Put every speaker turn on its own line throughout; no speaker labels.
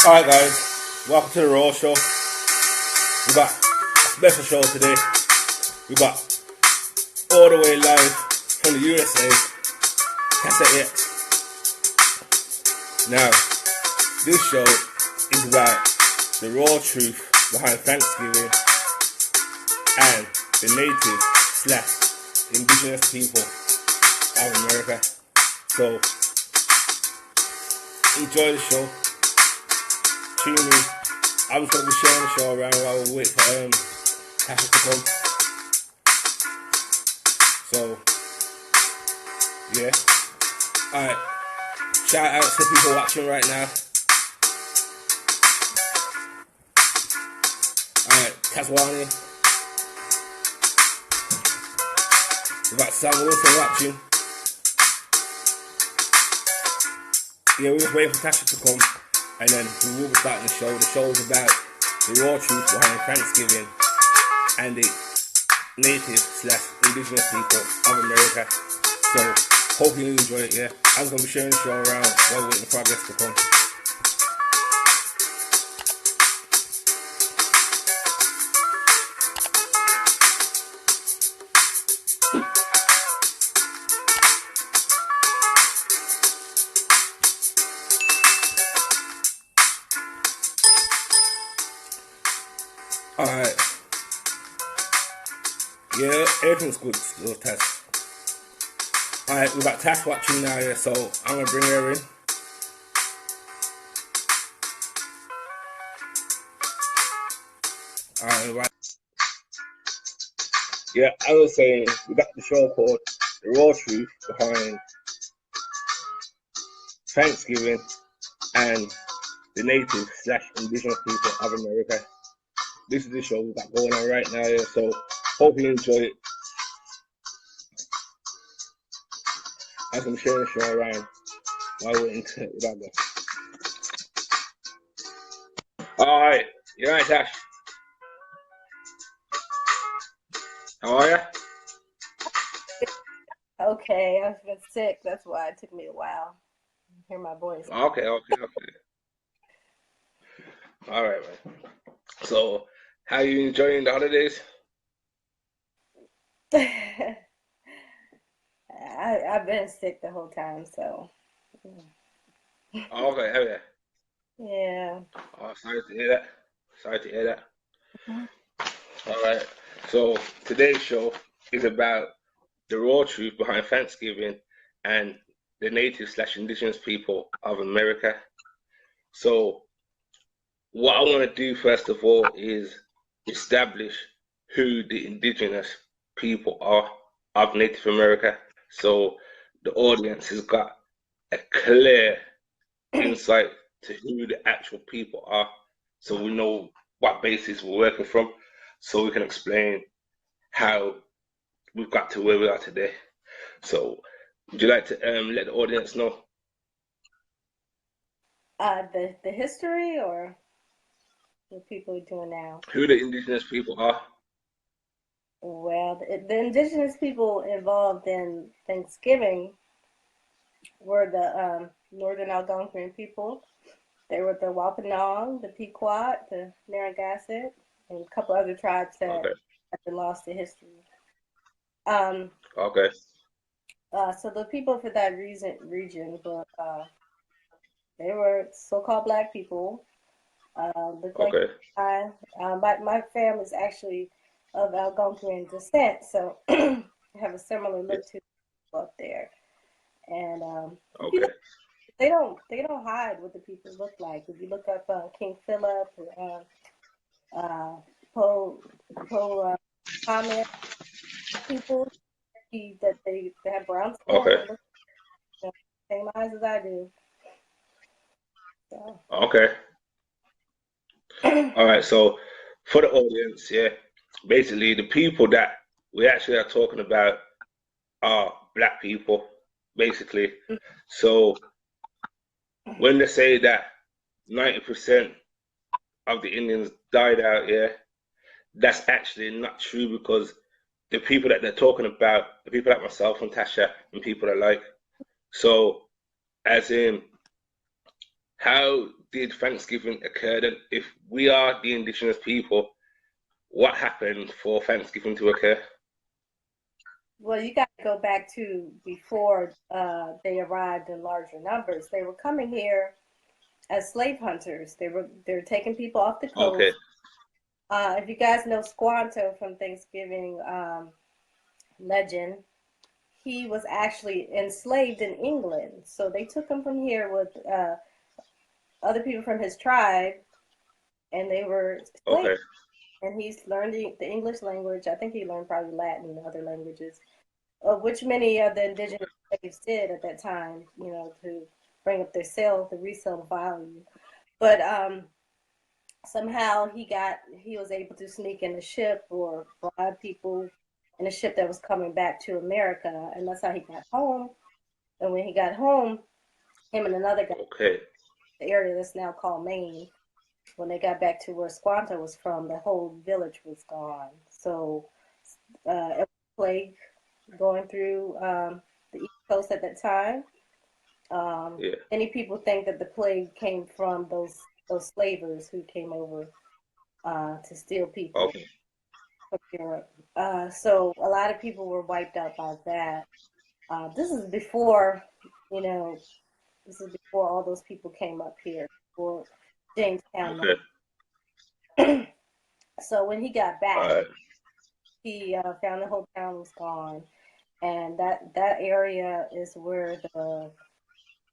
Alright guys, welcome to the Raw Show. We got a special show today. We got all the way live from the USA, Tasha X. Now, this show is about the raw truth behind Thanksgiving and the native / indigenous people of America. So, enjoy the show. Tune in. I'm just going to be sharing the show around while we wait for Tasha to come. So, yeah. Alright. Shout out to people watching right now. Alright, Taswani. We got Sam also watching. Yeah, we're just waiting for Tasha to come, and then we will be starting the show. The show is about the raw truth behind Thanksgiving and the native / indigenous people of America. So, hope you enjoy it, yeah. I'm going to be sharing the show around while we're waiting for our guests to come. Alright. Yeah, everything's good still, Tash. Alright, we've got Tash watching now, yeah, so I'm gonna bring her in. Alright, right. Yeah, as I was saying, we got the show called The Raw Truth Behind Thanksgiving and the native / indigenous people of America. This is the show we've got going on right now, yeah, so hope you enjoy it. I'm going to share the show around while we're into it with our guests. Alright, you're right, Tash. How are you?
Okay, I've been sick. That's why it took me a while to hear my voice.
Okay. Alright, man. So, how are you enjoying the holidays?
I've been sick the whole time, so
Okay, have you?
yeah.
Oh, sorry to hear that.
Mhm.
Alright, so today's show is about the raw truth behind Thanksgiving and the native / indigenous people of America. So, what I want to do first of all is establish who the indigenous people are of Native America. So, the audience has got a clear insight to who the actual people are, so we know what basis we're working from, so we can explain how we've got to where we are today. So, would you like to let the audience know
The history or what people are doing now?
who the indigenous people are?
Well, the indigenous people involved in Thanksgiving were the Northern Algonquian people. They were the Wampanoag, the Pequot, the Narragansett, and a couple other tribes that
Okay,
have been lost to history. Um,
okay,
so the people for that region were they were so-called black people. Looked like
okay.
I, my family is actually of Algonquian descent, so I have a similar
Yeah,
look to people up there. And if you
okay,
look, they don't hide what the people look like. If you look up King Philip or uh, Po Comment people, see that they have brown skin.
okay,
They look same eyes as I do. So.
okay. All right, so for the audience, yeah, basically the people that we actually are talking about are black people, basically. So when they say that 90% of the Indians died out, yeah, that's actually not true, because the people that they're talking about, the people like myself and Tasha and people that like, so as in how did Thanksgiving occur then? If we are the indigenous people, what happened for Thanksgiving to occur?
Well, you got to go back to before they arrived in larger numbers. They were coming here as slave hunters. They were taking people off the
Okay,
coast. If you guys know Squanto from Thanksgiving legend, he was actually enslaved in England. So they took him from here with other people from his tribe, and they were slaves.
okay,
And he's learned the English language. I think he learned probably Latin and other languages, which many of the indigenous slaves did at that time, to bring up their sale, the resale value. But somehow he was able to sneak in a ship or bribe people in a ship that was coming back to America, and that's how he got home. And when he got home, him and another guy,
okay,
the area that's now called Maine, when they got back to where Squanto was from, the whole village was gone. So it was plague going through the East Coast at that time.
yeah,
Many people think that the plague came from those slavers who came over to steal people
okay,
from Europe. So a lot of people were wiped out by that. This is before, you know, this is before all those people came up here, before Jamestown.
okay,
So when he got
all
back,
right,
he found the whole town was gone, and that area is where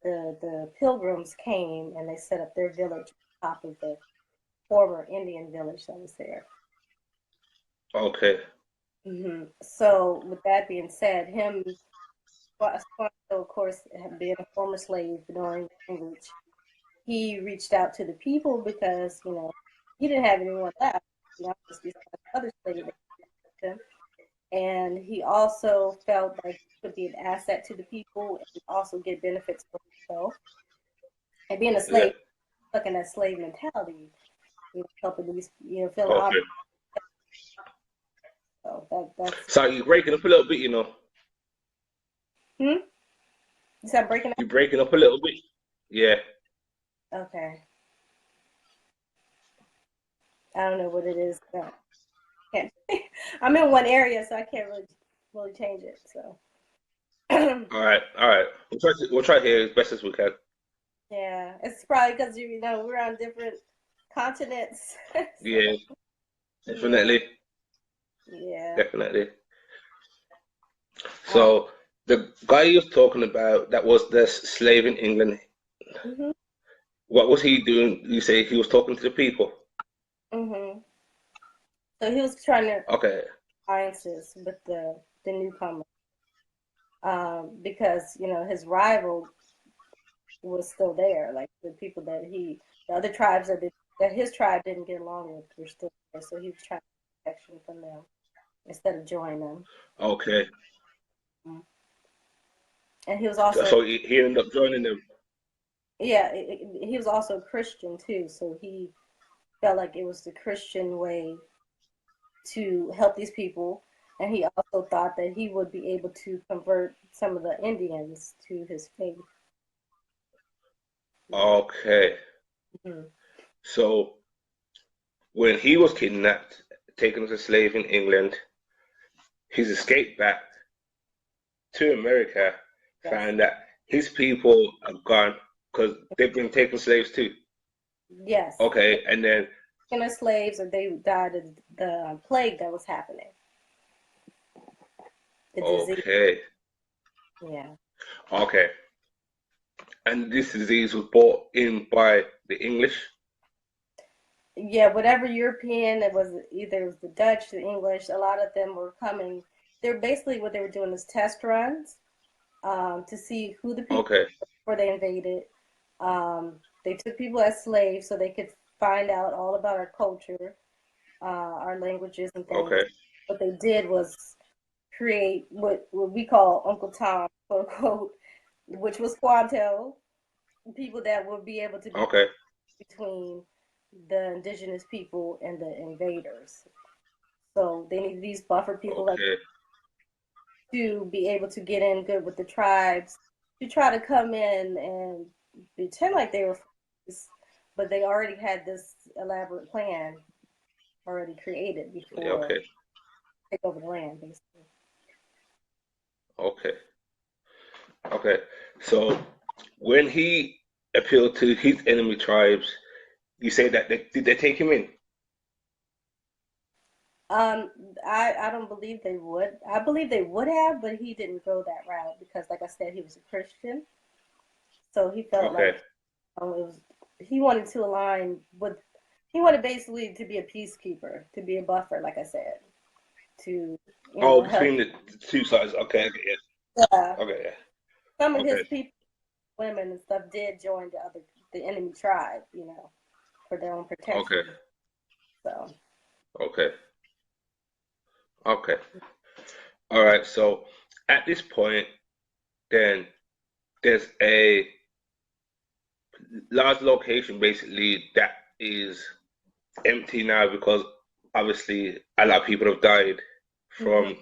the pilgrims came and they set up their village on top of the former Indian village that was there.
okay,
So with that being said, Squanto, of course, being a former slave, knowing language, he reached out to the people because he didn't have anyone left, besides other slaves that him. And he also felt like he could be an asset to the people and also get benefits for himself. And being a
yeah,
slave, stuck in that slave mentality, helping these, feeling
okay.
obligated. So that's
So you're breaking up a little bit, you know.
hmm. You said I'm breaking
You're breaking up a little bit. Yeah.
up. Okay, I don't know what it is. No, can't. I'm in one area, so I can't really change it. So
All right, all right. We'll try here as best as we can.
yeah, it's probably because we're on different continents.
Yeah,
So yeah,
definitely,
yeah.
definitely.
Um,
So the guy you was talking about that was the slave in England.
mhm,
What was he doing? You say he was talking to the people.
mhm. So he was trying to
Okay,
alliances with the newcomer, because his rival was still there. Like the other tribes that his tribe didn't get along with were still there. So he was trying to get protection from them instead of joining them.
okay.
Mhm. And he was
So,
also,
so he ended up joining them.
yeah, he was also a Christian too. So he felt like it was the Christian way to help these people. And he also thought that he would be able to convert some of the Indians to his faith. Yeah.
Okay.
Mhm.
So when he was kidnapped, taken as a slave in England, he's escaped back to America,
Yes.
found that his people are gone because they've been taken slaves too.
Yes.
Okay, and then
Taken as slaves, or they died of the plague that was happening, the disease.
okay,
Yeah.
okay, and this disease was brought in by the English.
Yeah, whatever European, it was the Dutch, the English, a lot of them were coming. They're basically what they were doing is test runs, to see who the people
Okay,
were before they invaded. They took people as slaves so they could find out all about our culture, our languages and things.
okay,
What they did was create what we call Uncle Tom, quote unquote, which was Squanto, people that would be able to be
okay,
between the indigenous people and the invaders. So they need these buffer people like
okay,
to be able to get in good with the tribes, to try to come in and pretend like they were. but they already had this elaborate plan already created before
Okay.
they take over the land, basically.
Okay. Okay. So when he appealed to his enemy tribes, you say that did they take him in?
Um, I don't believe they would. I believe they would have, but he didn't go that route because, like I said, he was a Christian, so he felt
Okay.
like it was he wanted to align with he wanted basically to be a peacekeeper, to be a buffer, like I said, to
Oh,
help.
between the two sides. Okay. Okay.
Yeah,
Yeah. Okay.
some
Yeah.
of his
Okay.
people, women and stuff, did join the enemy tribe, for their own
Okay.
protection. So
Okay. Okay. All right. So at this point, then there's a large location basically that is empty now because obviously a lot of people have died
hmm
from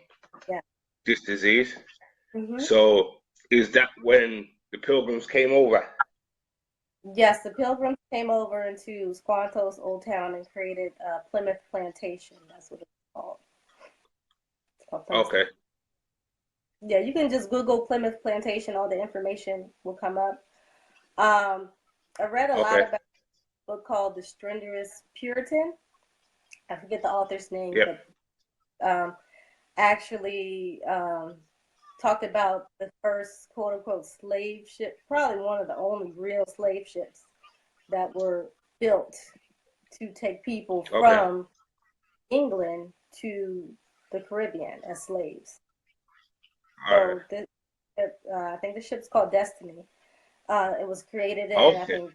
yeah.
this disease.
hmm
So is that when the pilgrims came over?
Yes, the Pilgrims came over into Squanto's Old Town and created Plymouth Plantation. That's what it's called. It's called Plymouth.
Okay.
Yeah, you can just Google Plymouth Plantation. All the information will come up. Um, I read a lot
Okay.
about a book called The Strenuous Puritan. I forget the author's name,
Yep.
but um, actually talked about the first quote unquote slave ship, probably one of the only real slave ships that were built to take people
Okay.
from England to the Caribbean as slaves.
All right.
So this, I think the ship's called Destiny. It was created in I
Okay.
think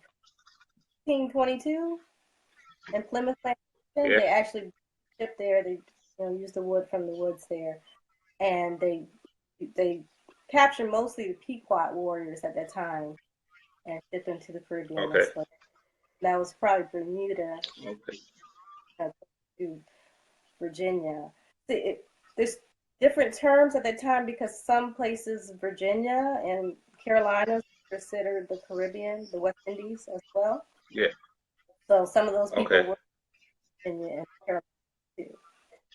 1822 in Plymouth Plantation.
Yeah.
They actually shipped there. They used the wood from the woods there, and they captured mostly the Pequot warriors at that time and shipped them to the Caribbean
Okay.
as slaves. That was probably Bermuda
Okay.
to Virginia. See, there's different terms at that time because some places, Virginia and Carolinas, considered the Caribbean, the West Indies as well.
Yeah.
So some of those people
Okay.
were Virginia and Carolina too,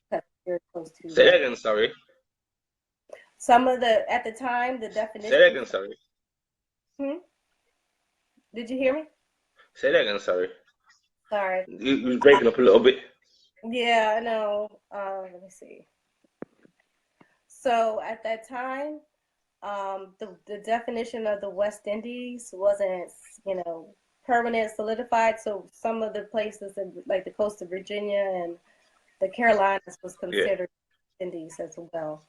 because they're close to
Say that again. Sorry.
some of at the time, the
Say that
definition.
again. Sorry.
Hmm? Did you hear me?
Say that again. Sorry.
Sorry.
You was breaking up a little bit.
Yeah, I know. Let me see. So at that time, the definition of the West Indies wasn't, permanent, solidified. So some of the places like the coast of Virginia and the Carolinas was
Yeah.
considered Indies as well.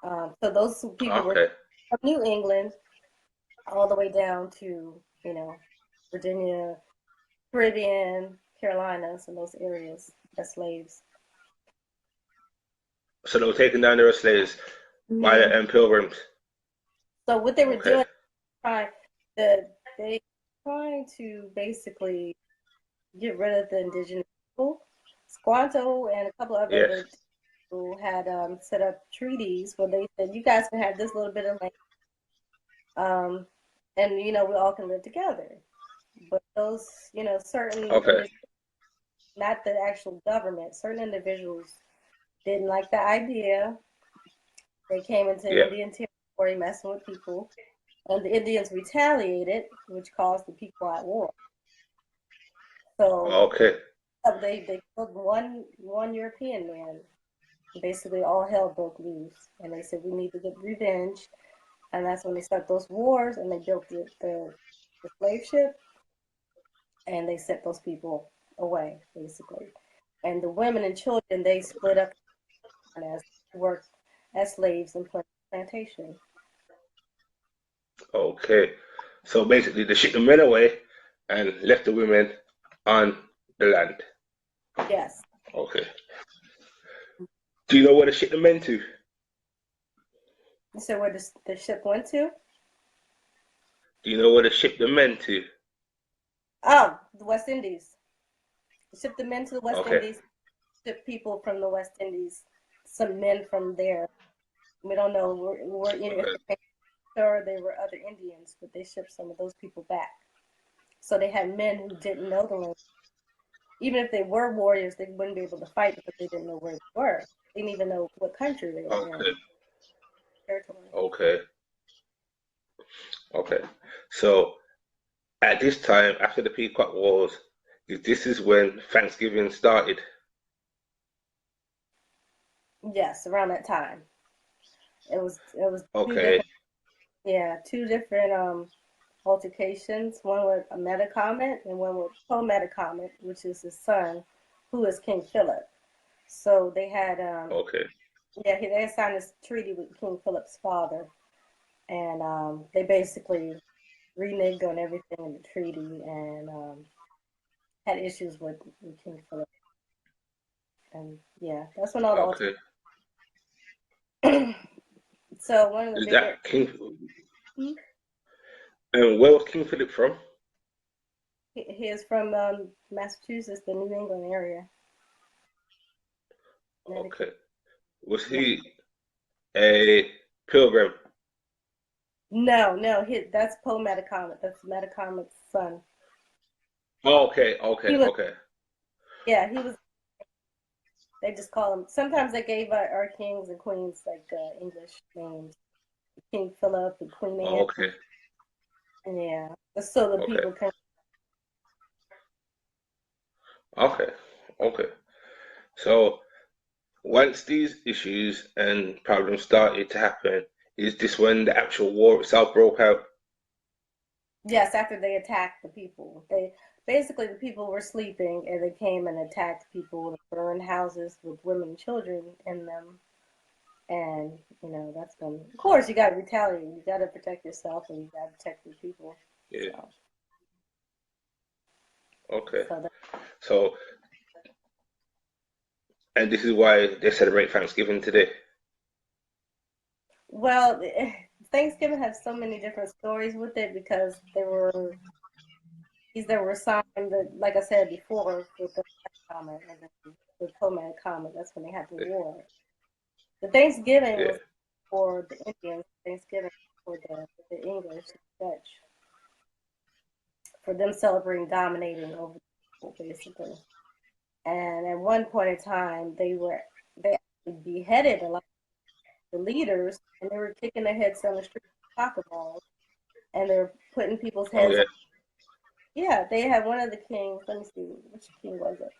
So those people were
Okay.
from New England all the way down to, Virginia, Caribbean, Carolinas, and those areas as slaves.
So they were taken down there as slaves by
hmm
the pilgrims.
So what they were
Okay.
doing, trying they trying to basically get rid of the indigenous people. Squanto and a couple of
Yes.
other people had set up treaties where they said, you guys can have this little bit of land, um, and we all can live together. But those, certain
Okay.
individuals, not the actual government, certain individuals didn't like the idea. They came into
Yeah.
Indian territory messing with people, and the Indians retaliated, which caused the Pequot War. So
Okay.
they killed one European man. Basically, all hell broke loose, and they said we need to get revenge, and that's when they start those wars, and they built the slave ship, and they sent those people away, basically. And the women and children they split up as worked as slaves in plantation.
Okay. So basically, they shipped the men away and left the women on the land.
Yes.
Okay. Do you know where they shipped the men to?
So where the ship went to?
Do you know where they shipped the men to?
Oh, the West Indies. Shipped the men to the West
Okay.
Indies. Shipped people from the West Indies. Some men from there. We don't know if
Okay.
they came or they were other Indians, but they shipped some of those people back. So they had men who didn't know the language. Even if they were warriors, they wouldn't be able to fight because they didn't know where they were. They didn't even know what country they were in.
Okay.
Territory.
Okay. Okay. So at this time, after the Peacock Wars, this is when Thanksgiving started.
Yes, around that time. It was two
Okay.
different, yeah, two different altercations. One with a Metacomet and one with Co-Metacomet, which is his son, who is King Philip. So they had
Okay.
yeah, they had signed this treaty with King Philip's father, and they basically reneged on everything in the treaty and had issues with King Philip. And yeah, that's when all the
Okay.
altercations. So one of the
Is
bigger,
that King?
hmm?
And where was King Philip from?
He is from Massachusetts, the New England area, Connecticut.
Okay. Was
Yeah.
he a pilgrim?
No, no, that's Poe Metacomet. That's Metacomet's son.
Okay. Okay.
He was,
Okay.
yeah, he was. They just call him. Sometimes they gave our kings and queens like English names, King Philip and Queen
Okay.
Anne. And yeah, just so the
Okay.
people can.
Okay. Okay. So once these issues and problems started to happen, is this when the actual war itself broke out?
Yes, after they attacked the people, they basically the people were sleeping and they came and attacked people and burned houses with women and children in them. And that's when, of course, you got to retaliate. You got to protect yourself and you got to protect your people.
Yeah.
So,
Okay.
so that,
So, and this is why they celebrate Thanksgiving today.
well, Thanksgiving has so many different stories with it because there were these that were signed, that, like I said before, with the comet and the Comet Comet. That's when they had the war. The Thanksgiving
Yeah.
was for the Indians. Thanksgiving for the English, the Dutch, for them celebrating dominating over the people, basically. And at one point in time, they actually beheaded a lot of the leaders, and they were kicking their heads on the street with soccer balls, and they were putting people's
Oh
heads
yeah.
on. Yeah, they had one of the kings. Let me see, which king was it?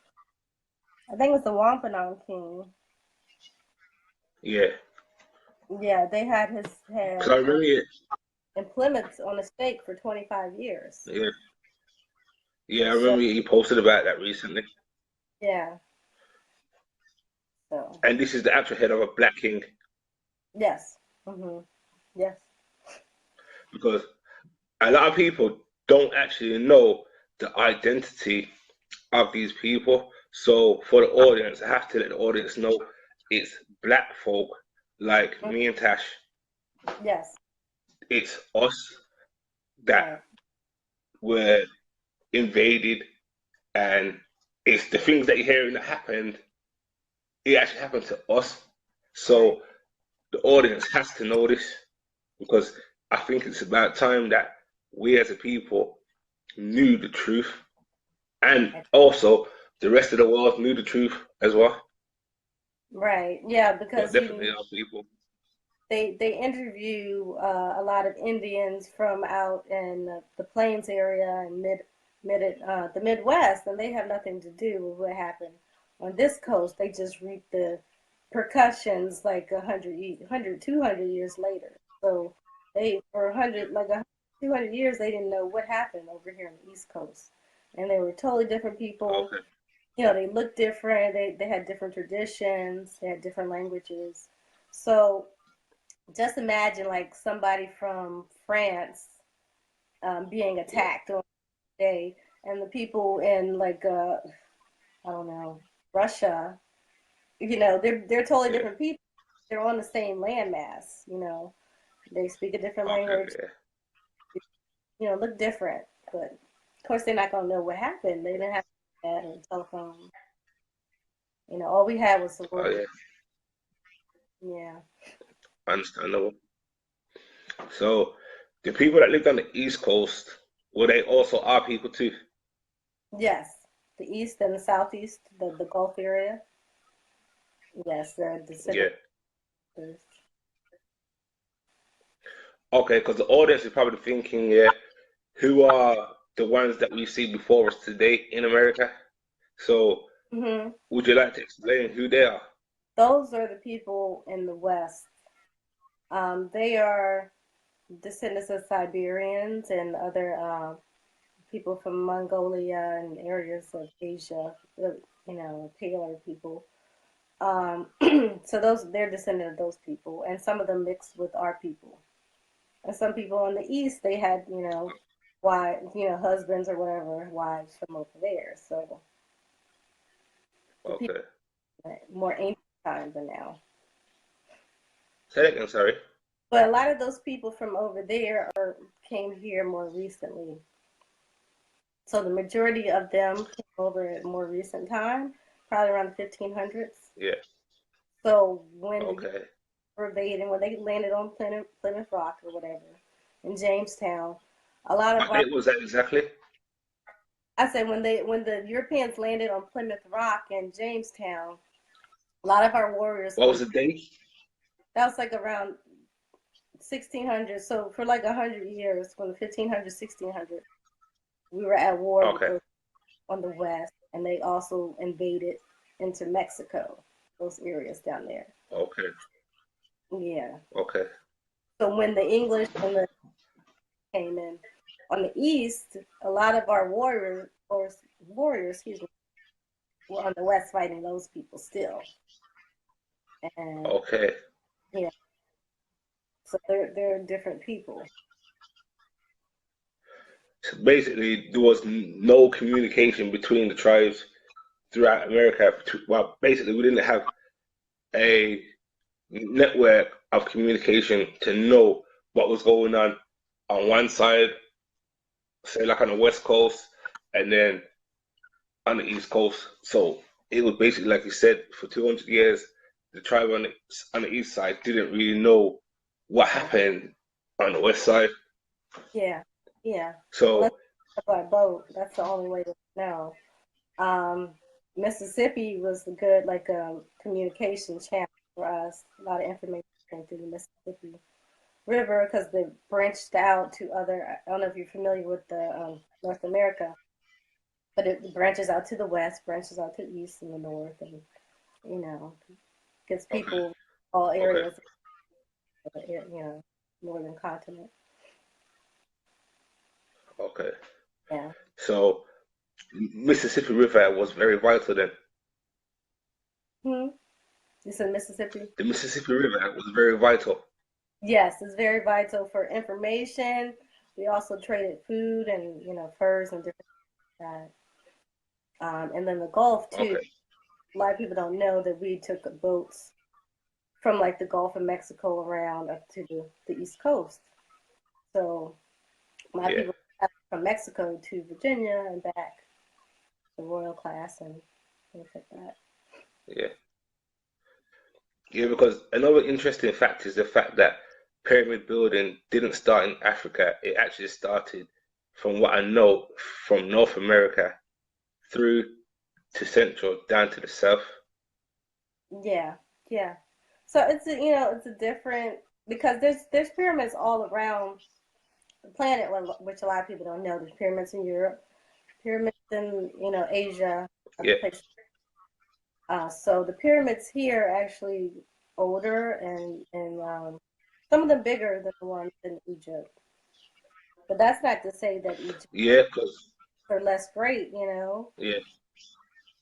I think it was the Wampanoag king.
Yeah.
Yeah, they had his
Because
head
I remember it.
in Plymouth on a stake for 25 years.
Yeah. Yeah. I
So
remember he posted about that recently.
yeah, so
And this is the actual head of a black king,
yes, hmm yes,
because a lot of people don't actually know the identity of these people. So for the audience, I have to let the audience know it's black folk like
mhm,
me and Tash.
yes,
It's us that
right,
were invaded, and it's the things that you're hearing that happened. It actually happened to us.
right.
So the audience has to know this, because I think it's about time that we as a people knew the truth, and also the rest of the world knew the truth as well.
Right. Yeah,
But
because
definitely our people.
they interview a lot of Indians from out in the Plains area and the Midwest, and they have nothing to do with what happened on this coast. They just reap the percussions like 200 years later. So they for 200 years they didn't know what happened over here on the East Coast, and they were totally different people.
Okay.
They looked different. They had different traditions. They had different languages. So just imagine like somebody from France being
Yeah.
attacked on the day, and the people in like I don't know, Russia. They're totally
Yeah.
different people. They're on the same landmass. They speak a different
Okay.
language.
Okay.
Look different, but of course they're not gonna know what happened. They didn't have that or telephone. All we had was the
Oh
word.
yeah.
Yeah.
Understandable. So the people that lived on the East Coast, were they also our people too?
Yes, the east and the southeast, the Gulf area. Yes, they're
Yeah.
descendants.
Okay, because the audience is probably thinking, yeah, who are the ones that we see before us today in America? So,
Hmm.
would you like to explain who they are?
Those are the people in the west. They are descendants of Siberians and other people from Mongolia and areas of Asia, paler people. So they're descendant of those people, and some of them mixed with our people. And some people in the east, they had, husbands or whatever, wives from over there. So the people
Okay.
more ancient times than now.
Say that again, sorry.
But a lot of those people from over there came here more recently. So the majority of them came over at more recent time, probably around the 1500s.
Yeah.
So when the
Okay.
invaded, when they landed on Plymouth Rock or whatever in Jamestown, a lot of
What
our
date was that exactly?
I said when the Europeans landed on Plymouth Rock in Jamestown, a lot of our warriors
What
from
was the date?
that was like around 1600. So for like 100 years, from the 1500s, 1600, we were at war with
Okay.
those on the west, and they also invaded into Mexico, those areas down there.
Okay.
Yeah.
Okay.
So when the English and the came in on the east, a lot of our warriors, excuse me, were on the west fighting those people still, and
Okay.
yeah, so they're different people.
So basically, there was no communication between the tribes throughout America. Well, basically, we didn't have a network of communication to know what was going on one side, say like on the West Coast, and then on the East Coast. So it was basically like you said, for 200 years, the tribe on the East side didn't really know what happened on the West side.
Yeah, yeah. Unless
So
by boat, that's the only way to know. Um, Mississippi was a good communication channel for us. A lot of information came through the Mississippi River because they branched out to other. I don't know if you're familiar with the North America, but it branches out to the west, branches out to the east and the north, and you know, gets
okay,
people all
okay,
areas of the northern continent.
okay.
Yeah.
So Mississippi River was very vital then.
Hmm. You said Mississippi?
The Mississippi River was very vital.
Yes, it's very vital for information. We also traded food and furs and different things like that. And then the Gulf too.
Okay,
A lot of people don't know that we took boats from like the Gulf of Mexico around up to the East Coast. So a lot of
yeah,
people from Mexico to Virginia and back, the Royal class and things like that.
yeah, yeah. Because another interesting fact is the fact that pyramid building didn't start in Africa. It actually started, from what I know, from North America through to Central down to the South.
Yeah, yeah. So it's a different because there's pyramids all around the planet, which a lot of people don't know. There's pyramids in Europe, pyramids in Asia, other
Yeah,
places. So the pyramids here are actually older and some of them bigger than the ones in Egypt. But that's not to say that Egypt
yeah, because
are less great,
yeah,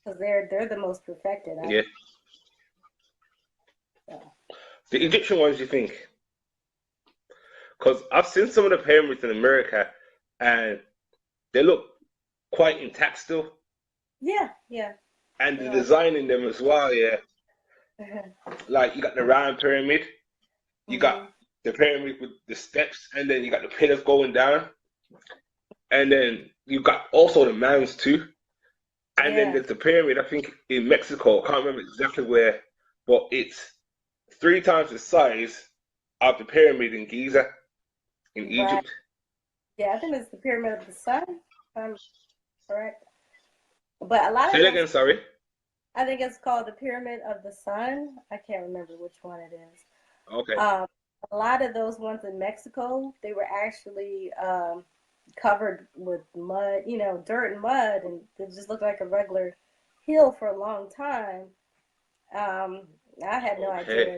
because they're the most perfected.
yeah.
So.
The Egyptian ones, you think? Because I've seen some of the pyramids in America, and they look quite intact still,
Yeah, yeah,
and
they
the
are.
design in them as well. Yeah, like you got the round pyramid, you got
Hmm.
the pyramid with the steps, and then you got the pillars going down, and then you got also the mounds too, and then
Yeah,
there's the pyramid. I think in Mexico, I can't remember exactly where, but it's three times the size of the pyramid in Giza in
right.
Egypt.
Yeah, I think it's the Pyramid of the Sun, if I'm correct. But a lot
Say
of
it
those,
again, sorry.
I think it's called the Pyramid of the Sun. I can't remember which one it is.
Okay.
Um, a lot of those ones in Mexico, they were actually covered with mud, dirt and mud, and it just looked like a regular hill for a long time. Um, I had no
Okay.
idea.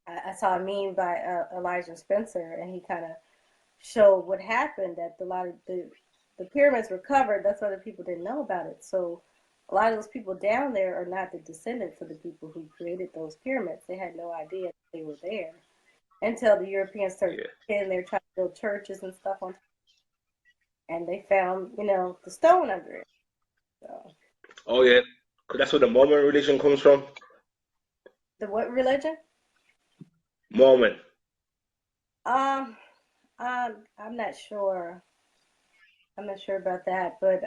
I saw a meme by Elijah Spencer, and he kind of showed what happened. That a lot of the pyramids were covered. That's why the people didn't know about it. So a lot of those people down there are not the descendants of the people who created those pyramids. They had no idea that they were there until the Europeans started
Yeah.
in there trying to build churches and stuff on, and they found the stone under it. So
Oh yeah. 'Cause that's where the Mormon religion comes from.
the what religion?
Mormon.
Um, I'm not sure. I'm not sure about that, but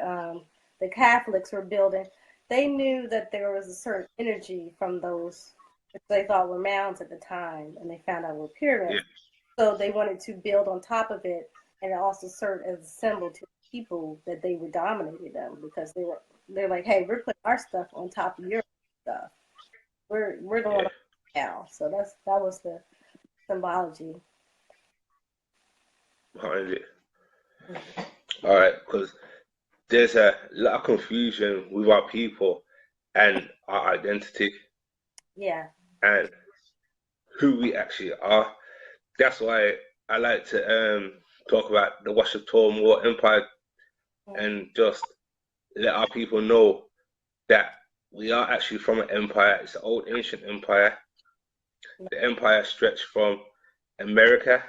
the Catholics were building. They knew that there was a certain energy from those which they thought were mounds at the time, and they found out were
Yeah.
pyramids. So they wanted to build on top of it, and it also served as a symbol to people that they were dominating them because they're like, hey, we're putting our stuff on top of your stuff. We're the one
Yeah.
now. So that was the symbology.
Behind it.
Mhm.
All right. Because there's a lot of confusion with our people and our identity
Yeah.
and who we actually are. That's why I like to talk about the Washington Empire
Mhm.
and just let our people know that we are actually from an empire. It's an old ancient empire. The empire stretched from America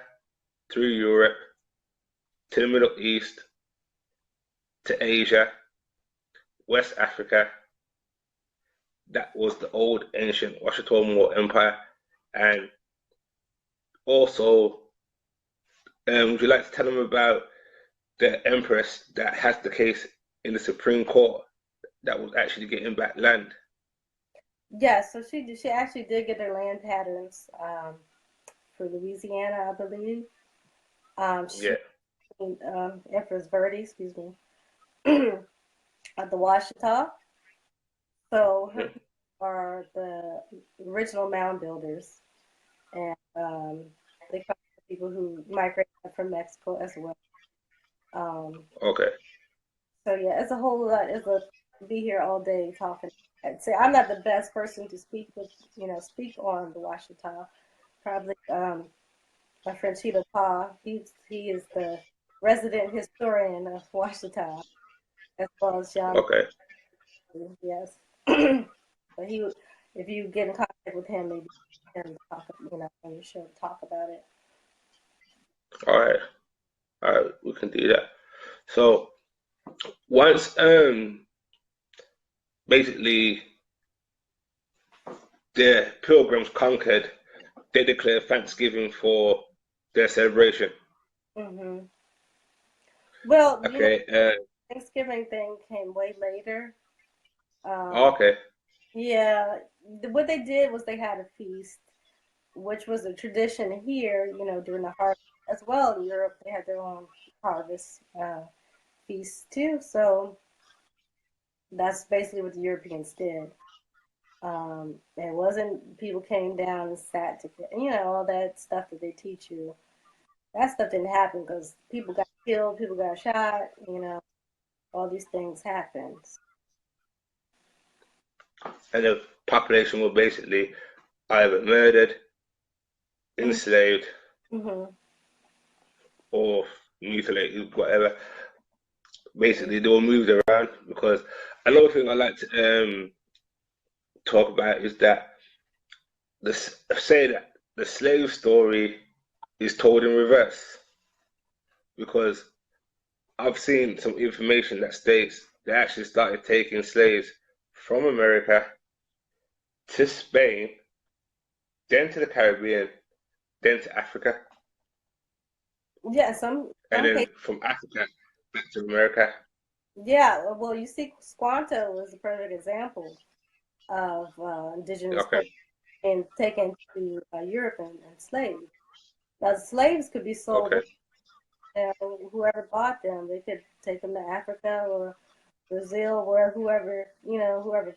through Europe to the Middle East to Asia, West Africa. That was the old ancient Washington Empire. And also, would you like to tell them about the empress that has the case in the Supreme Court that was actually getting back land?
Yeah, so she actually did get her land patterns for Louisiana, I believe.
Yeah.
She Empress Verde, excuse me, at the Washita. So her
Mhm.
people are the original mound builders, and they come from people who migrated from Mexico as well. Um,
Okay.
so yeah, it's a whole lot. It's a be here all day talking. I'd say I'm not the best person to speak with, speak on the Washita. Probably my friend Sheila Pa. He is the resident historian of Washita, as well as John.
Okay.
Yes, but if you get in contact with him, maybe you can talk, on your show talk about it.
All right. All right. We can do that. So once basically the pilgrims conquered, they declared Thanksgiving for their celebration.
Hmm. Well,
Okay.
Thanksgiving thing came way later. Um,
Okay.
yeah, what they did was they had a feast, which was a tradition here, during the harvest as well. In Europe, they had their own harvest feast too. So that's basically what the Europeans did. It wasn't people came down and sat together, all that stuff that they teach you. That stuff didn't happen because people got killed, people got shot, all these things happened.
And the population were basically either murdered, enslaved,
Mm-hmm.
or mutilated, whatever. Basically, they were moved around because another thing I like to talk about is that say that the slave story is told in reverse because I've seen some information that states they actually started taking slaves from America to Spain, then to the Caribbean, then to Africa,
Yeah,
and
some cases.
then from Africa back to America.
Yeah, well, you see, Squanto was a perfect example of indigenous
Okay,
person being taken to Europe and enslaved. Now, slaves could be sold
okay,
whoever bought them, they could take them to Africa or Brazil, where whoever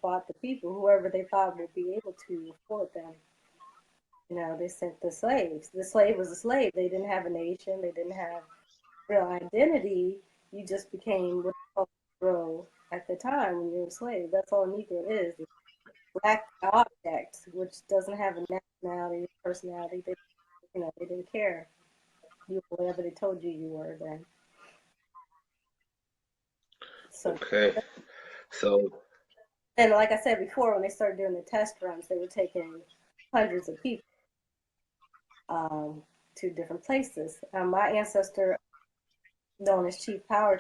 bought the people, whoever they thought would be able to afford them. They sent the slaves. The slave was a slave. They didn't have a nation. They didn't have real identity. You just became what they called a Negro at the time when you're a slave. That's all a Negro is. It's a black object, which doesn't have a nationality, personality. They didn't care. You were whatever they told you were then. So,
Okay. So,
and like I said before, when they started doing the test runs, they were taking hundreds of people to different places. My ancestor, known as Chief Power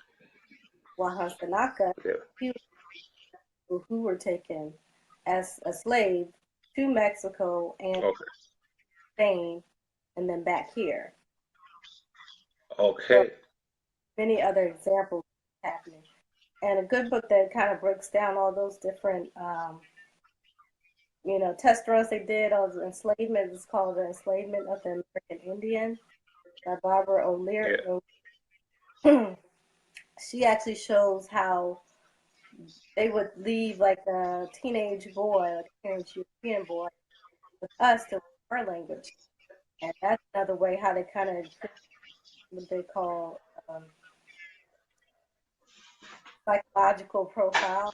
Wahasanaka,
yeah.
he who were taken as a slave to Mexico and
Okay.
Spain, and then back here. So
Okay.
many other examples happening, and a good book that kind of breaks down all those different, test runs they did on the enslavement is called "The Enslavement of the American Indian" by Barbara O'Leary.
Yeah.
She actually shows how they would leave like a teenage boy, like a teenage European boy, with us to learn our language. And that's another way how they kind of what they call psychological profile.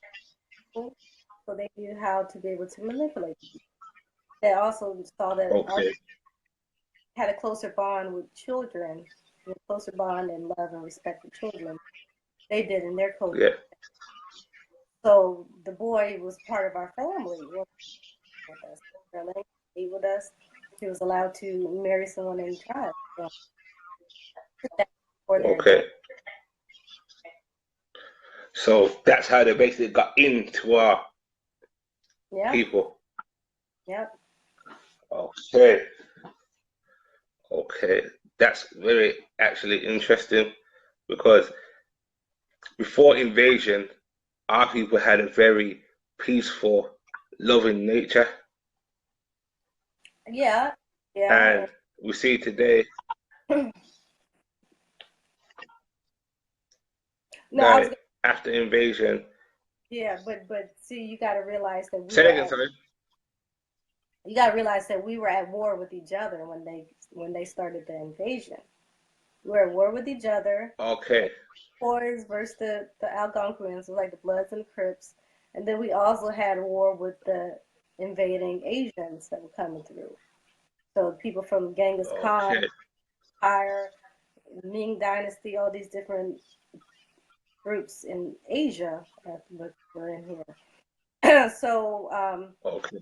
So they knew how to be able to manipulate people. They also saw that our
Okay.
had a closer bond with children, a closer bond and love and respect for children. They did in their culture.
Yeah.
So the boy was part of our family with us. He with us. He was allowed to marry someone in the tribe. So for their
Okay.
advantage.
So that's how they basically got into our
Yeah.
people.
Yep.
Okay. Okay. That's very actually interesting because before invasion, our people had a very peaceful, loving nature.
Yeah. Yeah.
And we see today
No, I was
that after invasion,
yeah, but see,
say it again, sorry.
you got to realize that we were at war with each other when they started the invasion. We were at war with each other.
Okay.
Boys versus the Algonquins, like the Bloods and the Crips, and then we also had a war with the invading Asians that were coming through. So people from Genghis Khan,
Okay.
Empire, Ming Dynasty, all these different groups in Asia were in here. So
Okay.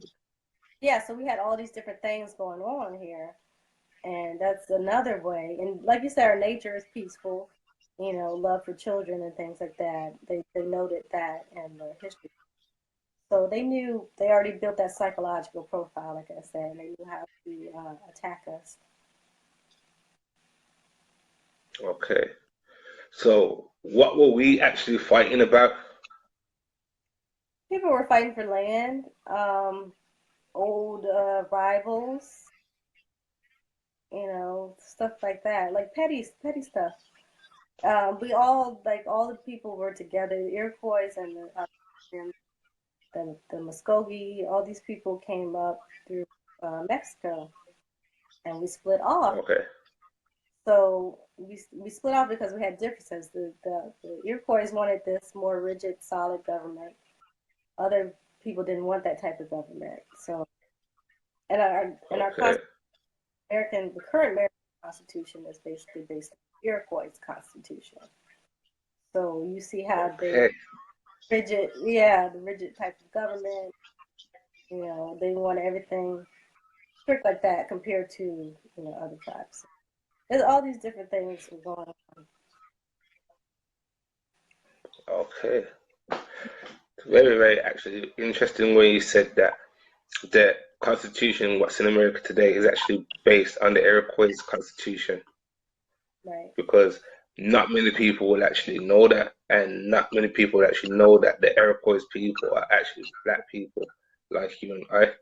yeah, so we had all these different things going on here, and that's another way. And like you said, our nature is peaceful, love for children and things like that. They noted that in the history. So they already built that psychological profile, like I said, and they knew how to attack us.
Okay. So what were we actually fighting about?
People were fighting for land, old rivals, stuff like that, like petty stuff. We all like all the people were together. The Iroquois and the Muskogee, all these people came up through Mexico, and we split off.
Okay.
So we split off because we had differences. The Iroquois wanted this more rigid, solid government. Other people didn't want that type of government. So, and our
Okay.
the current American Constitution is basically based on the Iroquois Constitution. So you see how
Okay.
the rigid type of government. They want everything strict like that compared to other tribes. There's all these different things going on.
Okay. Very, very actually interesting when you said that the Constitution, what's in America today, is actually based on the Iroquois Constitution
Right.
because not many people will actually know that, and not many people will actually know that the Iroquois people are actually black people like you and I.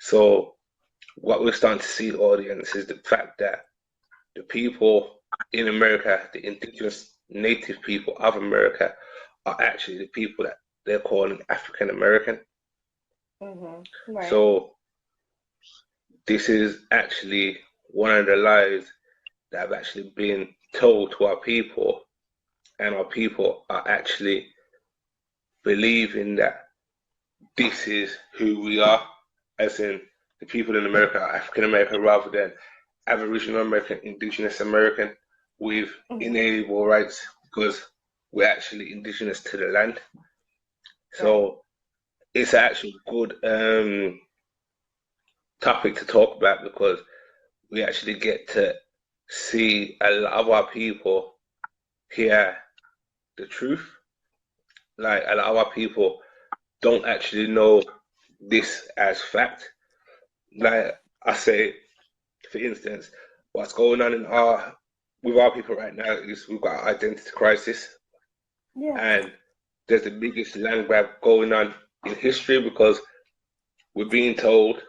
So what we're starting to see, audience, is the fact that the people in America, the indigenous native people of America are actually the people that they're calling African American.
Right.
So this is actually one of the lies that have actually been told to our people, and our people are actually believing that this is who we are, as in the people in America are African American rather than Aboriginal American, Indigenous American with inalienable rights because we're actually indigenous to the land. So
Right.
it's actually a good topic to talk about because we actually get to see a lot of our people hear the truth. Like a lot of our people don't actually know this as fact. Like I say, for instance, what's going on in our with our people right now is we've got an identity crisis,
Yeah.
and there's the biggest land grab going on in history because we're being told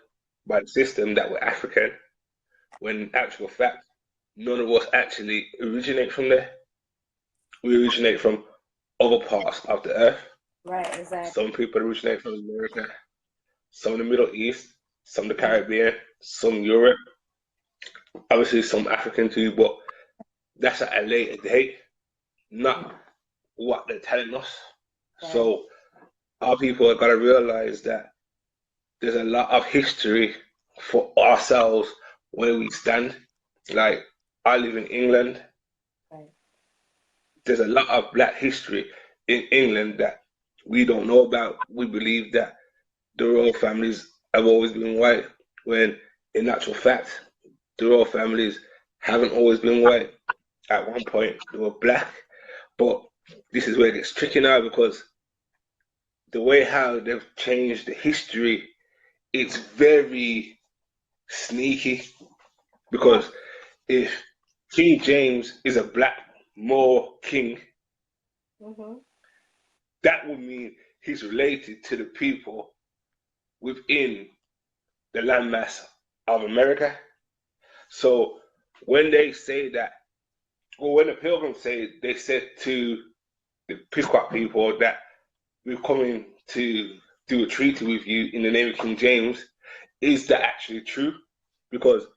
by the system that we're African, when in actual fact, none of us actually originate from there. We originate from other parts of the earth.
Right. Exactly.
Some people originate from America, some in the Middle East, some the Caribbean, some Europe, obviously some African too, but that's at a later date, not what they're telling us.
Right.
So our people have got to realize that there's a lot of history for ourselves where we stand. Like I live in England.
Right.
There's a lot of black history in England that we don't know about. We believe that the royal families have always been white, when in actual fact, the royal families haven't always been white. At one point, they were black. But this is where it gets tricky now because the way how they've changed the history, it's very sneaky.
Yeah.
Because if King James is a black Moor king,
Mhm.
that would mean he's related to the people within the landmass of America. So when they say that, or when the pilgrims say, they said to the Pequot people that we're coming to do a treaty with you in the name of King James, is that actually true? Because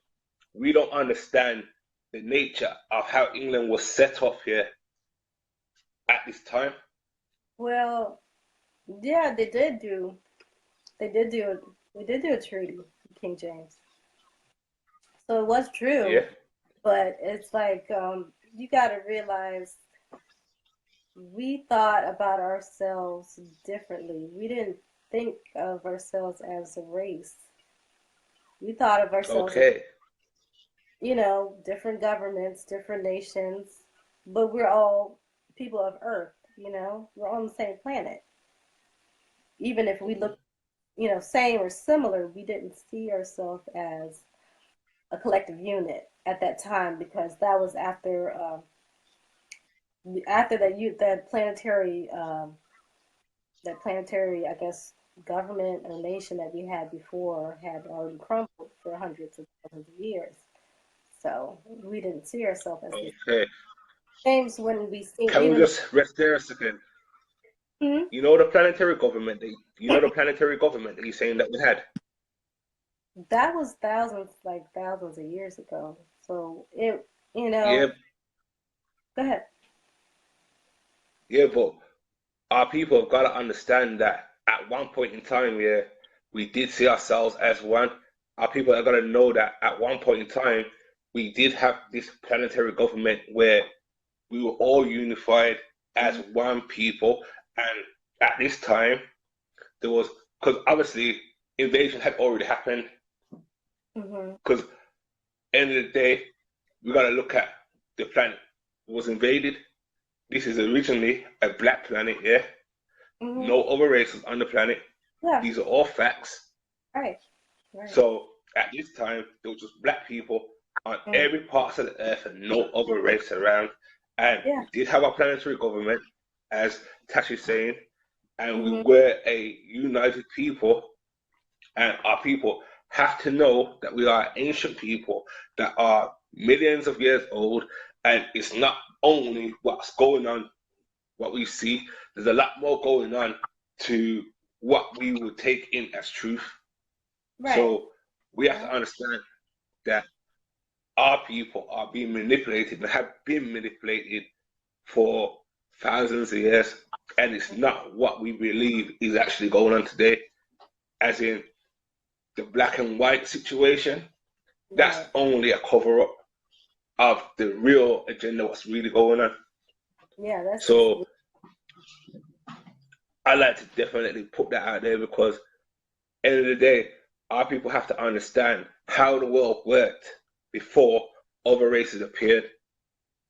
we don't understand the nature of how England was set up here at this time.
Well, yeah, they did do. They did do. We did do a treaty, with King James. So it was
Yeah.
true, but it's like you got to realize we thought about ourselves differently. We didn't think of ourselves as a race. We thought of ourselves as,
Okay.
different governments, different nations, but we're all people of Earth, we're on the same planet. Even if we look, same or similar, we didn't see ourselves as a collective unit at that time because that was after that planetary, I guess, government or nation that we had before had already crumbled for hundreds of thousands of years. So we didn't see ourselves as these
Okay.
names when we see
Can we
even
just rest there a second?
hmm,
You know the planetary government. You know the planetary government that you're saying that we had.
that was thousands of years ago. So
Yeah,
go ahead.
yeah, but our people have got to understand that at one point in time, yeah, we did see ourselves as one. Our people are going to know that at one point in time, we did have this planetary government where we were all unified as
Hmm.
one people. And at this time, there was, because obviously invasion had already happened.
Hmm.
Because end of the day, we got to look at the planet was invaded. This is originally a black planet, yeah.
Hmm.
No other races on the planet.
Yeah.
These are all facts.
Right. Right.
So at this time, there was just black people on
Mm.
every part of the earth and no other race around. And
Yeah.
we did have our planetary government, as Tash is saying, and we
Hmm.
were a united people. And our people have to know that we are ancient people that are millions of years old, And it's not only what's going on, what we see, there's a lot more going on to what we would take in as truth.
Right.
So we have
Yeah.
to understand that our people are being manipulated and have been manipulated for thousands of years, and it's not what we believe is actually going on today, as in the black and white situation. That's
Right.
only a cover up of the real agenda, what's really going on.
Yeah, that's just
So I like to definitely put that out there because end of the day, our people have to understand how the world worked before other races appeared.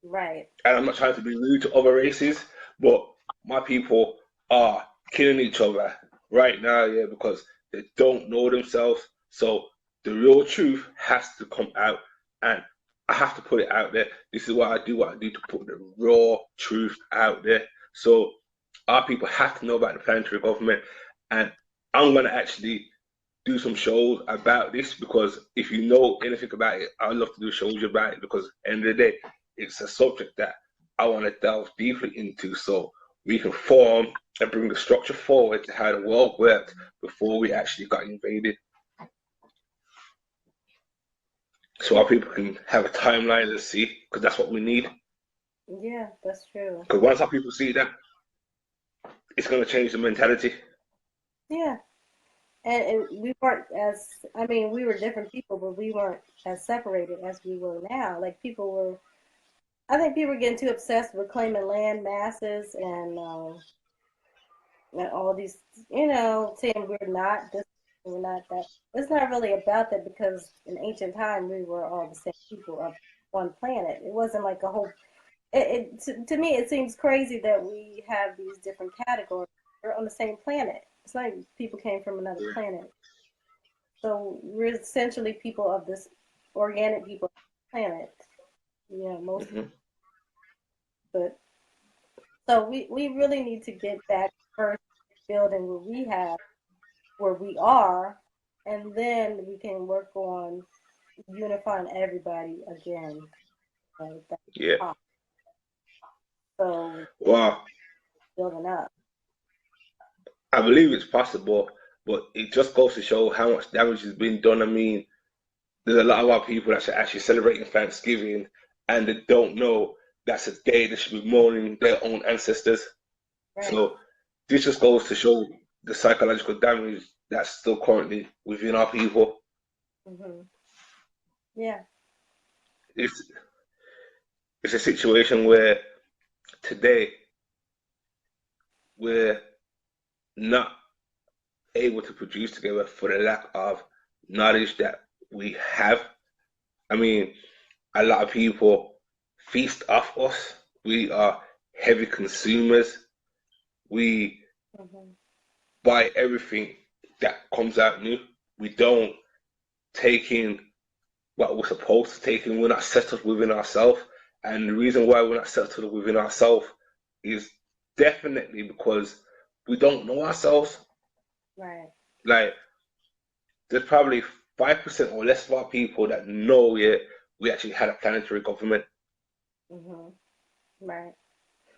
right.
And I'm not trying to be rude to other races, but my people are killing each other right now, yeah, because they don't know themselves. So the real truth has to come out, and I have to put it out there. This is what I do to put the raw truth out there. So our people have to know about the planetary government, and I'm gonna actually do some shows about this because if you know anything about it, I'd love to do shows about it because at the end of the day, it's a subject that I want to delve deeply into so we can form and bring the structure forward to how the world worked before we actually got invaded. So
Yeah.
our people can have a timeline to see because that's what we need.
Yeah, that's true.
Because once our people see that, it's going to change the mentality.
Yeah. And we weren't as, I mean, we were different people, but we weren't as separated as we were now. Like people were, I think people were getting too obsessed with claiming land masses and all these, saying we're not this, we're not that. It's not really about that because in ancient time we were all the same people of one planet. It wasn't like a whole. To me, it seems crazy that we have these different categories. We're on the same planet. It's like people came from another planet. So we're essentially people of this organic people of the planet. Most,
Mm-hmm.
but so we really need to get back first building what we have where we are, and then we can work on unifying everybody again. That's
Yeah.
possible. So
Well,
building up.
I believe it's possible, but it just goes to show how much damage has been done. I mean, there's a lot of our people that are actually celebrating Thanksgiving and they don't know that's a day they should be mourning their own ancestors.
Right.
So this just goes to show the psychological damage that's still currently within our people.
Hmm. Yeah.
It's it's a situation where today we're not able to produce together for the lack of knowledge that we have. I mean, a lot of people feast off us. We are heavy consumers. We
Hmm.
buy everything that comes out new. We don't take in what we're supposed to take in. We're not settled within ourselves. And the reason why we're not settled within ourselves is definitely because we don't know ourselves.
Right.
Like, there's probably 5% or less of our people that know yet we actually had a planetary government.
Hmm. Right.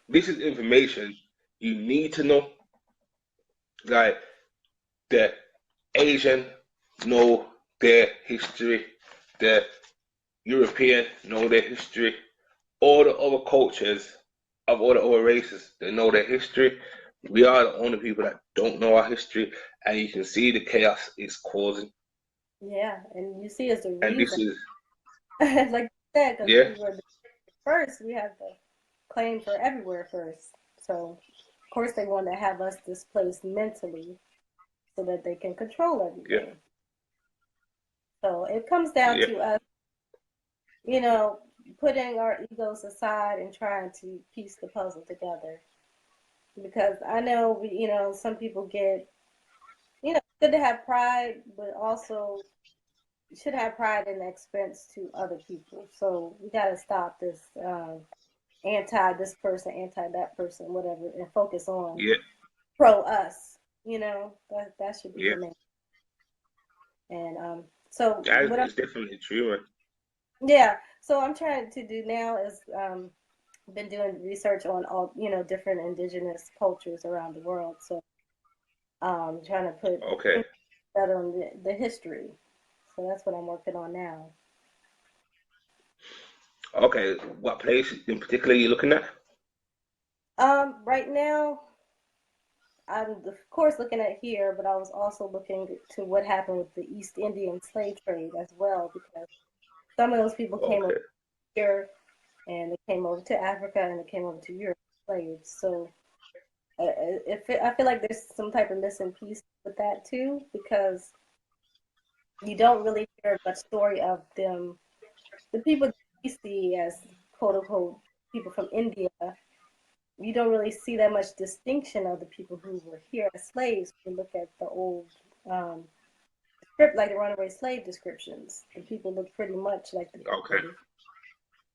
This is information you need to know. Like, the Asian know their history, the European know their history, all the other cultures of all the other races, they know their history. We are the only people that don't know our history, and you can see the chaos it's causing.
Yeah. And you see, it's the
And this
reason,
is,
like you said, because
yeah,
we were the first. We had the claim for everywhere first. So of course they want to have us displaced mentally so that they can control
yeah,
everything. So it comes down
yeah,
to us, you know, putting our egos aside and trying to piece the puzzle together. Because I know, some people get, it's good to have pride, but also you should have pride in the expense to other people. So we got to stop this anti this person, anti that person, whatever, and focus on
yeah,
pro us. That should be
yeah.
the main. And so
That
what?
is definitely true, man.
Yeah. So I'm trying to do now is been doing research on all different indigenous cultures around the world. So trying to put
Okay.
better on the history. So that's what I'm working on now.
Okay. What place in particular are you looking at?
Right now, I'm of course looking at here, but I was also looking to what happened with the East Indian slave trade as well, because some of those people came over
Okay.
here and they came over to Africa and they came over to Europe slaves. So I feel like there's some type of missing piece with that too, because you don't really hear much story of them. The people that we see as quote unquote people from India, you don't really see that much distinction of the people who were here as slaves. When you look at the old um, script, like the runaway slave descriptions, the people look pretty much like the
Okay.
people.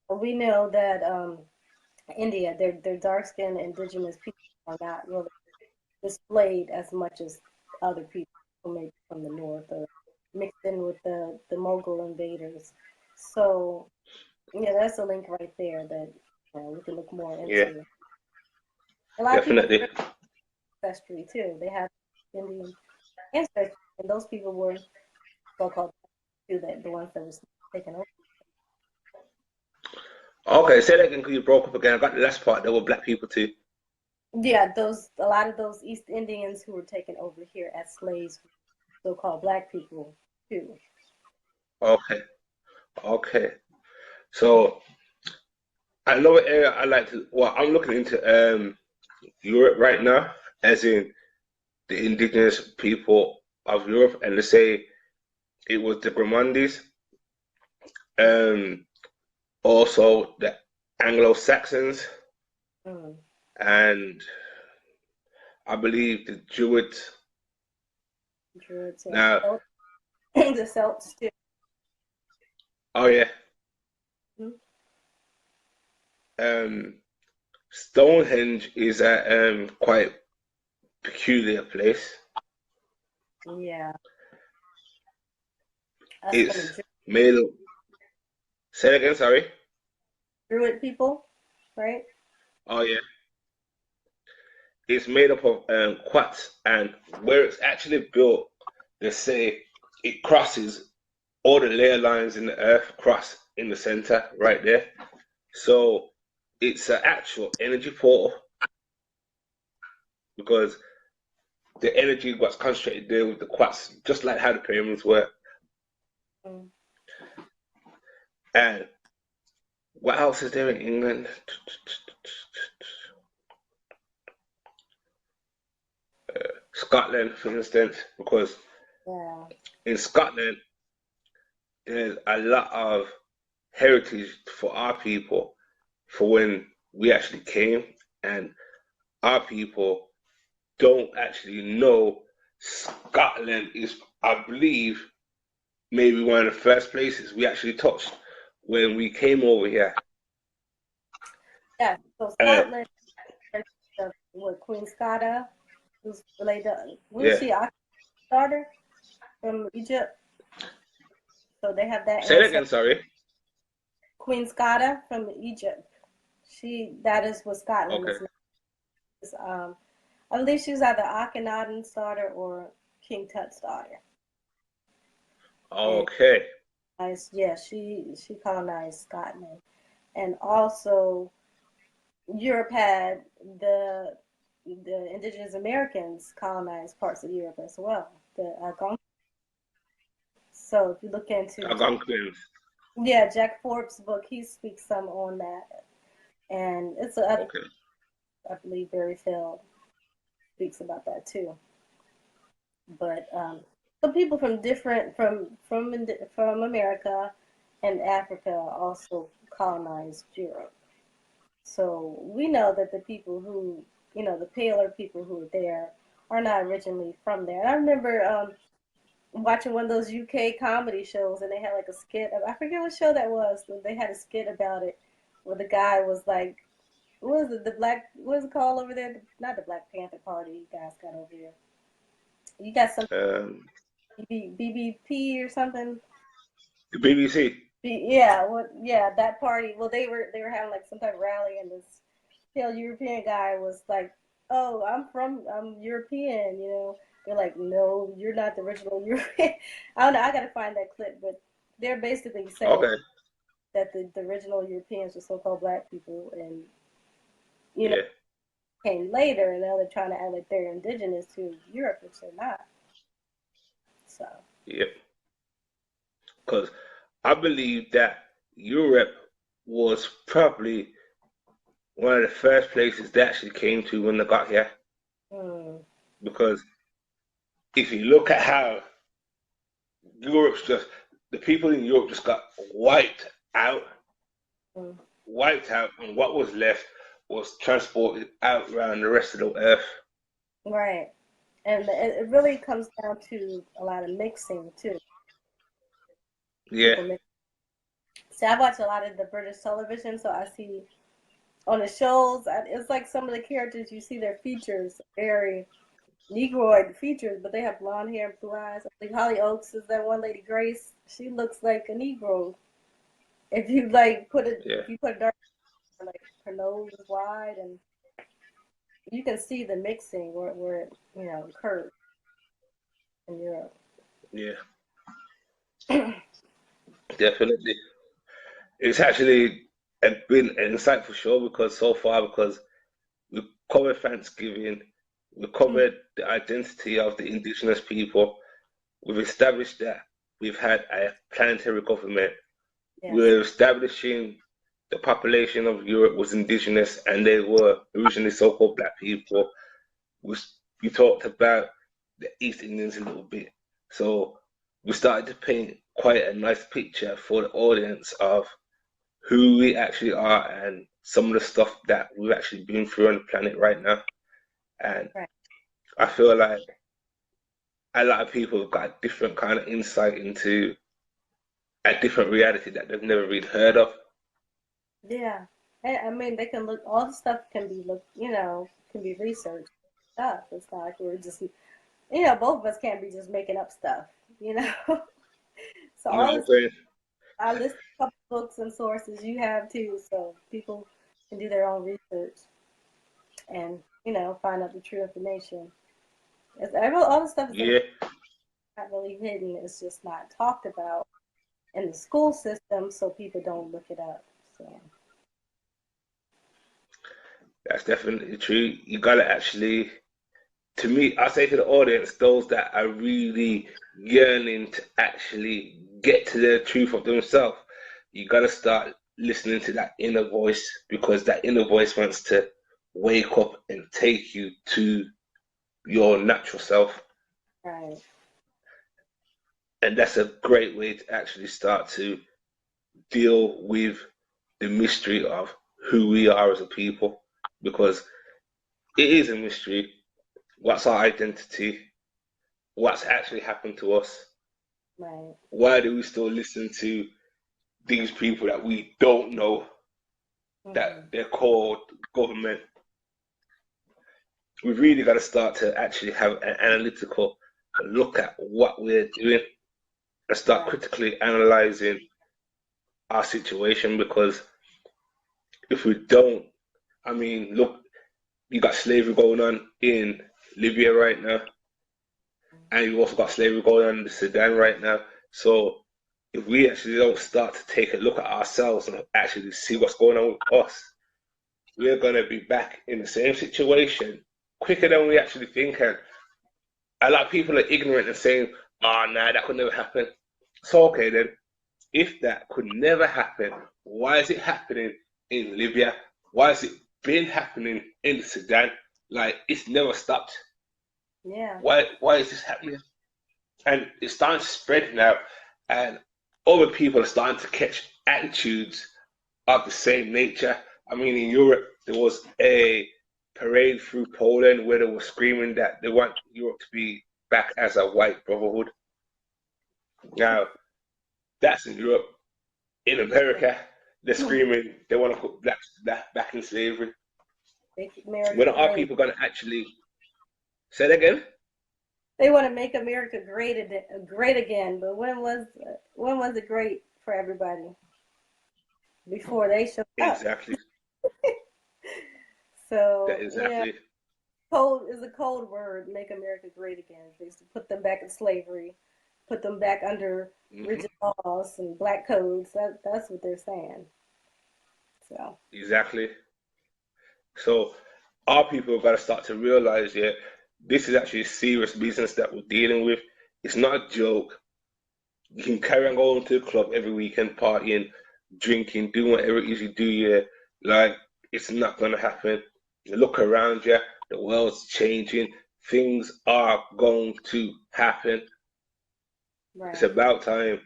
But we know that India, their dark skinned indigenous people are not really displayed as much as other people who may be from the north or mixed in with the Mughal invaders. So yeah, that's a link right there that we can look more
Yeah.
into. A lot of people
Definitely.
have ancestry too. They have Indian ancestry, and those people were so-called too, that the ones that was taken over.
Okay. Say that again because you broke up again. I got the last part. There were black people too.
Yeah, those a lot of those East Indians who were taken over here as slaves, so-called black people too.
Okay. Okay. So another area I like to. Well, I'm looking into Europe right now, as in the indigenous people of Europe, and they say it was the Grimandis, um, also the Anglo-Saxons,
Mm.
and I believe the Druids.
Druids, yeah.
Now,
The Celts too.
oh yeah,
Mhm.
um, Stonehenge is a quite peculiar place.
Yeah, that's from the
It's made of. Say it again, sorry.
Druid people, right?
Oh yeah, it's made up of quartz, and where it's actually built, they say it crosses all the layer lines in the earth, cross in the center right there. So it's an actual energy portal because the energy was concentrated there with the quartz, just like how the pyramids were.
Mm.
And what else is there in England? Scotland, for instance, because
Yeah.
in Scotland there's a lot of heritage for our people for when we actually came, and our people don't actually know Scotland is, I believe, maybe one of the first places we actually touched when we came over here.
Yeah. So
Uh,
Scotland, what Queen Scotta, who's related to, was
yeah.
she Akhenaten's daughter from Egypt? So they have that
Say that
ancestor.
again, sorry.
Queen Scotta from Egypt. That is what Scotland
Okay.
is. I believe she was either Akhenaten's daughter or King Tut's daughter. And
Okay.
yeah, she colonized Scotland, and also Europe had the indigenous Americans colonized parts of Europe as well. The Algonquins. So if you look into
Algonquins.
yeah, Jack Forbes' book, he speaks some on that, and
Okay.
I believe Barry Feld speaks about that too. But some people from different from America and Africa also colonized Europe. So we know that the people who, the paler people who are there are not originally from there. And I remember watching one of those UK comedy shows, and they had like a skit. I forget what show that was. But they had a skit about it, where the guy was like, "What was it? The black? What is it called over there? Not the Black Panther Party. You guys got over here. You got some
Um,
BBP or something."
the BBC.
Yeah, well, yeah, that party. Well, they were having like some type of rally, and this pale European guy was like, "Oh, I'm European," you know. They're like, "No, you're not the original European." I don't know. I gotta find that clip, but they're basically saying
Okay.
that the original Europeans were so-called black people, and you know,
Yeah.
came later, and now they're trying to act like they're indigenous to Europe, which they're not. So,
Yeah. Because I believe that Europe was probably one of the first places they actually came to when they got here.
mm,
Because if you look at how Europe's just the people in Europe just got wiped out,
mm,
wiped out, and what was left was transported out around the rest of the earth.
right. And it really comes down to a lot of mixing too.
Yeah,
People mix. See, I watch a lot of the British television, so I see on the shows. It's like some of the characters you see their features very Negroid features, but they have blonde hair and blue eyes. I think Holly Oaks is that one lady. Grace, she looks like a Negro. If you like put it,
yeah,
if you put it dark, like her nose is wide, and you can see the mixing where it occurs in Europe.
yeah, definitely. It's actually been an insightful show because so far, because we covered Thanksgiving, we covered the identity of the indigenous people, we've established that we've had a planetary government,
Yes,
we're establishing the population of Europe was indigenous and they were originally so-called black people. We, we talked about the East Indians a little bit. So we started to paint quite a nice picture for the audience of who we actually are and some of the stuff that we've actually been through on the planet right now. And
right.
I feel like a lot of people have got a different kind of insight into a different reality that they've never really heard of.
Yeah. I mean, they can look, all the stuff can be can be researched stuff. It's not like we're just, both of us can't be just making up stuff, you know? So
You know
all
what I'm
this,
saying?
I list a couple books and sources you have too, so people can do their own research and, find out the true information. All the stuff is
Yeah,
not really hidden. It's just not talked about in the school system, so people don't look it up. So,
that's definitely true. You gotta actually, to me, I say to the audience, those that are really yearning to actually get to the truth of themselves, you gotta start listening to that inner voice because that inner voice wants to wake up and take you to your natural self.
right.
And that's a great way to actually start to deal with the mystery of who we are as a people because it is a mystery. What's our identity? What's actually happened to us?
Right.
Why do we still listen to these people that we don't know that
Hmm.
they're called government? We've really got to start to actually have an analytical look at what we're doing and start
Right.
critically analyzing our situation because if we don't, I mean, look, you got slavery going on in Libya right now, and you've also got slavery going on in the Sudan right now. So if we actually don't start to take a look at ourselves and actually see what's going on with us, we're going to be back in the same situation quicker than we actually think. And a lot of people are ignorant and saying, oh, nah, that could never happen. So, okay, then, if that could never happen, why is it happening in Libya? Why has it been happening in the Sudan? Like, it's never stopped.
Yeah.
Why is this happening? And it's starting to spread now, and other people are starting to catch attitudes of the same nature. I mean, in Europe, there was a parade through Poland where they were screaming that they want Europe to be back as a white brotherhood. Now, that's in Europe. In America, they're screaming they want to put blacks back in slavery.
Make America
When are
great.
people going to actually say that again?
They want to make America great again, but when was it great for everybody before they show up.
Exactly. That
So,
exactly.
code is a code word, make America great again. They used to put them back in slavery, put them back under
Hmm.
rigid laws and black codes. That's what they're saying. So,
Exactly. So our people have got to start to realize, yeah, this is actually serious business that we're dealing with. It's not a joke. You can carry on going to the club every weekend, partying, drinking, doing whatever it is you do, yeah. Like, it's not going to happen. You look around you, the world's changing, things are going to happen. It's
right.
about time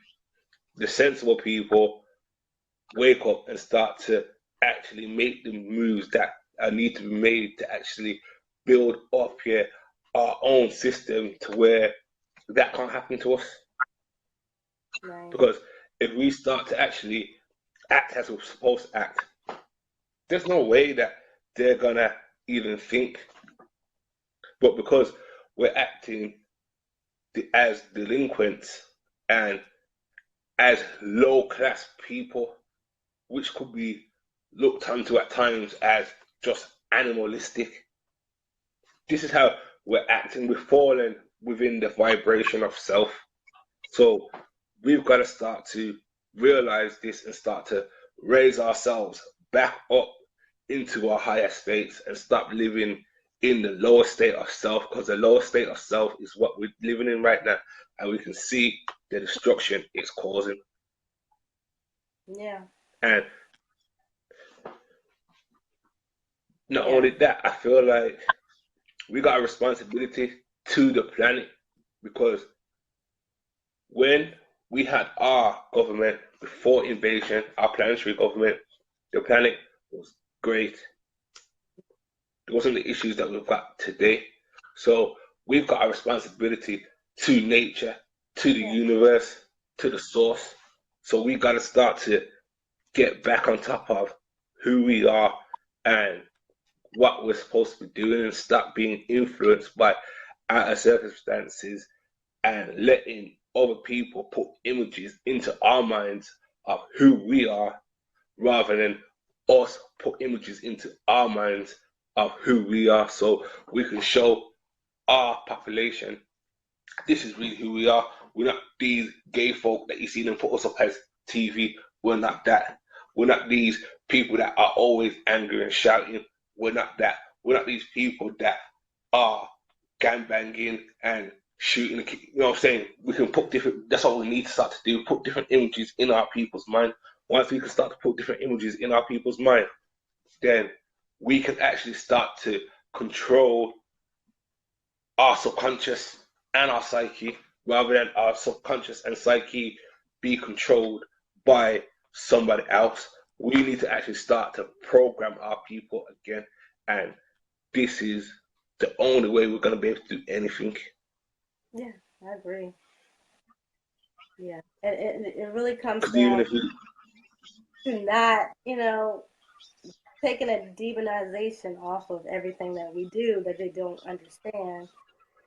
the sensible people wake up and start to actually make the moves that need to be made to actually build up here our own system to where that can't happen to us.
Right.
Because if we start to actually act as we're supposed to act, there's no way that they're gonna even think. But because we're acting as delinquents and as low class people, which could be looked onto at times as just animalistic. This is how we're acting. We're falling within the vibration of self. So we've got to start to realize this and start to raise ourselves back up into our higher states and stop living in the lower state of self, because the lower state of self is what we're living in right now, and we can see the destruction it's causing.
Yeah.
And not
Yeah.
only that, I feel like we got a responsibility to the planet, because when we had our government before invasion, our planetary government, the planet was great. There wasn't the issues that we've got today. So we've got a responsibility to nature, to the
Yeah.
universe, to the source. So we got to start to get back on top of who we are and what we're supposed to be doing, and stop being influenced by outer circumstances and letting other people put images into our minds of who we are, rather than us put images into our minds of who we are, so we can show our population this is really who we are. We're not these gay folk that you see them put us up as TV. We're not that. We're not these people that are always angry and shouting. We're not that. We're not these people that are gang banging and shooting. You know what I'm saying? We can put different. That's what we need to start to do. Put different images in our people's mind. Once we can start to put different images in our people's mind, then we can actually start to control our subconscious and our psyche, rather than our subconscious and psyche be controlled by somebody else. We need to actually start to program our people again. And this is the only way we're going to be able to do anything.
Yeah. I agree. Yeah. And it really comes
Because even
down
if you,
to not, taking a demonization off of everything that we do that they don't understand.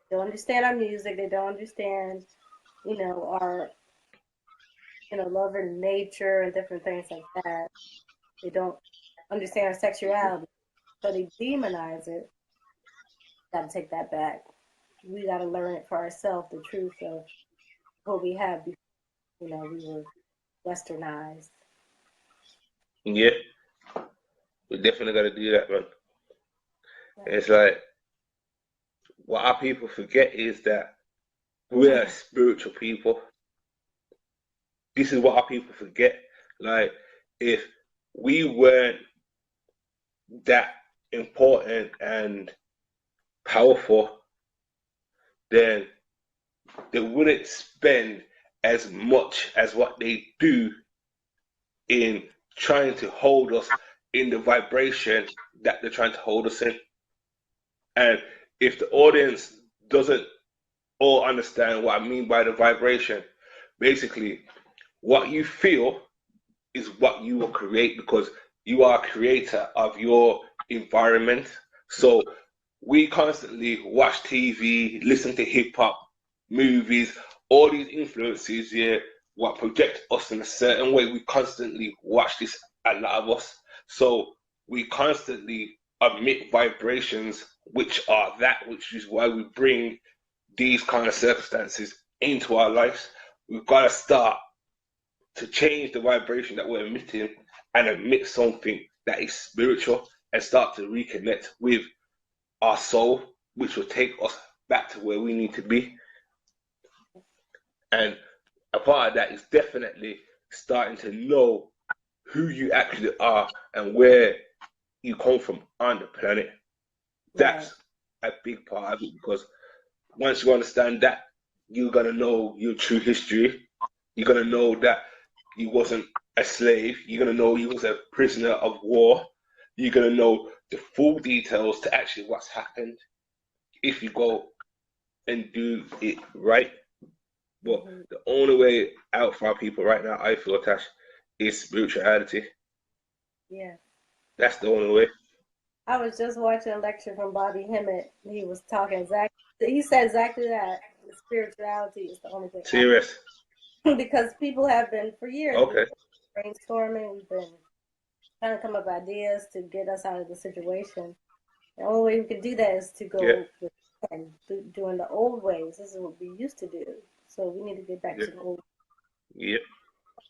They don't understand our music. They don't understand, our, love and nature and different things like that. They don't understand our sexuality. So they demonize it. Got to take that back. We got to learn it for ourselves, the truth of what we have before, we were westernized.
yeah, we definitely got to do that, man.
Right.
It's like what our people forget is that we're spiritual people. This is what our people forget. Like, if we weren't that important and powerful, then they wouldn't spend as much as what they do in trying to hold us in the vibration that they're trying to hold us in. And if the audience doesn't all understand what I mean by the vibration, basically, what you feel is what you will create, because you are a creator of your environment. So we constantly watch TV, listen to hip hop, movies, all these influences, yeah, what project us in a certain way. We constantly watch this, a lot of us. So we constantly emit vibrations which are that, which is why we bring these kind of circumstances into our lives. We've got to start to change the vibration that we're emitting and emit something that is spiritual and start to reconnect with our soul, which will take us back to where we need to be. And a part of that is definitely starting to know who you actually are and where you come from on the planet.
Right.
That's a big part of it, because once you understand that, you're gonna know your true history. You're gonna know that you wasn't a slave. You're gonna know you was a prisoner of war. You're gonna know the full details to actually what's happened if you go and do it right. But
Hmm.
the only way out for our people right now, I feel, Tash, is spirituality.
Yeah.
That's the only way.
I was just watching a lecture from Bobby Hemmett. He was talking exactly. He said exactly that. Spirituality is the only way out.
Serious.
Because people have been for years. We've
Okay.
been brainstorming. We've been trying to come up with ideas to get us out of the situation. The only way we can do that is to
Yeah.
go and doing the old ways. This is what we used to do. So we need to get back
Yeah.
to the old.
Yeah.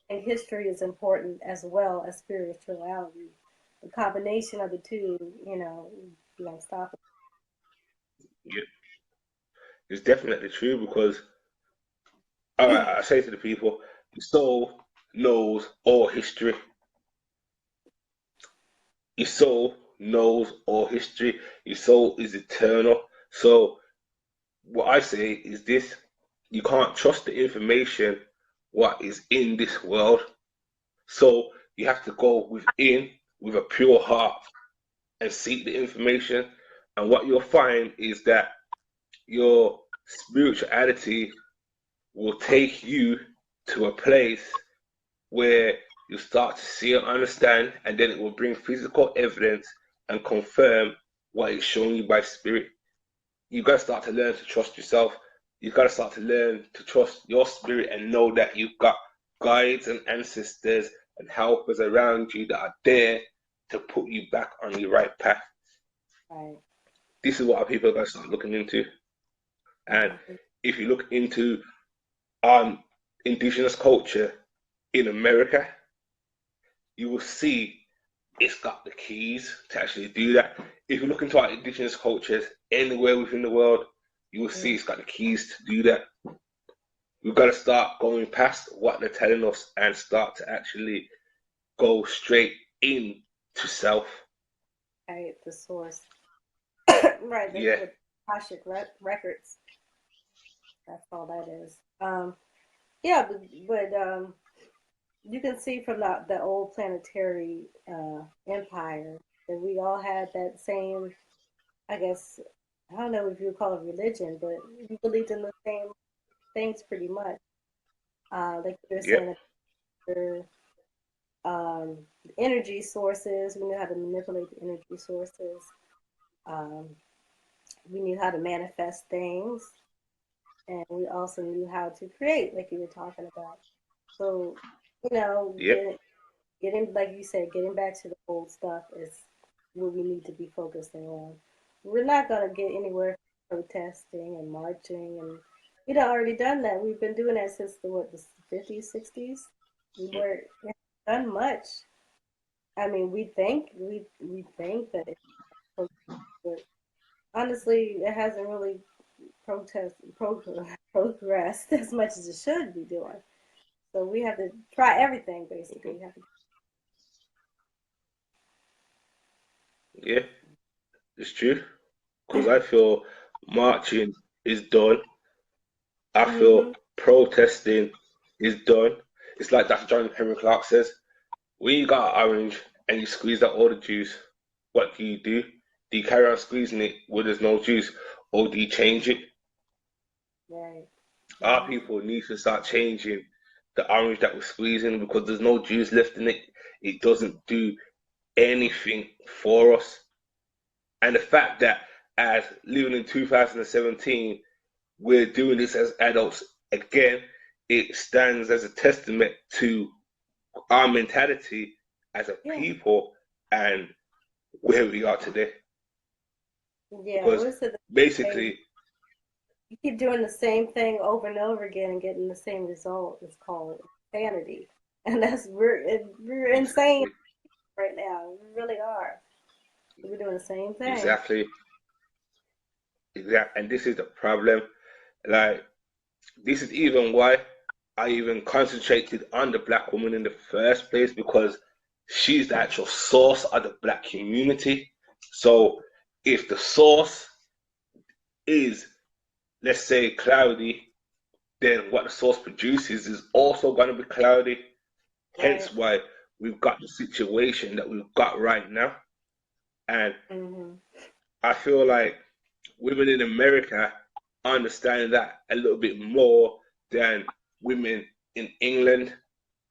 And history is important as well as spirituality. The combination of the two, be unstoppable.
Yeah. It's definitely true because I say to the people, the soul knows all history. Your soul knows all history. Your soul is eternal. So what I say is this: you can't trust the information what is in this world. So you have to go within with a pure heart and seek the information. And what you'll find is that your spirituality will take you to a place where you start to see and understand, and then it will bring physical evidence and confirm what it's showing you by spirit. You've got to start to learn to trust yourself. You've got to start to learn to trust your spirit and know that you've got guides and ancestors and helpers around you that are there to put you back on the right path.
Right.
This is what our people are going to start looking into. And
Mm-hmm.
if you look into indigenous culture in America, you will see it's got the keys to actually do that. If you look into our indigenous cultures anywhere within the world, you will see it's got the keys to do that. We've got to start going past what they're telling us and start to actually go straight in to self.
Right, the source. Right,
Yeah,
with Akashic records. That's all that is. Yeah, but you can see from the old planetary empire that we all had that same, I guess, I don't know if you would call it religion, but we believed in the same things pretty much. Like you were
yeah,
saying, energy sources, we knew how to manipulate the energy sources. Um, we knew how to manifest things, and we also knew how to create, like you were talking about. So,
yeah,
getting, like you said, getting back to the old stuff is what we need to be focusing on. We're not going to get anywhere protesting and marching, and we'd already done that. We've been doing that since the 50s, 60s. We were we haven't done much. I mean, we think that it's, but honestly, it hasn't really progressed as much as it should be doing. So we have to try everything. Basically, we have to.
yeah. It's true. Because I feel marching is done. I feel
Mm-hmm.
protesting is done. It's like Dr. John Henry Clark says, when you got an orange and you squeeze out all the juice, what do you do? Do you carry on squeezing it where there's no juice, or do you change it?
Right.
Our
Mm-hmm.
people need to start changing the orange that we're squeezing, because there's no juice left in it. It doesn't do anything for us. And the fact that as living in 2017, we're doing this as adults again, it stands as a testament to our mentality as a
Yeah.
people and where we are today.
Yeah.
Because
What's the saying?
basically,
You keep doing the same thing over and over again and getting the same result. It's called insanity, and we're insane
exactly,
right now. We really are. We're doing the same thing.
exactly, exactly, and this is the problem. Like, this is even why I even concentrated on the black woman in the first place because she's the actual source of the black community. So, if the source is, let's say, cloudy, then what the source produces is also going to be cloudy.
Right.
Hence why we've got the situation that we've got right now. And
Mhm.
I feel like women in America understand that a little bit more than women in England.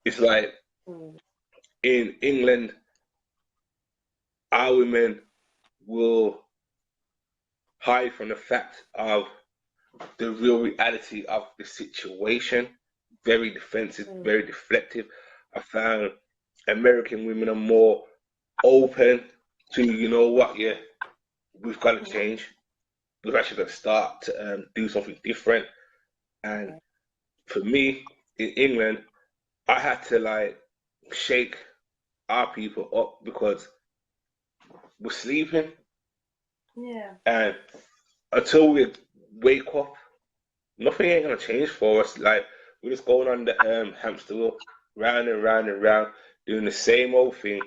It's like
Mhm.
in England, our women will hide from the fact of the real reality of the situation. Very defensive,
Mhm.
very deflective. I found American women are more open to, you know what, yeah, we've got to change. We've actually got to start to do something different. And
Right.
for me, in England, I had to like shake our people up because we're sleeping.
Yeah.
And until we wake up, nothing ain't gonna change for us. Like we're just going on the hamster wheel, round and round and round, doing the same old thing.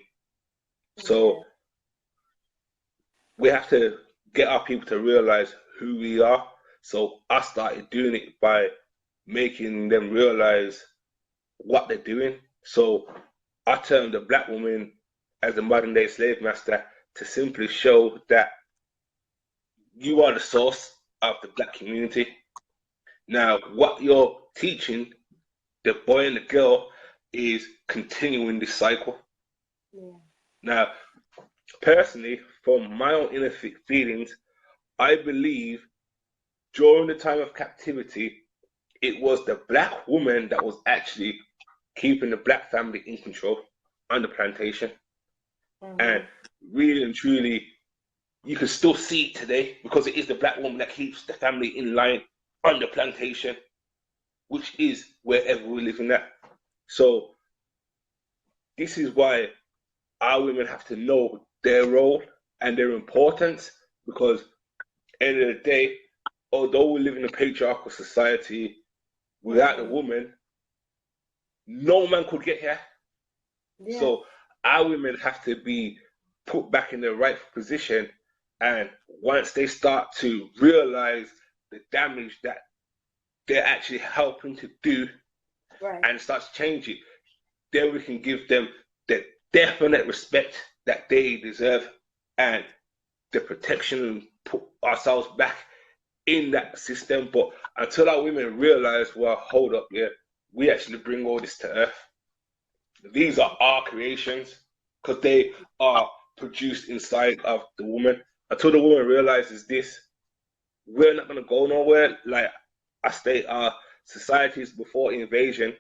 Yeah.
So we have to get our people to realize who we are. So I started doing it by making them realize what they're doing. So I termed the black woman as a modern day slave master to simply show that you are the source of the black community. Now, what you're teaching the boy and the girl is continuing this cycle.
Yeah.
Now, personally, from my own inner feelings, I believe during the time of captivity, it was the black woman that was actually keeping the black family in control on the plantation. And
Mhm.
really and truly, you can still see it today because it is the black woman that keeps the family in line on the plantation, which is wherever we're living at. So this is why our women have to know their role and their importance because end of the day, although we live in a patriarchal society, without the
Mhm.
woman, no man could get here.
Yeah.
So our women have to be put back in the rightful position. And once they start to realize the damage that they're actually helping to do
Right.
and starts to change it, then we can give them the definite respect that they deserve and the protection and put ourselves back in that system. But until our women realize, well, hold up, yeah, we actually bring all this to earth. These are our creations because they are produced inside of the woman. Until the woman realizes this, we're not gonna go nowhere. Like I state, our societies before invasion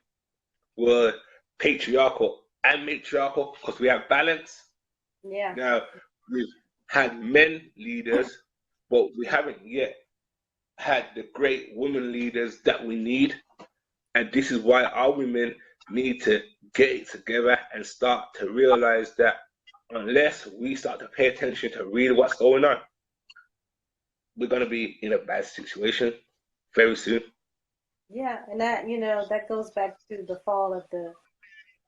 were patriarchal and matriarchal because we have balance.
Yeah.
Now we've had men leaders, but we haven't yet had the great women leaders that we need. And this is why our women need to get it together and start to realize that unless we start to pay attention to really what's going on, we're going to be in a bad situation very soon.
Yeah. And that that goes back to the fall of the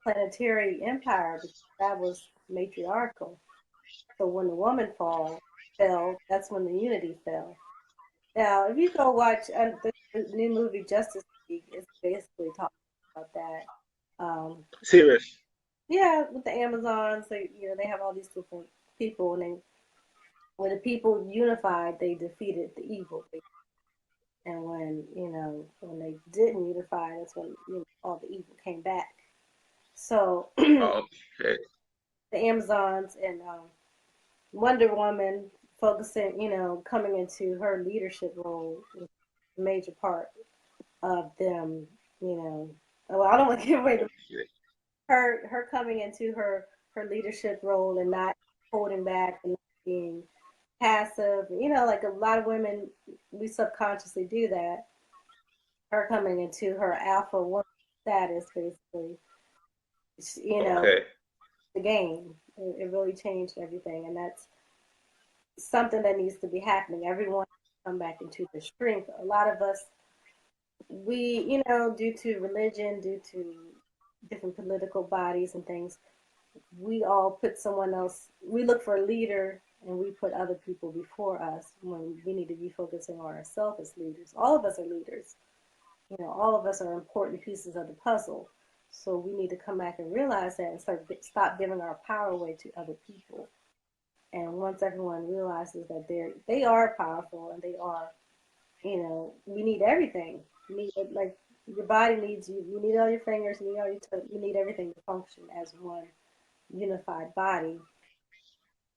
planetary empire because that was matriarchal. So when the woman fell, that's when the unity fell. Now, if you go watch the new movie Justice League, it's basically talking about that. Um,
Serious.
yeah, with the Amazons, they have all these different people, and when the people unified, they defeated the evil. And when they didn't unify, that's when all the evil came back. So the
Okay.
Amazons and Wonder Woman focusing, coming into her leadership role was a major part of them you know. Well, I don't want to give away her coming into her leadership role and not holding back and not being passive. You know, like a lot of women, we subconsciously do that. Her coming into her alpha woman status, basically, you know,
Okay.
the game. It really changed everything, and that's something that needs to be happening. Everyone come back into their strength. A lot of us, we, you know, due to religion, due to different political bodies and things, we all put someone else, we look for a leader and we put other people before us when we need to be focusing on ourselves as leaders. All of us are leaders. You know, all of us are important pieces of the puzzle. So we need to come back and realize that and stop giving our power away to other people. And once everyone realizes that they are powerful and they are, you know, we need everything. You need, like, your body needs you. You need all your fingers. You need all your toes. You need everything to function as one unified body.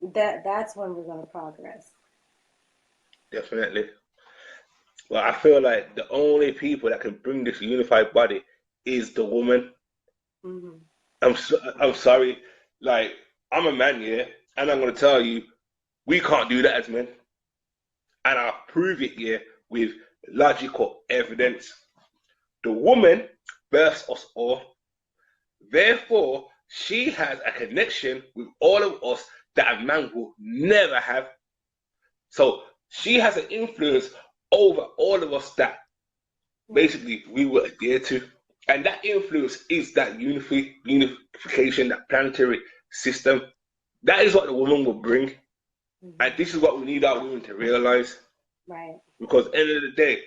That's when we're going to progress.
Definitely. Well, I feel like the only people that can bring this unified body is the woman.
Hmm.
I'm sorry. Like, I'm a man, yeah, and I'm gonna tell you, we can't do that as men, and I'll prove it, yeah, with logical evidence. The woman births us all. Therefore, she has a connection with all of us that a man will never have. So she has an influence over all of us that
Yeah.
basically we will adhere to. And that influence is that unification, that planetary system. That is what the woman will bring. And
Hmm.
this is what we need our women to realize.
Right.
Because at the end of the day,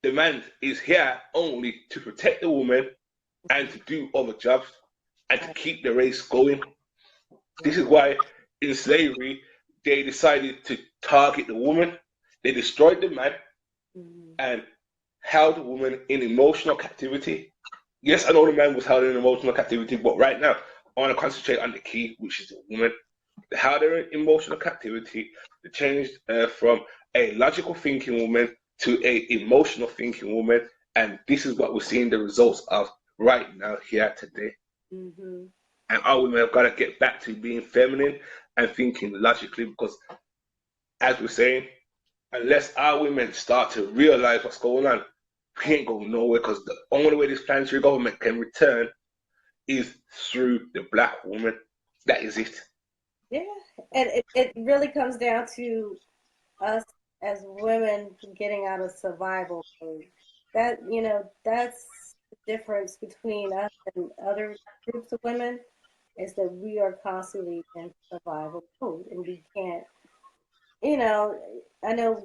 the man is here only to protect the woman and
Hmm.
to do other jobs and to
Right.
keep the race going. This
Yeah.
is why in slavery they decided to target the woman. They destroyed the man
Hmm.
and held the woman in emotional captivity. Yes, I know the man was held in emotional captivity, but right now I want to concentrate on the key, which is the woman. They held her in emotional captivity. They changed her from a logical thinking woman to a emotional thinking woman, and this is what we're seeing the results of right now here today.
Hmm.
And our women have got to get back to being feminine and thinking logically because, as we're saying, unless our women start to realize what's going on, we ain't going nowhere because the only way this planetary government can return is through the black woman. That is it.
Yeah. And it really comes down to us as women getting out of survival mode. That, you know, that's the difference between us and other groups of women is that we are constantly in survival mode and we can't, you know, I know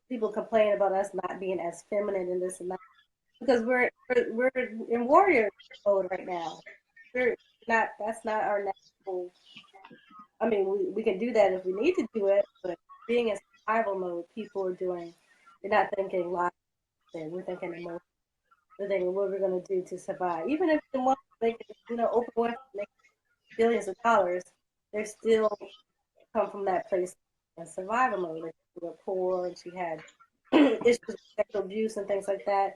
people complain about us not being as feminine in this and that because we're in warrior mode right now. We're not, that's not our natural. I mean, we can do that if we need to do it, but being in survival mode, people are doing, they're not thinking logically, we're thinking emotionally. We're thinking what we're going to do to survive. Even if they want to make it, you know, open weapons, make billions of dollars, they're still come from that place in survival mode. Like, they were poor and she had issues with sexual abuse and things like that.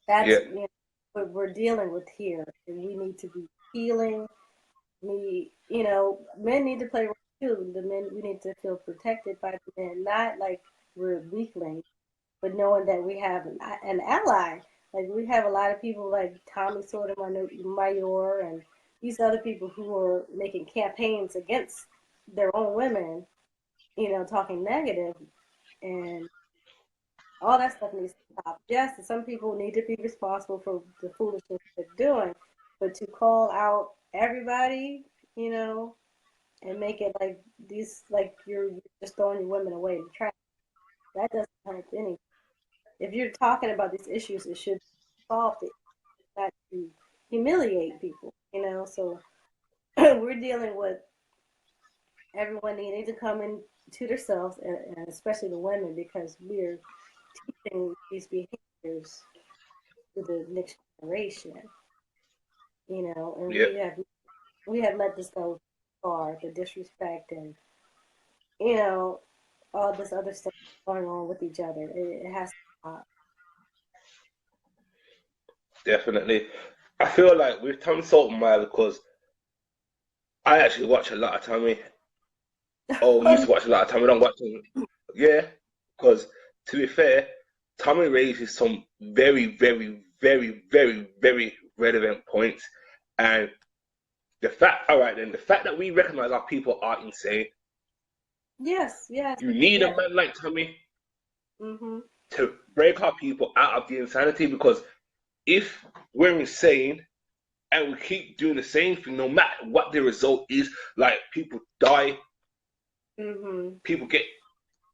Yeah,
That's, you know, what we're dealing with here. And we need to be healing. We, you know, men need to play a role too. The men, we need to feel protected by the men, not like we're weaklings, but knowing that we have an ally. Like we have a lot of people like Tommy Sotomayor and these other people who are making campaigns against their own women, you know, talking negative, and all that stuff needs to stop. Yes, some people need to be responsible for the foolishness they're doing, but to call out everybody, you know, and make it like these, like you're just throwing your women away in the trash. That doesn't help any. If you're talking about these issues, it should solve it, not to humiliate people, you know. So we're dealing with everyone needing to come in to themselves, and especially the women, because we're teaching these behaviors to the next generation, you know, and
yeah,
we have let this go far, the disrespect and, you know, all this other stuff going on with each other. It has to stop.
definitely. I feel like with Tommy Sotomayor because I actually watch a lot of Tommy. Oh, used to watch a lot of Tommy. Don't watch him. Yeah, because to be fair, Tommy raises some very, very, very, very, very relevant points, and the fact, all right, then the fact that we recognize our people are insane.
Yes, yes,
You need a
yes.
man like Tommy
Mhm.
to break our people out of the insanity because if we're insane and we keep doing the same thing, no matter what the result is, like people die,
Mhm.
people get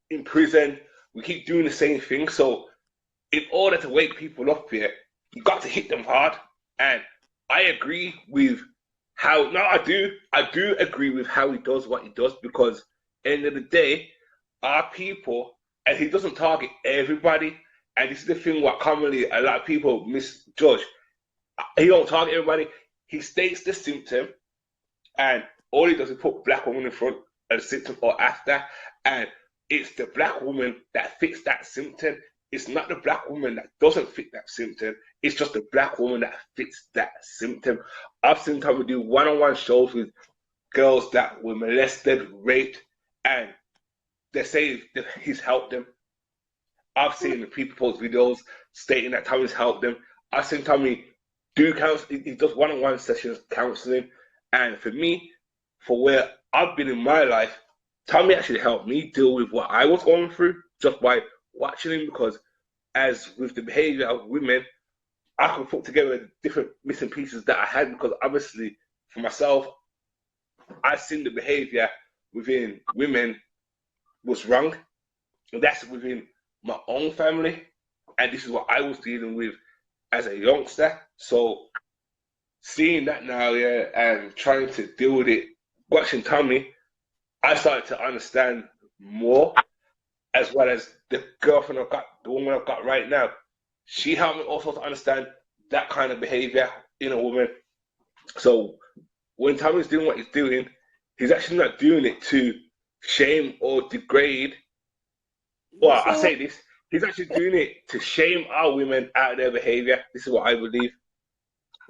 in prison, we keep doing the same thing. So, in order to wake people up here, you got to hit them hard. And I agree with how, no, I do agree with how he does what he does because, end of the day, our people, and he doesn't target everybody. And this is the thing what commonly a lot of people misjudge. He don't target everybody. He states the symptom, and all he does is put black woman in front of the symptom or after, and it's the black woman that fits that symptom. It's not the black woman that doesn't fit that symptom. It's just the black woman that fits that symptom. I've seen Tommy do one-on-one shows with girls that were molested, raped, and they say that he's helped them. I've seen people post videos stating that Tommy's helped them. I've seen Tommy do counsel. He does one-on-one sessions counseling, and for me, for where I've been in my life, Tommy actually helped me deal with what I was going through just by watching him. Because as with the behavior of women, I could put together the different missing pieces that I had. Because obviously, for myself, I seen the behavior within women was wrong, and that's within my own family, and this is what I was dealing with as a youngster. So seeing that now, yeah, and trying to deal with it, watching Tommy, I started to understand more, as well as the girlfriend I've got, the woman I've got right now. She helped me also to understand that kind of behavior in a woman. So when Tommy's doing what he's doing, he's actually not doing it to shame or degrade.
You
Well, I
say what?
say this, he's actually doing it to shame our women out of their behavior. This is what I believe.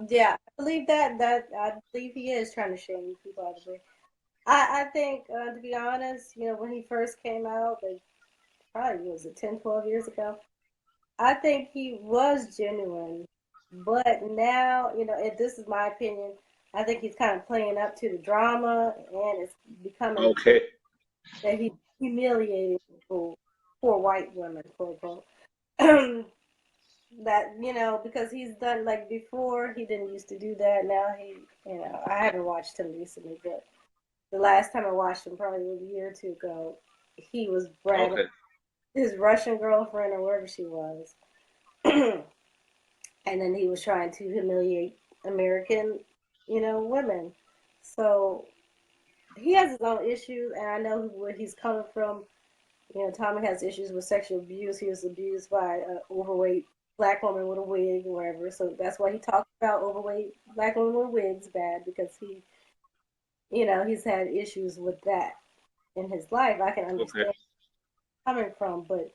Yeah, I believe that. I believe he is trying to shame people out of it. I think, to be honest, when he first came out, like probably was it 10, 12 years ago. I think he was genuine, but now, if this is my opinion, I think he's kind of playing up to the drama, and it's becoming
Okay,
that he's humiliating people, poor white women, quote unquote. That because he's done like before, he didn't used to do that. Now I haven't watched him recently, but the last time I watched him probably was a year or two ago. He was bragging
okay,
his Russian girlfriend or wherever she was, and then he was trying to humiliate American, women. So he has his own issues, and I know where he's coming from. Tommy has issues with sexual abuse. He was abused by an overweight black woman with a wig or whatever. So that's why he talks about overweight black women with wigs bad because he's had issues with that in his life. I can
okay.
understand coming from, but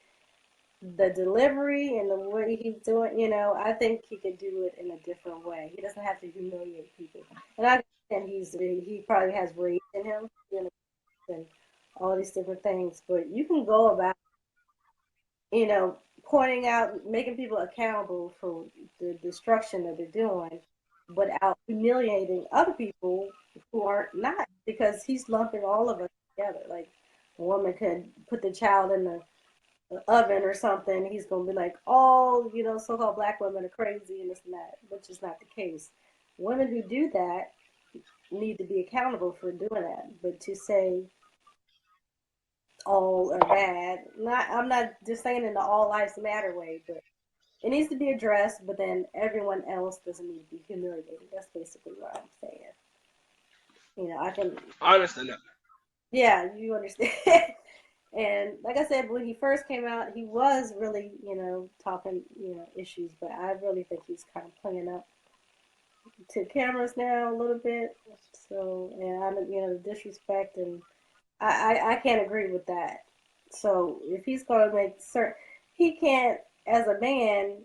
the delivery and the way he's doing, I think he could do it in a different way. He doesn't have to humiliate people. And I understand he probably has rage in him, and all these different things. But you can go about, you know, pointing out, making people accountable for the destruction that they're doing, without humiliating other people who aren't not, because he's lumping all of us together. Like a woman could put the child in the oven or something, he's gonna be like, "Oh, so-called black women are crazy and this and that," which is not the case. Women who do that need to be accountable for doing that. But to say all are bad, I'm not just saying in the all lives matter way, but it needs to be addressed. But then everyone else doesn't need to be humiliated. That's basically what I'm saying. I can,
I understand that.
yeah, you understand. And like I said, when he first came out, he was really, talking, issues. But I really think he's kind of playing up to cameras now a little bit. So, and the disrespect, and I can't agree with that. So if he's going to make certain, he can't, as a man,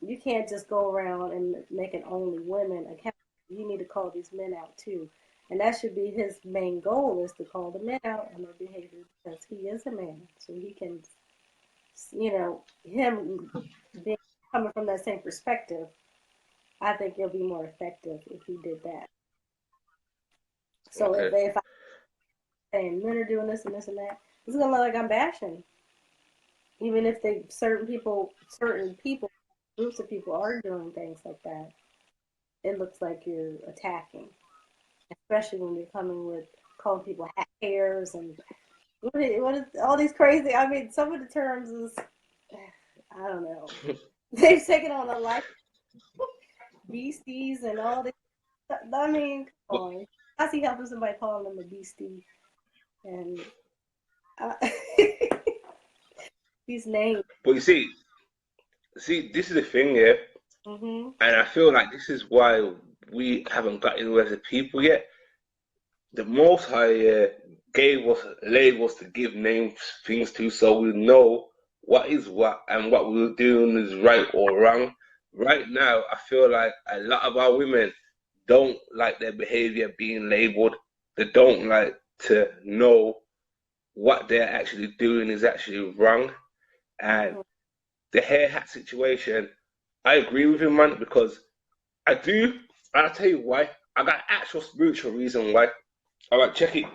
you can't just go around and making only women accountable. You need to call these men out too. And that should be his main goal, is to call the men out on their behavior, because he is a man. So he can, him being coming from that same perspective, I think it'll be more effective if he did that. So
Okay.
if I'm saying men are doing this and this and that, it's gonna look like I'm bashing. Even if certain people, groups of people are doing things like that, it looks like you're attacking, especially when you're coming with calling people hairs and what is all these crazy. I mean, some of the terms is, I don't know. They've taken on a life, beasties and all this. I mean, come
But,
on. I see helping somebody calling them a beastie and uh, these names.
but you see, this is the thing, yeah,
Mm-hmm.
and I feel like this is why we haven't got anywhere as a people yet. The Most High gave us labels to give names things to, so we know what is what and what we're doing is right or wrong. Right now, I feel like a lot of our women don't like their behavior being labeled. They don't like to know what they're actually doing is actually wrong. And
Mm-hmm.
the hair hat situation, I agree with him, man, because I do. And I'll tell you why. I got actual spiritual reason why. All right, check it.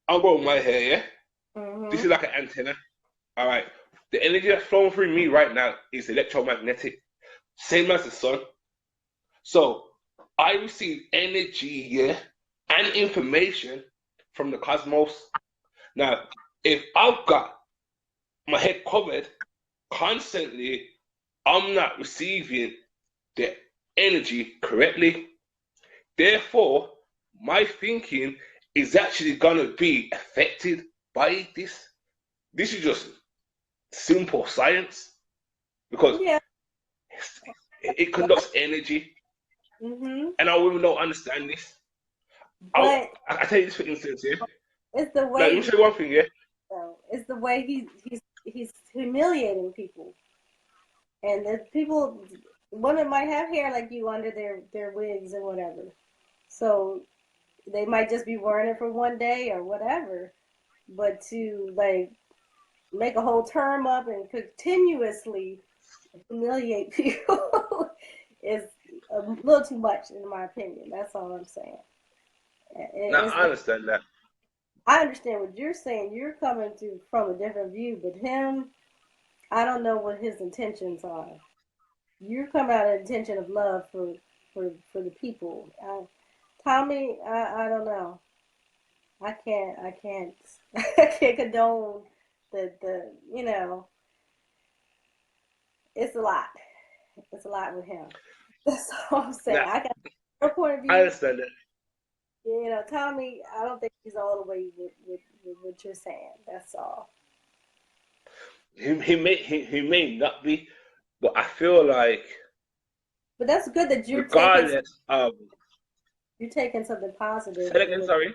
I'll go with my hair, yeah? This
Mm-hmm.
is like an antenna. All right. The energy that's flowing through me right now is electromagnetic, same as the sun. So I receive energy, yeah, and information from the cosmos. Now, if I've got my head covered constantly, I'm not receiving the energy correctly. Therefore, my thinking is actually going to be affected by this. This is just simple science because
Yeah.
it conducts energy,
Mm-hmm.
and our women don't understand this.
But
I tell you this for instance, yeah.
it's the
Like, let
way
me
he,
show you one thing, yeah.
it's the way he's humiliating people, and the people, women might have hair like you under their wigs and whatever, so they might just be wearing it for one day or whatever, but to like make a whole term up and continuously humiliate people is a little too much in my opinion. That's all I'm saying.
Now
It's
I understand that.
I understand what you're saying. You're coming to from a different view, but him, I don't know what his intentions are. You come out of intention of love for the people. Tommy, I don't know. I can't I can't condone the it's a lot. It's a lot with him. That's all I'm saying.
Now
I got your point of
I
view.
understand that.
Tommy, I don't think he's all the way with what you're saying. That's all.
He may not be, but I feel like
But that's good that
regardless of
you're taking something
say
positive.
that again, sorry.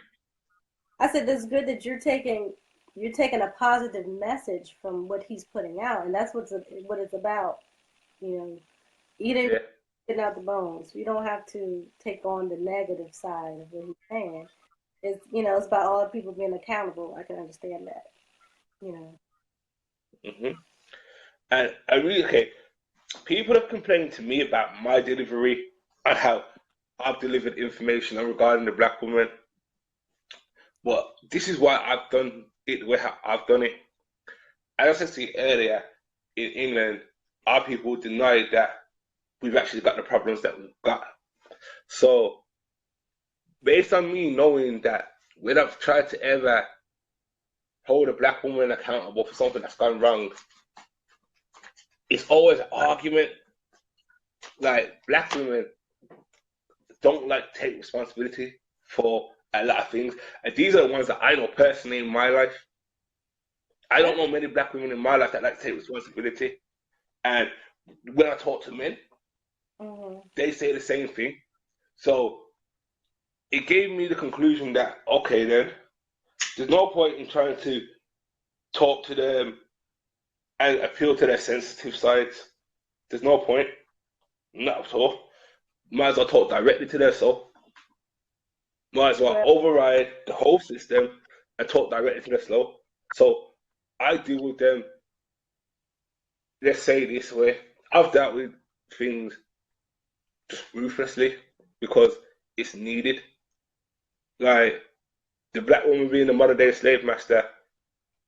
I said that's good that you're taking a positive message from what he's putting out, and that's what it's about. You know, eating
Yeah.
getting out the bones. You don't have to take on the negative side of what he's saying. It's about all the people being accountable. I can understand that. You know.
hmm And I really okay. People have complained to me about my delivery and how I've delivered information regarding the black woman. But this is why I've done it the way I've done it. As I said to you earlier, in England, our people deny that we've actually got the problems that we've got. So, based on me knowing that when I've tried to ever hold a black woman accountable for something that's gone wrong, it's always an argument. Like, black women don't like take responsibility for a lot of things. And these are the ones that I know personally in my life. I don't
That's
know many black women in my life that like to take responsibility. And when I talk to men,
hmm
they say the same thing. So it gave me the conclusion that, okay, then, there's no point in trying to talk to them and appeal to their sensitive sides. There's no point. Not at all. Might as well talk directly to their soul. Might as well
Well,
override the whole system and talk directly to their soul. So I deal with them, let's say this way. I've dealt with things just ruthlessly because it's needed. Like the black woman being the modern day slave master,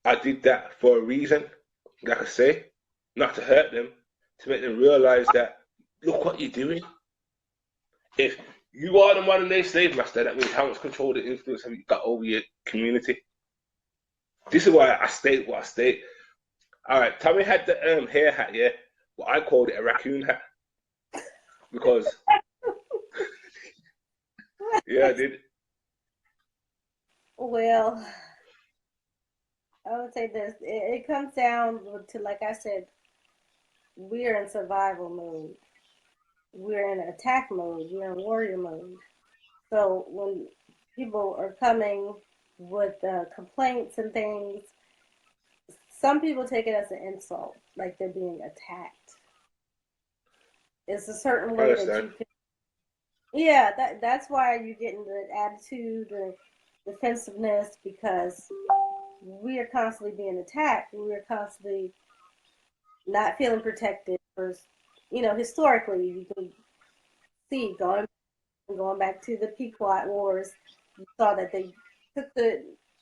I did that for a reason, like I say, not to hurt them, to make them realize that look what you're doing. If you are the modern day slave master, that means how much control and influence have you got over your community? This is why I state what I state. All right, Tommy had the hair hat, yeah, but I called it a raccoon hat because, yeah, I did.
well, I would say this. It comes down to, like I said, we're in survival mode. We're in attack mode. We're in warrior mode. So when people are coming with complaints and things, some people take it as an insult, like they're being attacked. It's a certain
I
way that
understand.
you can, yeah, that's why you're getting the attitude or defensiveness because we are constantly being attacked. We are constantly not feeling protected. Or, historically, you can see going back to the Pequot Wars, you saw that they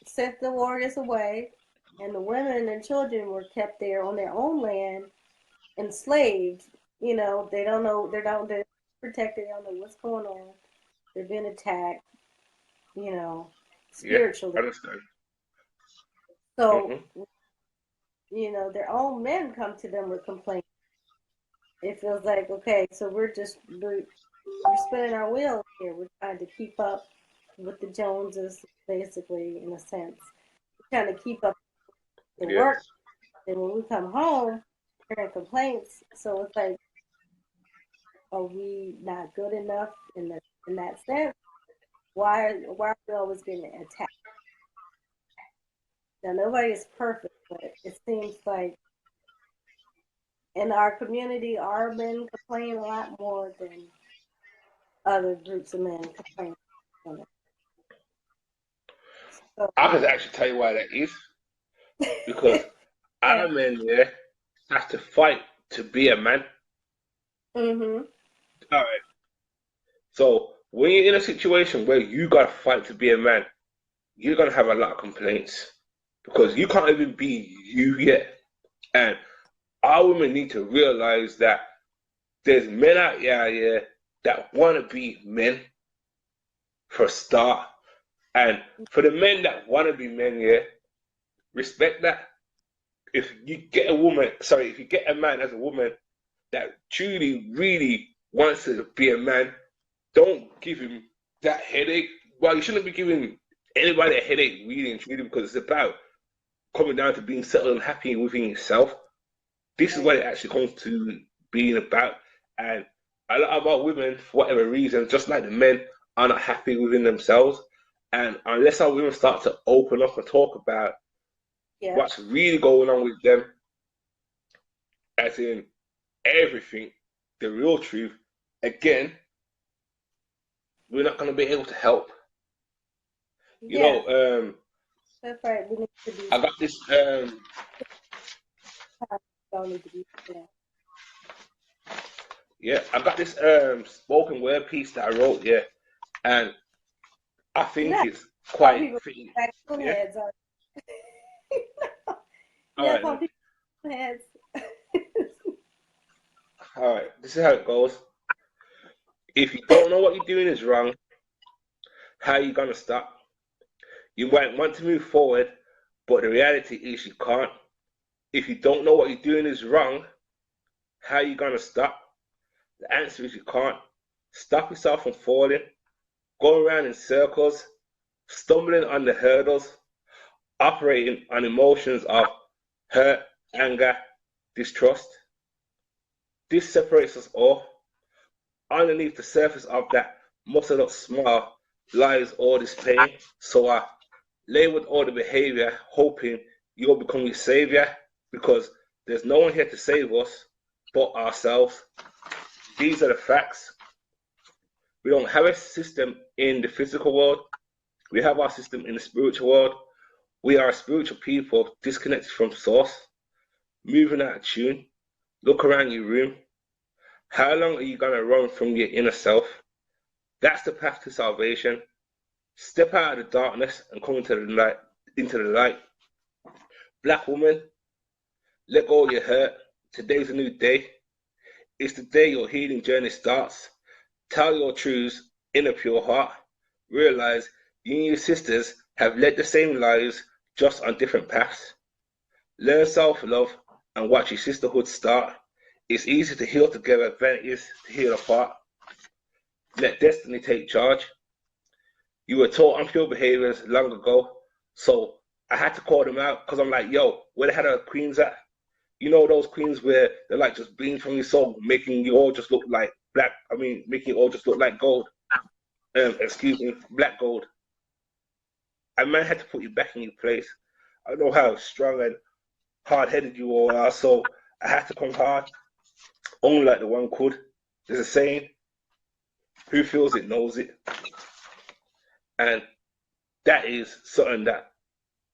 sent the warriors away, and the women and children were kept there on their own land, enslaved. They don't know they're protected. They don't know what's going on. They're being attacked. You know,
Yeah, I
spiritually.
understand.
So
Hmm.
their own men come to them with complaints. It feels like okay, so we're spinning our wheels here. We're trying to keep up with the Joneses, basically, in a sense. We're trying to keep up the
Yeah,
work. And when we come home, we're hearing complaints. So it's like, are we not good enough in that sense? Why are we always getting attacked? Now nobody is perfect, but it seems like in our community, our men complain a lot more than other groups of men complain. So,
I can actually tell you why that is because
yeah.
our men, yeah, have to fight to be a man.
Mm-hmm.
All right. So when you're in a situation where you gotta fight to be a man, you're gonna have a lot of complaints because you can't even be you yet. And our women need to realize that there's men out here that want to be men for a start. And for the men that want to be men, yeah, respect that. If you get a woman, sorry, if you get a man as a woman that truly, really wants to be a man, don't give him that headache. Well, you shouldn't be giving anybody a headache, really and truly, because it's about coming down to being settled and happy within yourself. This is
Right.
what it actually comes to being about. And a lot of our women, for whatever reason, just like the men, are not happy within themselves. And unless our women start to open up and talk about
Yeah.
what's really going on with them, as in everything, the real truth, again, we're not going to be able to help. You
Yeah.
know,
That's right. We need to be.
I got this.
Don't need to be. Yeah.
Yeah, I got this spoken word piece that I wrote. Yeah, and I
You
think
know
it's
how
quite
people
fitting.
raccoon
Yeah.
heads are.
All
Yeah,
right
how
then.
people heads.
All right. This is how it goes. If you don't know what you're doing is wrong, how are you gonna stop? You might want to move forward, but the reality is you can't. If you don't know what you're doing is wrong, how are you gonna stop? The answer is you can't. Stop yourself from falling, going around in circles, stumbling on the hurdles, operating on emotions of hurt, anger, distrust. This separates us all. Underneath the surface of that muscled up smile lies all this pain. So I labeled all the behavior, hoping you'll become your savior because there's no one here to save us. but ourselves. These are the facts. We don't have a system in the physical world. We have our system in the spiritual world. We are a spiritual people disconnected from source, moving out of tune. Look around your room. How long are you going to run from your inner self? That's the path to salvation. Step out of the darkness and come into the light. Black woman, let go of your hurt. Today's a new day. It's the day your healing journey starts. Tell your truths in a pure heart. Realize you and your sisters have led the same lives, just on different paths. Learn self-love and watch your sisterhood start. It's easier to heal together than it is to heal apart. Let destiny take charge. You were taught unpure behaviors long ago, so I had to call them out because I'm like, yo, where the hell are the queens at? You know those queens where they're like just being from your soul, making you all just look like black. I mean, making you all just look like gold. Excuse me, black gold. I might have to put you back in your place. I know how strong and hard-headed you all are, so I had to come hard. Only like the one could. There's a saying, who feels it knows it. And that is something that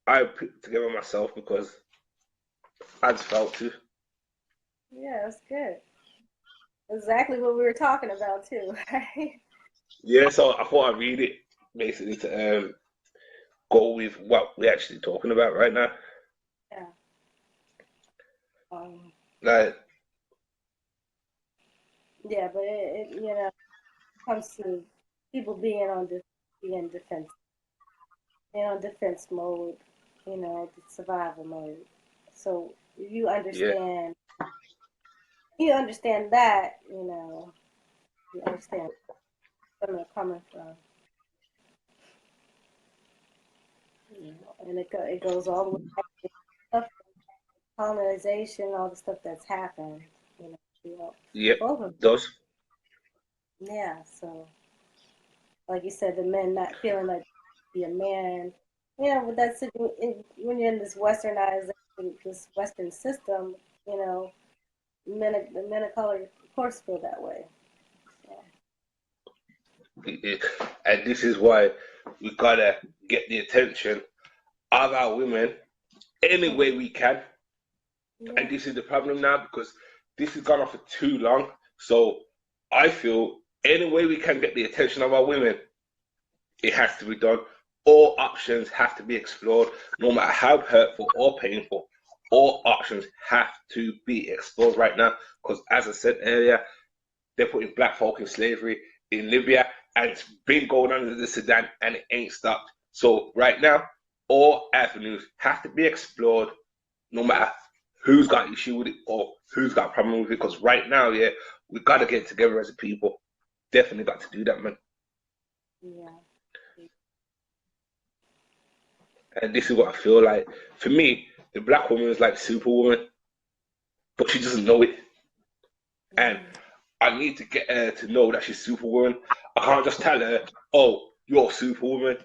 I put together myself because I just felt to.
Yeah, that's good. Exactly what we were talking about too, right?
Yeah, so I thought I'd read it basically to go with what we're actually talking about right now.
Yeah. Um,
Like,
yeah, but it comes to people being defense, being on defense mode, the survival mode. So if
yeah,
you understand that, you understand where they're coming from, and it goes all the way back to stuff, colonization, all the stuff that's happened,
yep,
both of them.
does.
Yeah, so like you said, the men not feeling like be a man. But when you're in this westernized, this Western system, you know, the men of color, of course, feel that way. So,
And this is why we gotta get the attention of our women any way we can. And
yeah,
this is the problem now because this has gone on for too long. So I feel any way we can get the attention of our women, it has to be done. All options have to be explored, no matter how hurtful or painful. All options have to be explored right now because, as I said earlier, they're putting black folk in slavery in Libya, and it's been going on in the Sudan, and it ain't stopped. So right now, all avenues have to be explored, no matter who's got issue with it or who's got a problem with it. Because right now, yeah, we got to get together as a people. Definitely got to do that, man.
yeah,
And this is what I feel like. For me, the black woman is like Superwoman, but she doesn't know it. And
mm,
I need to get her to know that she's Superwoman. I can't just tell her, oh, you're Superwoman.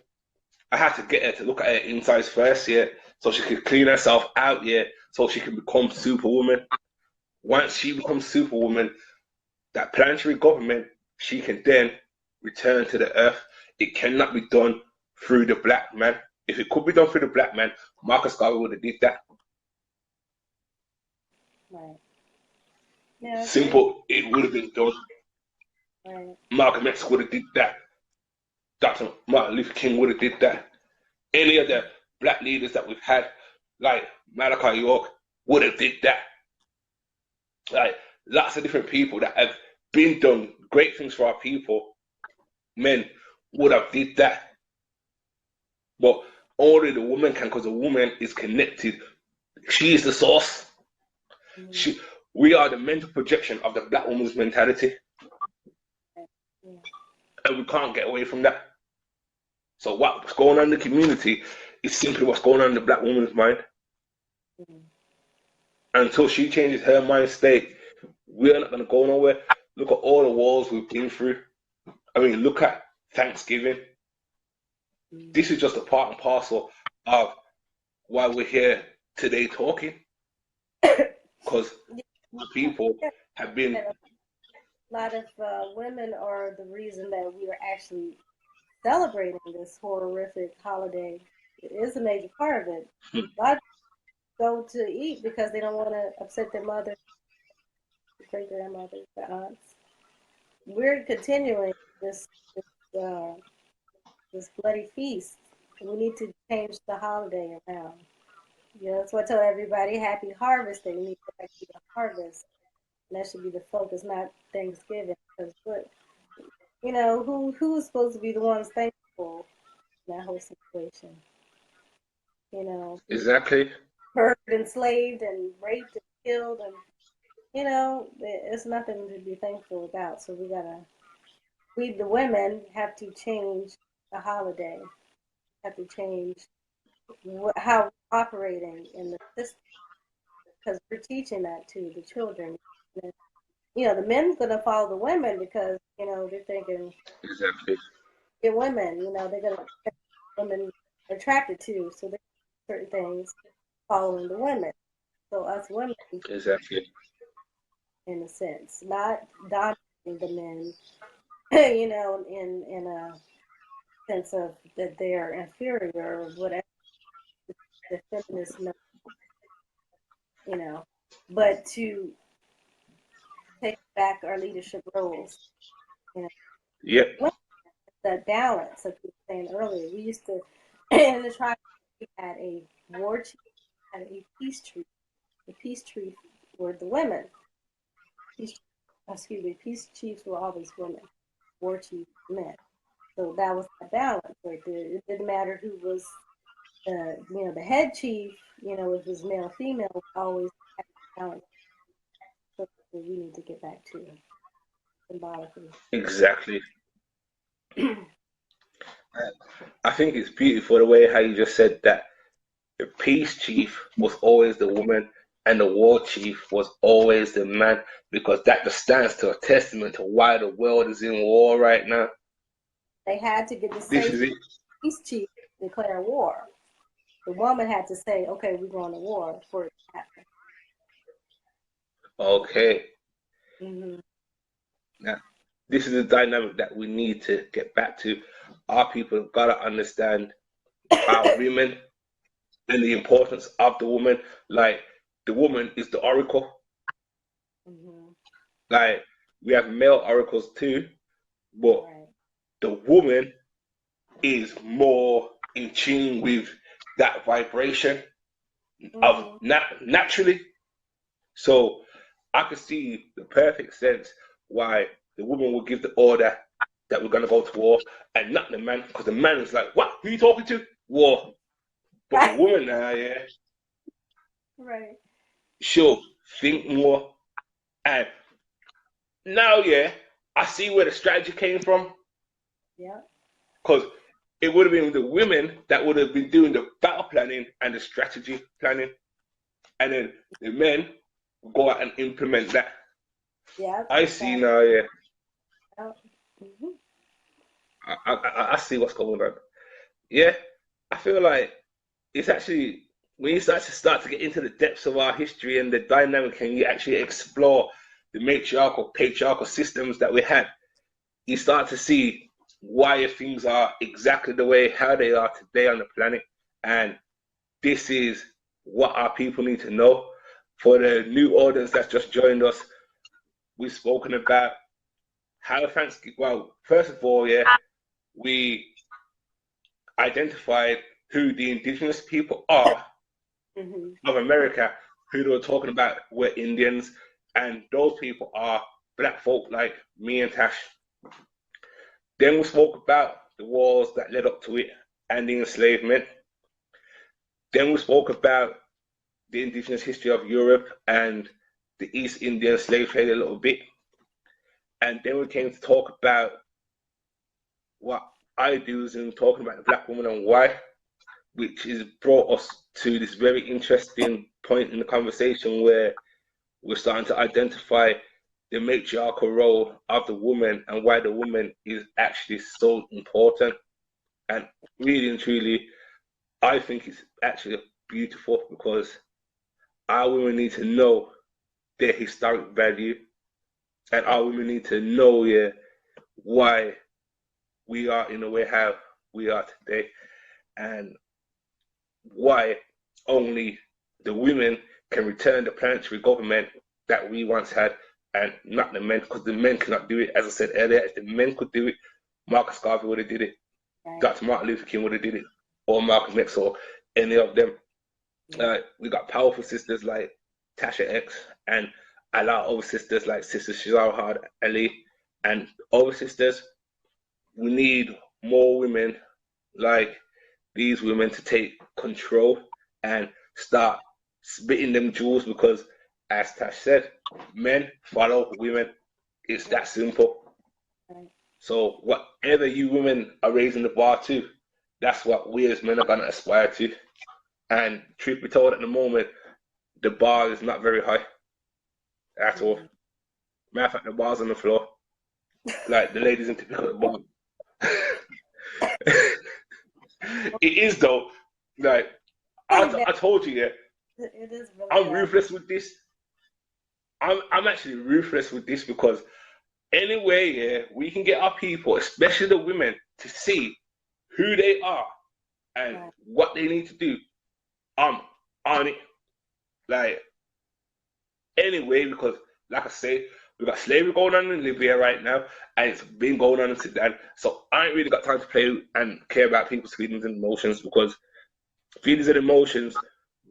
I had to get her to look at her insides first, yeah, so she could clean herself out, yeah, so she can become Superwoman. Once she becomes Superwoman, that planetary government, she can then return to the earth. It cannot be done through the black man. If it could be done through the black man, Marcus Garvey would have did that.
right. Yeah, that's true.
Simple, it would have been done.
Right.
Malcolm X would have did that. Dr. Martin Luther King would have did that. Any of the black leaders that we've had, like Malachi York, would have did that. Like lots of different people that have been done great things for our people, men would have did that. But only the woman can because the woman is connected. She is the source.
Mm,
She, we are the mental projection of the black woman's mentality,
yeah.
and we can't get away from that. So what's going on in the community is simply what's going on in the black woman's mind.
Mm,
Until she changes her mind state, we're not going to go nowhere. Look at all the wars we've been through. I mean, look at Thanksgiving.
mm,
This is just a part and parcel of why we're here today talking. Because
yeah.
where people
Yeah,
have been
and a lot of women are the reason that we are actually celebrating this horrific holiday. It is a major part of it. A lot of people go to eat because they don't want to upset their mother, great grandmothers, their aunts. We're continuing this, uh, this bloody feast. We need to change the holiday around. You know, that's why I tell everybody happy harvest day. We need to actually the harvest. And that should be the focus, not Thanksgiving. Because what you know, who's supposed to be the ones thankful in that whole situation? You know, people
exactly,
hurt, enslaved, and raped and killed, and you know, it's nothing to be thankful about. So we the women have to change the holiday, have to change how we're operating in the system because we're teaching that to the children. And, you know, the men's gonna follow the women because you know they're thinking
exactly,
get women. You know, they're gonna get women attracted to, so they certain things following the women. So us women,
exactly,
in a sense, not dominating the men, you know, in a sense of that they're inferior or whatever the feminist, you know, but to take back our leadership roles. You know,
yep,
when that balance, like you were saying earlier, we used to in the tribe we had a war chief and a peace chief. The peace chief were the women. Peace, excuse me, peace chiefs were always women. War chiefs men. So that was the balance right there. It didn't matter who was you know, the head chief, you know, if it was male or female, always had balance. So we need to get back to symbolically.
exactly. I think it's beautiful the way how you just said that the peace chief was always the woman and the war chief was always the man because that just stands to a testament to why the world is in war right now.
They had to get the
This
safe
is it.
peace chief to declare war. The woman had to say, okay, we're going to war for it to happen.
Okay.
Mm-hmm.
Now, this is the dynamic that we need to get back to. Our people gotta understand our women and the importance of the woman. Like the woman is the oracle.
Mm-hmm.
Like we have male oracles too, but
Right.
the woman is more in tune with that vibration of
Mm-hmm.
naturally. So I could see the perfect sense why the woman will give the order that we're gonna go to war and not the man, because the man is like, "What? Who are you talking to? War." But the
Right.
woman now, yeah,
Right.
she'll think more. And now, yeah, I see where the strategy came from,
Yeah.
because it would have been the women that would have been doing the battle planning and the strategy planning, and then the men go out and implement that.
Yeah.
I see
Exactly.
now, yeah,
Yeah. Mm-hmm.
I see what's going on. Yeah, I feel like it's actually when you start to get into the depths of our history and the dynamic, and you actually explore the matriarchal, patriarchal systems that we had, you start to see why things are exactly the way how they are today on the planet. And this is what our people need to know. For the new audience that's just joined us, we've spoken about how Thanksgiving. Well, first of all, yeah, we identified who the indigenous people are
Mm-hmm.
of America, who they were talking about were Indians, and those people are black folk like me and Tash. Then we spoke about the wars that led up to it and the enslavement. Then we spoke about the indigenous history of Europe and the East Indian slave trade a little bit. And then we came to talk about what I do in talking about the black woman and why, which has brought us to this very interesting point in the conversation where we're starting to identify the matriarchal role of the woman and why the woman is actually so important. And really and truly, I think it's actually beautiful because our women need to know their historic value, and our women need to know, yeah, why we are in the way how we are today, and why only the women can return the planetary government that we once had, and not the men, because the men cannot do it. As I said earlier, if the men could do it, Marcus Garvey would have did it,
Right.
Dr. Martin Luther King would have did it, or Malcolm X, or any of them. We got powerful sisters like Tasha X, and a lot of other sisters like Sister Shazarahad Ali, and other sisters. We need more women like these women to take control and start spitting them jewels, because, as Tash said, men follow women. It's that simple.
Right.
So whatever you women are raising the bar to, that's what we as men are gonna aspire to. And truth be told, at the moment, the bar is not very high at all. Matter of fact, the bar's on the floor. Like the ladies in typical bar. It is though. Like I told you, yeah.
It is really.
I'm ruthless with this. I'm actually ruthless with this, because anyway, yeah, we can get our people, especially the women, to see who they are and what they need to do. I'm on it. Like anyway, because like I say, we got slavery going on in Libya right now, and it's been going on in Sudan. So I ain't really got time to play and care about people's feelings and emotions, because feelings and emotions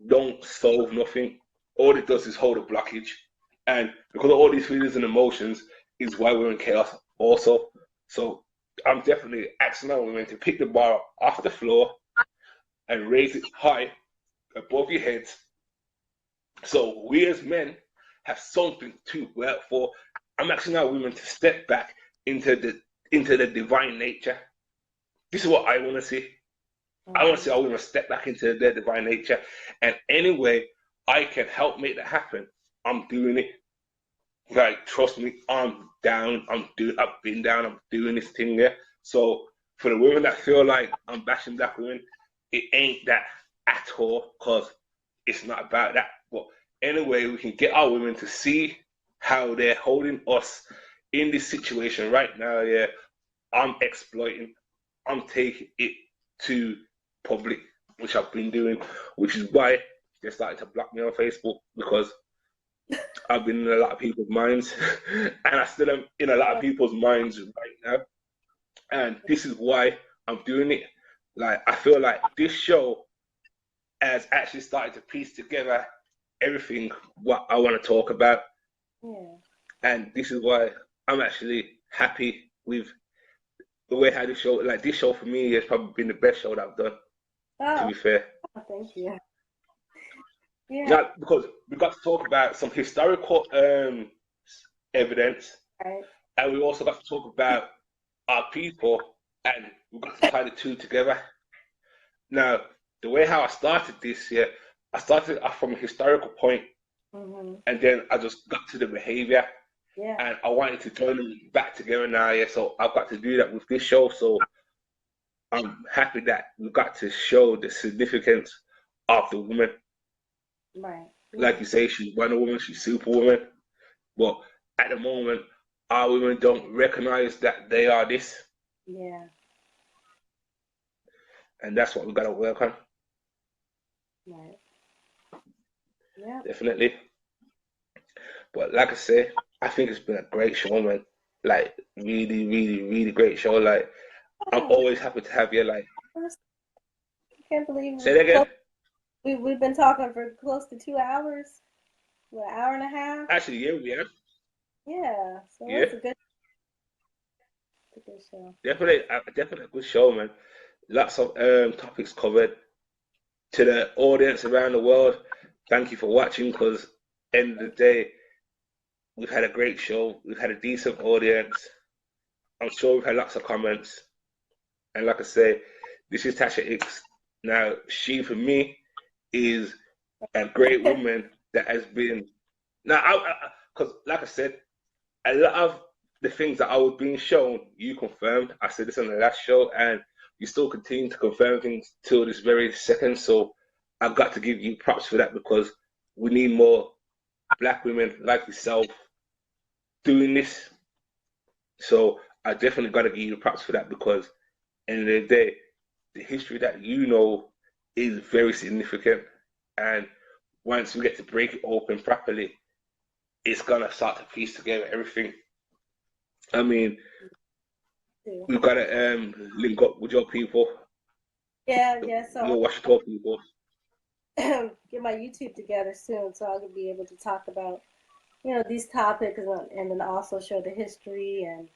don't solve nothing. All it does is hold a blockage. And because of all these feelings and emotions is why we're in chaos also. So I'm definitely asking our women to pick the bar off the floor and raise it high above your heads, so we as men have something to work for. I'm asking our women to step back into the divine nature. This is what I want to see. I want to see our women step back into their divine nature. And anyway, I can help make that happen. I'm doing it. Like, trust me, I'm down. I've been down. I'm doing this thing there. So for the women that feel like I'm bashing black women, it ain't that at all, because it's not about that. But anyway, we can get our women to see how they're holding us in this situation right now. Yeah, I'm exploiting. I'm taking it to public, which I've been doing, which is why they started to block me on Facebook, because I've been in a lot of people's minds, and I still am in a lot of people's minds right now. And this is why I'm doing it. Like, I feel like this show has actually started to piece together everything what I want to talk about.
Yeah.
And this is why I'm actually happy with the way how this show, like this show for me has probably been the best show that I've done, to be fair.
Thank you. Yeah.
Now, because we got to talk about some historical evidence,
Right.
and we also got to talk about our people, and we got to tie the two together. Now, the way how I started this year, I started off from a historical point, and then I just got to the behavior, and I wanted to join them back together now. Yeah, so I've got to do that with this show. So I'm happy that we got to show the significance of the woman.
Right.
Like you say, she's Wonder Woman, she's Superwoman, but at the moment, our women don't recognize that they are this.
Yeah.
And that's what we got to work on.
Right. Yeah.
Definitely. But like I say, I think it's been a great show, man. Like, really, really, really great show. Like, I'm always happy to have you. Like,
I can't believe
say that again.
We've been talking for close to 2 hours. What, an hour and a half?
Actually, yeah, we have.
Yeah. So
Yeah.
that's a good show.
Definitely a good show, man. Lots of topics covered. To the audience around the world, thank you for watching, because end of the day, we've had a great show. We've had a decent audience. I'm sure we've had lots of comments. And like I say, this is Tasha X. Now, she, for me, is a great woman that has been... Now, because like I said, a lot of the things that I was being shown, you confirmed. I said this on the last show, and you still continue to confirm things till this very second. So I've got to give you props for that, because we need more black women like yourself doing this. So I definitely got to give you props for that because, end of the day, the history that you know is very significant. And once we get to break it open properly, it's gonna start to piece together everything. I mean, we've got to link up with your people,
Yeah. So
your Washington people.
I'll get my YouTube together soon, so I'll be able to talk about these topics, and then also show the history and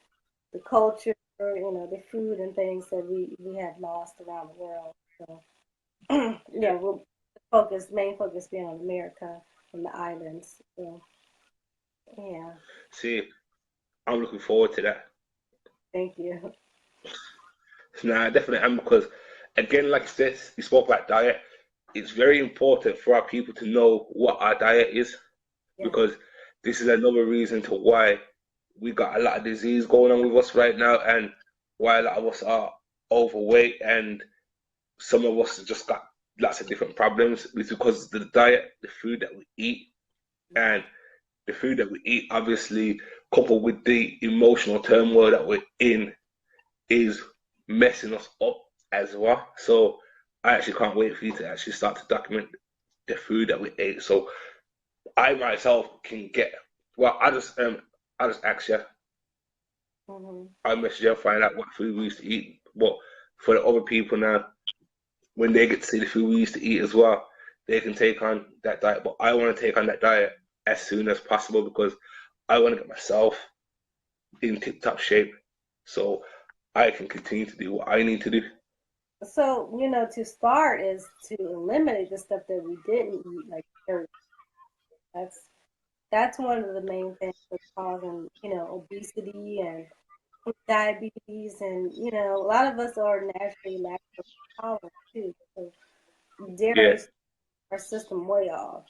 the culture, the food and things that we have lost around the world. So
Yeah.
yeah, we'll main focus being on America and the islands. So yeah,
See, I'm looking forward to that.
thank you.
Nah, definitely am because, again, like I said, you spoke about diet. It's very important for our people to know what our diet is
Yeah.
because this is another reason to why we got a lot of disease going on with us right now and why a lot of us are overweight and some of us have just got lots of different problems. It's because of the diet, the food that we eat, and the food that we eat, obviously, coupled with the emotional turmoil that we're in, is messing us up as well. So I actually can't wait for you to actually start to document the food that we ate. So I myself can get well. I just ask you.
Hmm.
I message you and find out what food we used to eat. But for the other people now, when they get to see the food we used to eat as well, they can take on that diet. But I want to take on that diet as soon as possible because I want to get myself in tip top shape so I can continue to do what I need to do.
So to start is to eliminate the stuff that we didn't eat, like dairy. That's that's one of the main things that's causing obesity and diabetes, and a lot of us are naturally lactose intolerant too. So
Yeah.
dairy starts our system way off,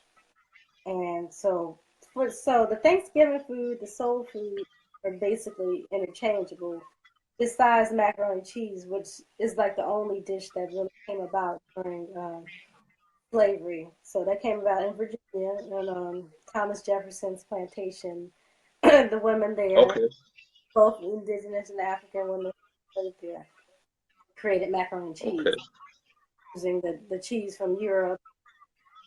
and so the Thanksgiving food, the soul food, are basically interchangeable. Besides macaroni and cheese, which is like the only dish that really came about during slavery. So that came about in Virginia and Thomas Jefferson's plantation. The women there,
Okay.
both indigenous and African women who lived there, created macaroni and
Okay.
cheese using the cheese from Europe.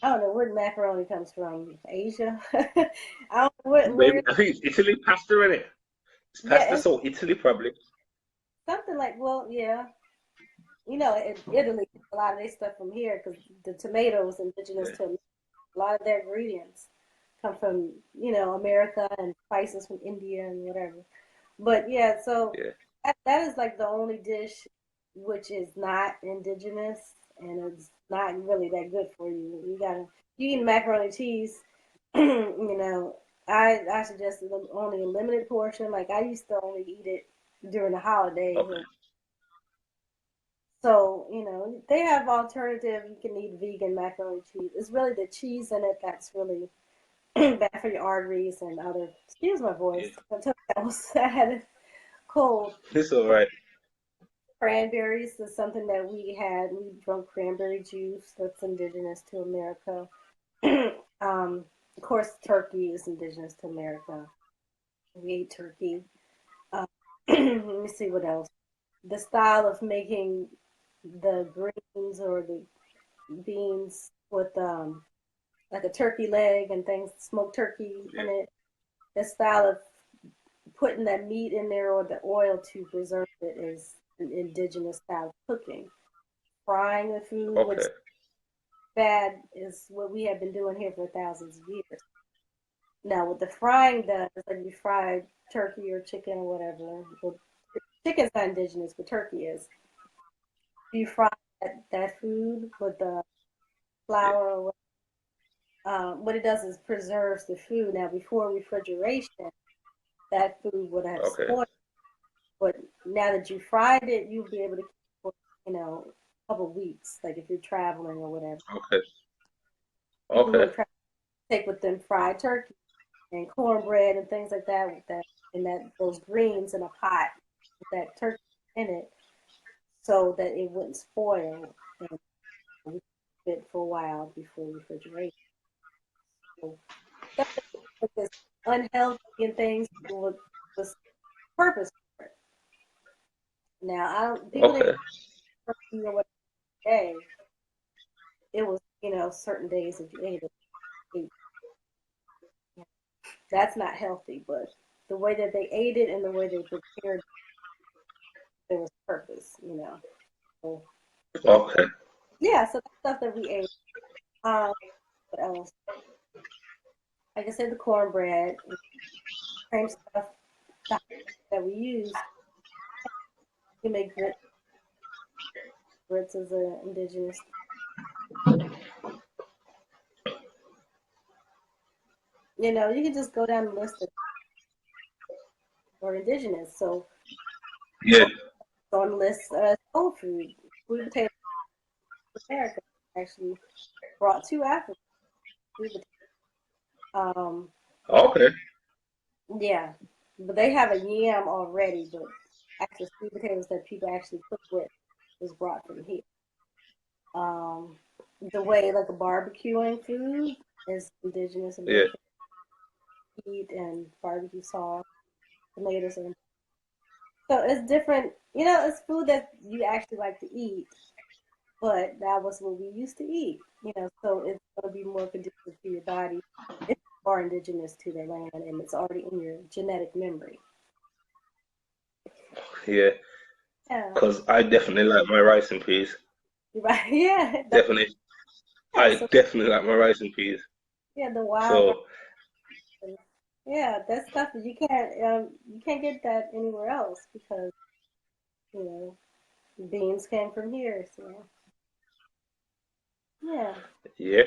I don't know where the macaroni comes from. Asia. I don't know
Maybe
where.
I think it's Italy pasta in it. It's
Yeah,
pasta,
and
so Italy probably.
something like, well, yeah. In Italy, a lot of their stuff from here because the tomatoes indigenous
Yeah.
to a lot of their ingredients come from America, and spices from India and whatever. But yeah, so
Yeah.
that is like the only dish which is not indigenous, and it's not really that good for you. You eat macaroni and cheese, I suggest only a limited portion. Like I used to only eat it during the holidays.
Okay.
So, they have alternative. You can eat vegan macaroni and cheese. It's really the cheese in it that's really bad for your arteries and other. Excuse my
Yeah.
voice. I had a cold.
It's all right.
Cranberries is something that we had. We drunk cranberry juice that's indigenous to America. Of course, turkey is indigenous to America. We ate turkey. Uh, let me see what else. The style of making the greens or the beans with like a turkey leg and things, smoked turkey
Yeah.
in it. The style of putting that meat in there or the oil to preserve it is an indigenous style of cooking. Frying the food, which
Okay.
bad is what we have been doing here for thousands of years. Now, what the frying does, like you fried turkey or chicken or whatever. Well, chicken's not indigenous, but turkey is. You fry that food with the
Yeah.
flour or what it does is preserves the food. Now, before refrigeration, that food would have
Okay.
spoiled. But now that you fried it, you'll be able to keep it for, a couple of weeks. Like if you're traveling or whatever.
Okay.
People who
Okay.
are traveling take with them fried turkey and cornbread and things like that with that and that those greens in a pot with that turkey in it, so that it wouldn't spoil and we keep it for a while before refrigeration. So, stuff that was unhealthy and things was purpose for it. Now, people didn't
Okay.
what day. It was, certain days if you ate it. That's not healthy, but the way that they ate it and the way they prepared it, there was purpose. So,
Okay.
yeah, so that's stuff that we ate. What else? Like I said, the cornbread, same stuff that we use. We make grits. Grits is an indigenous. You can just go down the list of or indigenous. So
Yeah.
on the list, soul food, sweet potato America actually brought to Africa. Sweet potato.
Okay.
Yeah, but they have a yam already, but actual sweet potatoes that people actually cook with was brought from here. Um, the way like a barbecuing food is indigenous
Yeah.
American heat and barbecue sauce, tomatoes, and so it's different. It's food that you actually like to eat, but that was what we used to eat. So it's going to be more conducive to your body. It's more indigenous to their land, and it's already in your genetic memory.
Yeah.
Yeah,
Because I definitely like my rice and peas.
right. Yeah,
Definitely.
yeah.
I
So
definitely like my rice and peas.
yeah, the wild
So
rice. Yeah, that stuff that you can't get that anywhere else because you know beans came from here. So yeah,
yeah.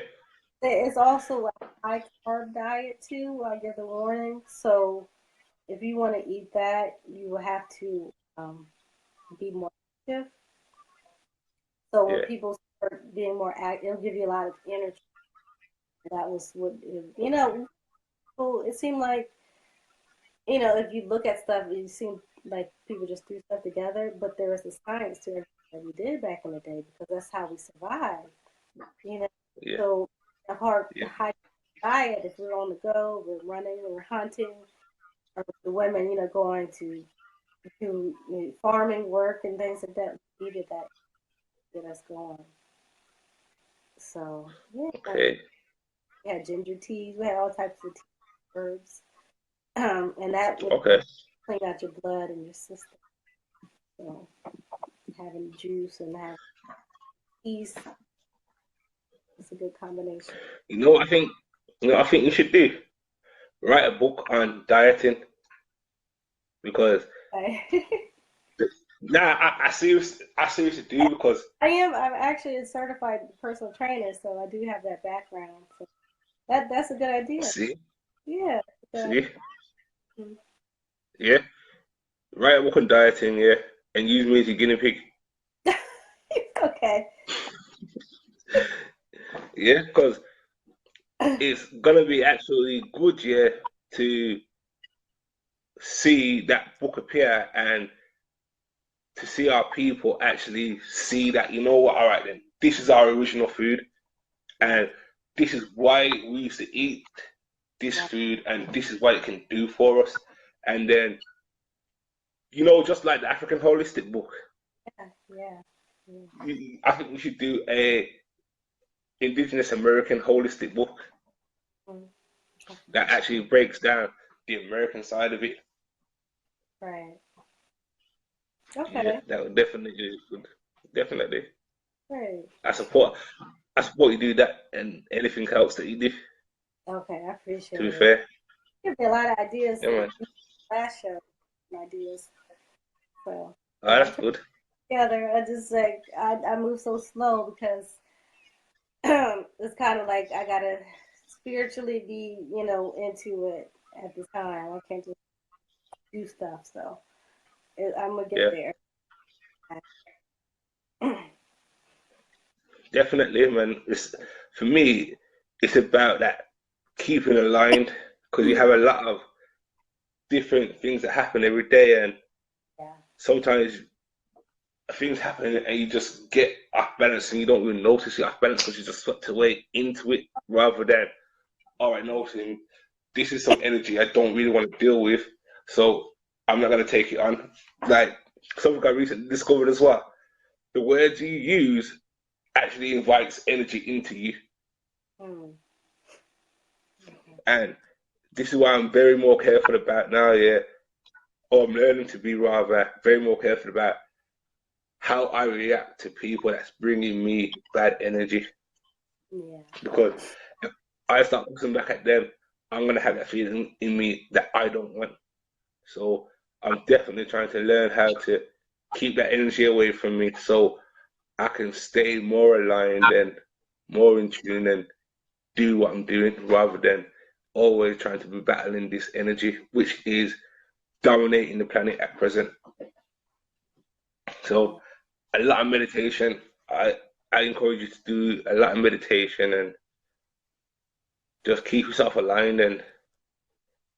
it's also a high carb diet too. I get the warning. So if you want to eat that, you will have to be more active. So when
Yeah.
people start being more active, it'll give you a lot of energy. That was what well, it seemed like if you look at stuff, it seemed like people just threw stuff together, but there was a science to everything that we did back in the day because that's how we survived. You know,
Yeah.
so a hard
Yeah.
high diet. If we're on the go, we're running, we're hunting, or the women, going to do farming work and things like that. We needed that to get us going. So yeah,
Okay.
we had ginger teas. We had all types of tea, herbs, and that would
Okay.
clean out your blood and your system. So having juice and having teas, it's a good combination.
You know what I think? I think you should do? Write a book on dieting because nah, I seriously do because
I'm actually a certified personal trainer, so I do have that background. So that's a good idea.
see,
Yeah. Good
see,
idea.
yeah, write a book on dieting, yeah, and use me as your guinea pig,
Okay.
yeah, because it's gonna be actually good, yeah, to see that book appear and to see our people actually see that what, all right then, this is our original food,
Right.
and this is why we used to eat this
Right.
food, and this is what it can do for us, and then just like the African holistic book,
Yeah. Yeah. Yeah.
I think we should do a Indigenous American holistic book
Mm.
that actually breaks down the American side of it.
Right.
Yeah,
Okay.
that would definitely be good. Definitely.
Great.
I support I support you do that and anything else that you do,
Okay. I
to
appreciate
be
it.
fair.
Give me a lot of ideas
Yeah,
and
man.
last show ideas. So
Oh,
yeah, I'm
that's
putting
good.
it together. I just like I move so slow because it's kind of like I gotta spiritually be into it at the time. I can't just do stuff. So I'm gonna get
Yeah,
there.
definitely, man. It's for me, it's about that keeping aligned because you have a lot of different things that happen every day, and
Yeah.
sometimes things happen and you just get off balance and you don't even notice you're off balance because you just swept away into it rather than all right, noticing this is some energy I don't really want to deal with, so I'm not gonna take it on. Like something I recently discovered as well. The words you use actually invites energy into you,
Mm.
and this is why I'm very more careful about now. Yeah, or I'm learning to be rather very more careful about how I react to people that's bringing me bad energy.
Yeah.
Because if I start looking back at them, I'm gonna have that feeling in me that I don't want. So I'm definitely trying to learn how to keep that energy away from me so I can stay more aligned and more in tune and do what I'm doing rather than always trying to be battling this energy, which is dominating the planet at present.
Yeah.
So a lot of meditation. I encourage you to do a lot of meditation and just keep yourself aligned and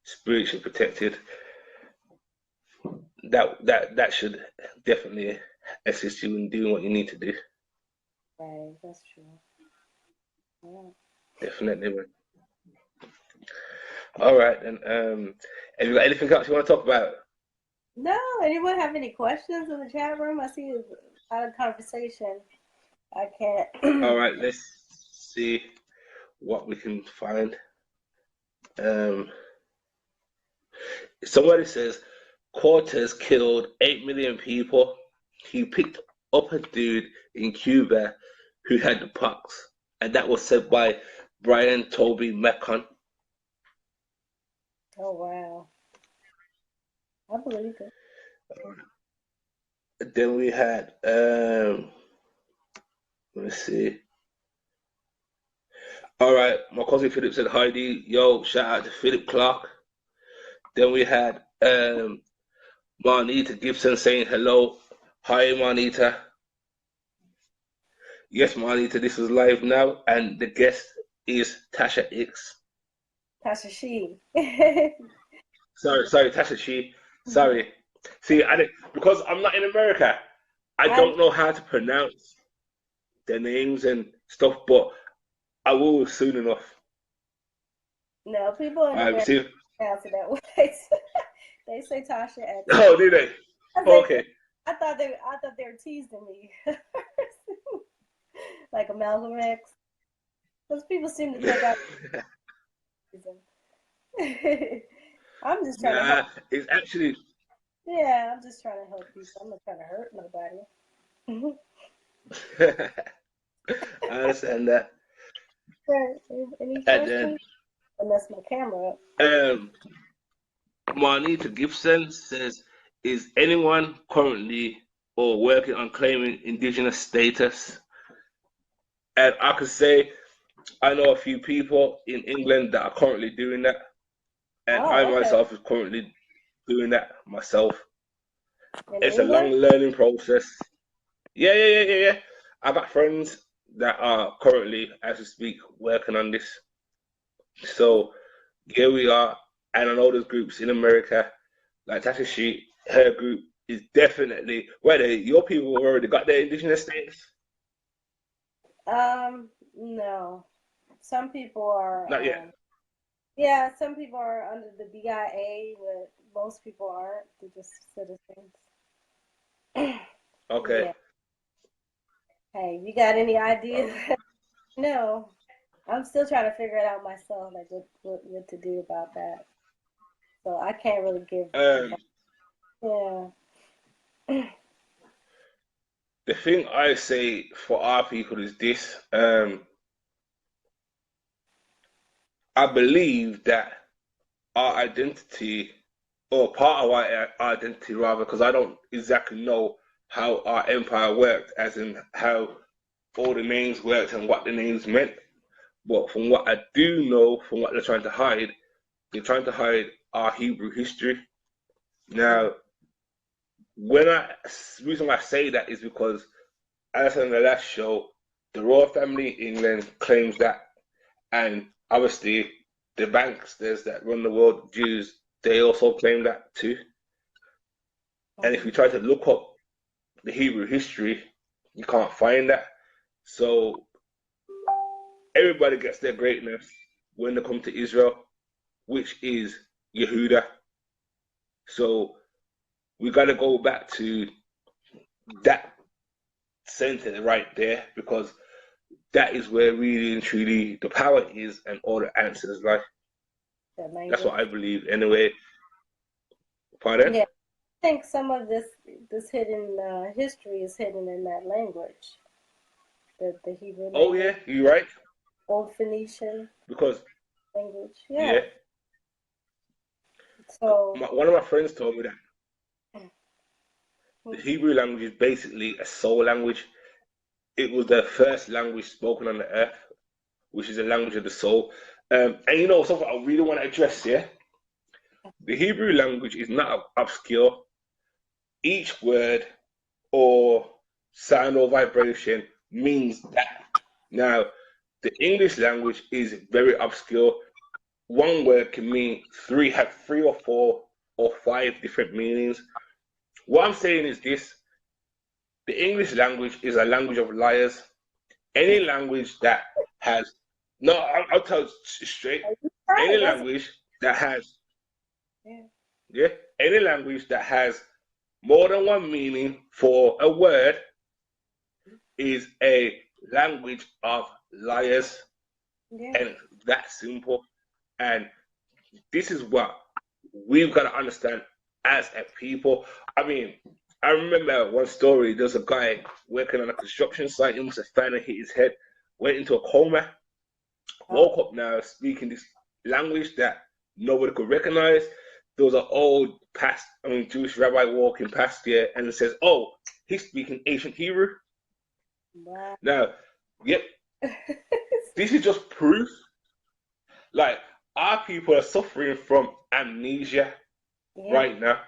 spiritually protected. That should definitely assist you in doing what you need to do.
Right. That's true. Yeah.
Definitely, man. All right, then. Have you got anything else you want to talk about?
No, anyone have any questions in the chat room? I see a lot of conversation. I
All
can't.
right, let's see what we can find. Um, Somebody says Cortez killed 8 million people. He picked up a dude in Cuba who had the pox, and that was said by Brian Toby Mekon.
Oh wow, I believe it.
Then we had let me see. All right, my cousin Philip said Heidi, yo, shout out to Philip Clark. Then we had Marnita Gibson saying hello. Hi Marnita. Yes, Marnita, this is live now, and the guest is Tasha X.
Tasha She.
Sorry, Tasha She. Sorry. See, because I'm not in America, I
I
don't know how to pronounce their names and stuff, but I will soon enough.
no people in America
See.
pronounce it that way. They say Tasha X.
Oh, did they? Okay.
I thought they were teasing me, like a Malcolm X. Because people seem to think I'm just trying to help.
Nah, it's actually.
Yeah, I'm just trying to help people. I'm not trying to hurt nobody.
I understand that.
Any
And then
questions? I messed my camera up.
um, Marnita Gibson says, "Is anyone currently or working on claiming Indigenous status?" And I could say I know a few people in England that are currently doing that, and I
Oh, okay.
myself is currently doing that myself.
In
It's a long
England?
learning process. Yeah. I've got friends that are currently, as we speak, working on this. So here we are, and I know there's groups in America like Tasha She. Her group is definitely whether your people have already got their indigenous status.
No. Some people are,
Not yet.
yeah, some people are under the BIA, but most people aren't. They're just citizens.
Okay.
Yeah. Hey, you got any ideas? No. I'm still trying to figure it out myself, like what to do about that. So I can't really give
Um,
advice. Yeah.
the thing I say for our people is this. I believe that our identity, or part of our identity rather, because I don't exactly know how our empire worked, as in how all the names worked and what the names meant. But from what I do know, from what they're trying to hide our Hebrew history.
Mm.
Now, reason why I say that is because, as I said in the last show, the royal family in England claims that, and obviously the banksters that run the world, Jews, they also claim that too. And if you
Mhm.
try to look up the Hebrew history, you can't find that. So everybody gets their greatness. when they come to Israel, which is Yehuda. So we got to go back to that center right there because that is where really and truly the power is and all the answers lie.
That
That's
language.
what I believe anyway. Pardon?
Yeah, I think some of this hidden history is hidden in that language, the Hebrew
Oh
language,
yeah, you're right.
Old Phoenician
Because
language. Yeah.
yeah,
So,
one of my friends told me that the Hebrew language is basically a soul language. It was the first language spoken on the earth, which is a language of the soul. And you know something I really want to address, yeah? The Hebrew language is not obscure. Each word or sound or vibration means that. Now, the English language is very obscure. One word can mean have three or four or five different meanings. What I'm saying is this: the English language is a language of liars. Any language that has no, I'll tell you straight. Any
right.
language that has
Yeah.
yeah, any language that has more than one meaning for a word is a language of liars,
Yeah.
and that's simple. And this is what we've got to understand as a people. I mean, I remember one story. There's a guy working on a construction site. He must have finally hit his head, went into a coma,
Oh,
woke up now speaking this language that nobody could recognize. There was an old Jewish rabbi walking past here and it says, "Oh, he's speaking ancient Hebrew."
wow.
Now, yep, this is just proof. Like our people are suffering from amnesia
Yeah.
right now.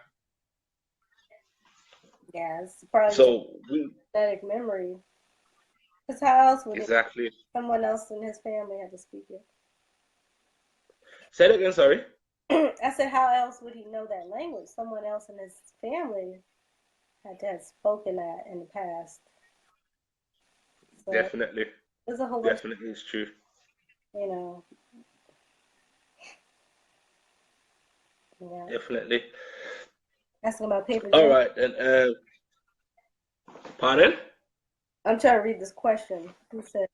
Yeah. It's probably just
So we
genetic memory. Because how else would
exactly
someone else in his family have to speak it?
say that again. Sorry.
I said, how else would he know that language? Someone else in his family had to have spoken that in the past. So
Definitely,
there's a whole bunch,
definitely, it's true.
you know, yeah.
Definitely.
Asking about paper
All
genocide.
right, then. Pardon?
I'm trying to read this question. Who said,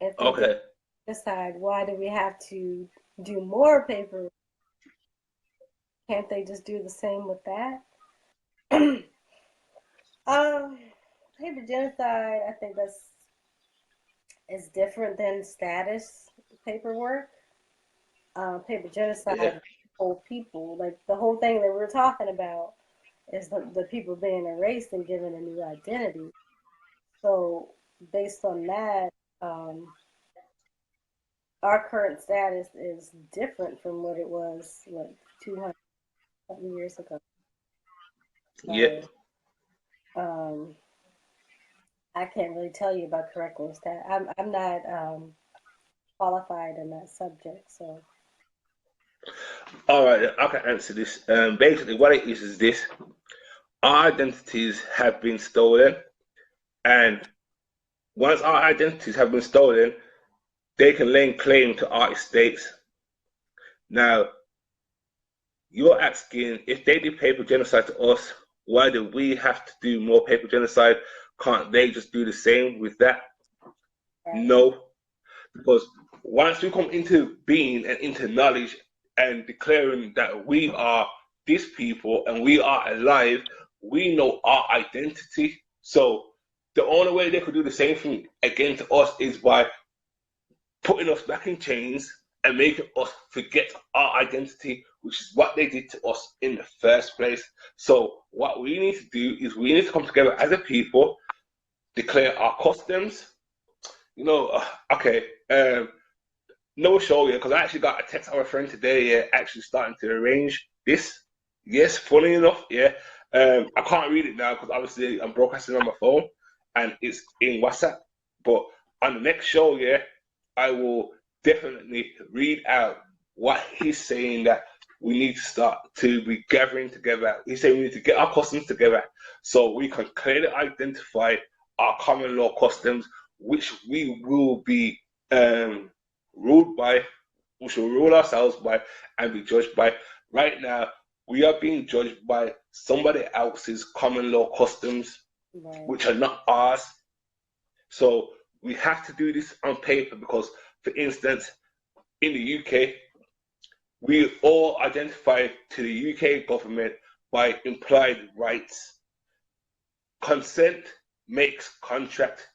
if they did
Okay.
decide, why do we have to do more paper? Can't they just do the same with that? um, Paper genocide, I think that's is different than status paperwork. Paper
Yeah.
genocide, whole people, like the whole thing that we're talking about is the people being erased and given a new identity. So based on that, um, our current status is different from what it was like 200 something years ago.
Yep.
So um, I can't really tell you about curriculum stat. I'm not qualified in that subject. So
All right, I can answer this. Basically, what it is this: our identities have been stolen, and once our identities have been stolen, they can lay claim to our estates. Now, you're asking if they did paper genocide to us, why do we have to do more paper genocide? Can't they just do the same with that?
right,
No, because once we come into being and into knowledge and declaring that we are this people and we are alive, we know our identity. So the only way they could do the same thing again to us is by putting us back in chains and making us forget our identity, which is what they did to us in the first place. So what we need to do is we need to come together as a people, declare our customs. You know, okay. No show yet because I actually got a text from a friend today. Yeah, actually starting to arrange this. Yes, funny enough, yeah. I can't read it now because obviously I'm broadcasting on my phone and it's in WhatsApp. But on the next show, yeah, I will definitely read out what he's saying that we need to start to be gathering together. He's saying we need to get our customs together so we can clearly identify our common law customs, which we will be um, ruled by, we shall rule ourselves by, and be judged by. Right now, we are being judged by somebody else's common law customs,
Right.
which are not ours. So we have to do this on paper because, for instance, in the UK, we all identify to the UK government by implied rights. Consent makes contract,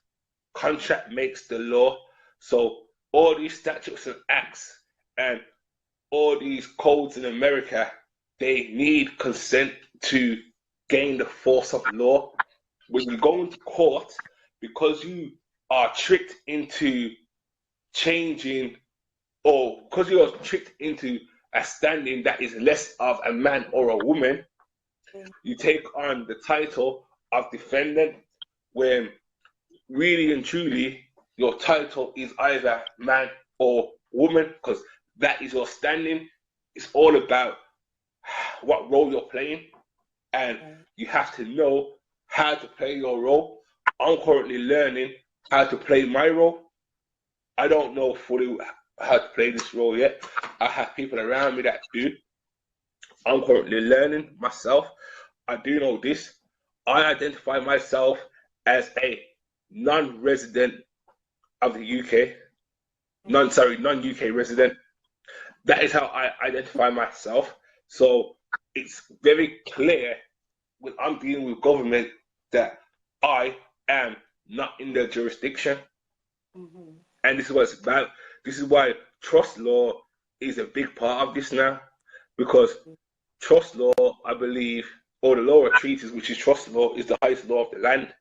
contract makes the law. So all these statutes and acts and all these codes in America, they need consent to gain the force of law. When you go into court, because you are tricked into changing, or because you are tricked into a standing that is less of a man or a woman, you take on the title of defendant when really and truly your title is either man or woman, because that is your standing. It's all about what role you're playing, and you have to know how to play your role. I'm currently learning how to play my role. I don't know fully how to play this role yet. I have people around me that do. I'm currently learning myself. I do know this. I identify myself as a non-resident of the UK. Non-UK resident. That is how I identify myself. So it's very clear when I'm dealing with government that I am not in their jurisdiction.
Mm-hmm.
And this is what it's about. This is why trust law is a big part of this now. Because trust law, I believe, or the law of treaties, which is trust law, is the highest law of the land.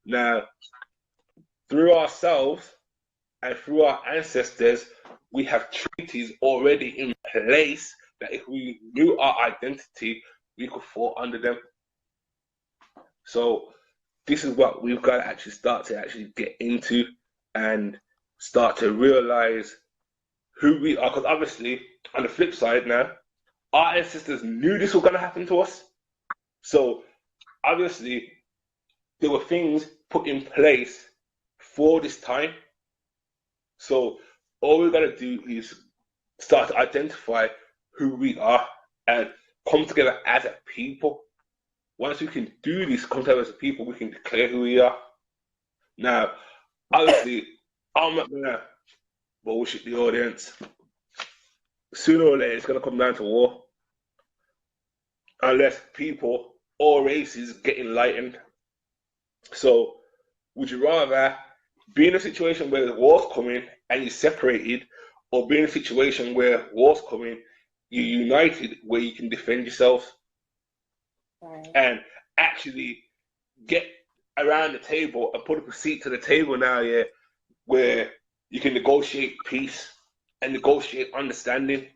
Now, through ourselves and through our ancestors, we have treaties already in place that if we knew our identity, we could fall under them. So this is what we've got to actually start to actually get into and start to realize who we are. Because obviously, on the flip side now, our ancestors knew this was going to happen to us. So obviously, there were things put in place for this time. So all we've got to do is start to identify who we are and come together as a people. Once we can do this, come together as a people, we can declare who we are. Now, obviously, I'm not going to bullshit the audience. Sooner or later, it's going to come down to war. Unless people or races get enlightened. So, would you rather be in a situation where the war's coming and you're separated, or be in a situation where war's coming, you're united, where you can defend yourselves?
Right.
And actually get around the table and put up a seat to the table now, yeah, where you can negotiate peace and negotiate understanding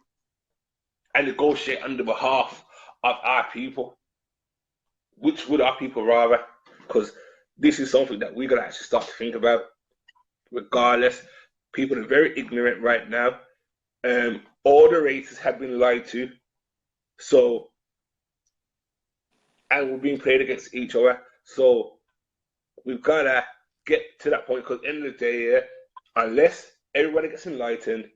and negotiate on the behalf of our people. Which would our people rather? Because this is something that we're going to actually start to think about. Regardless, people are very ignorant right now. All the races have been lied to. So, and we're being played against each other. So, we've got to get to that point, because at the end of the day, yeah, unless everybody gets enlightened,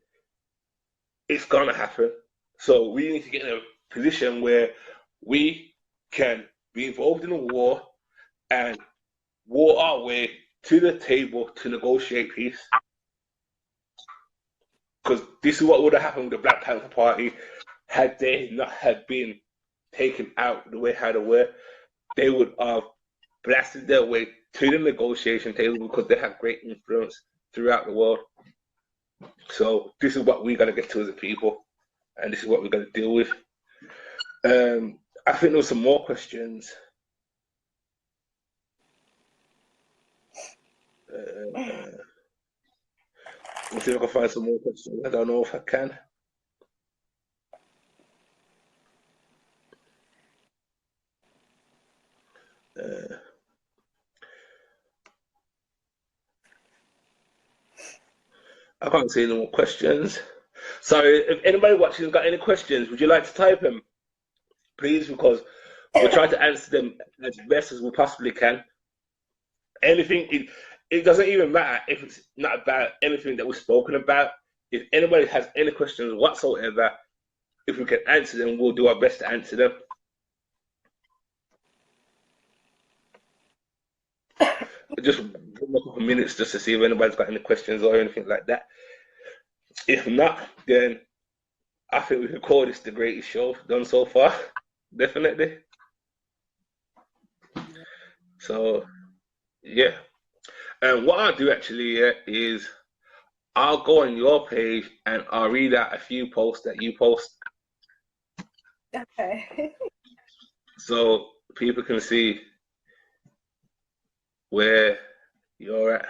it's going to happen. So, we need to get in a position where we can be involved in a war and war our way to the table to negotiate peace. Because this is what would have happened with the Black Panther Party had they not had been taken out the way how they were. They would have blasted their way to the negotiation table because they have great influence throughout the world. So this is what we got to get to as a people, and this is what we're going to deal with. I think there were some more questions. Let's see if I can find some more questions. I don't know if I can. I can't see any more questions. So if anybody watching has got any questions, would you like to type them? Please, because we'll try to answer them as best as we possibly can. Anything, it doesn't even matter if it's not about anything that we've spoken about. If anybody has any questions whatsoever, if we can answer them, we'll do our best to answer them. Just give me a couple of minutes just to see if anybody's got any questions or anything like that. If not, then I think we can call this the greatest show done so far. Definitely. So, yeah. And what I'll do actually is I'll go on your page and I'll read out a few posts that you post
Okay.
so people can see where you're at.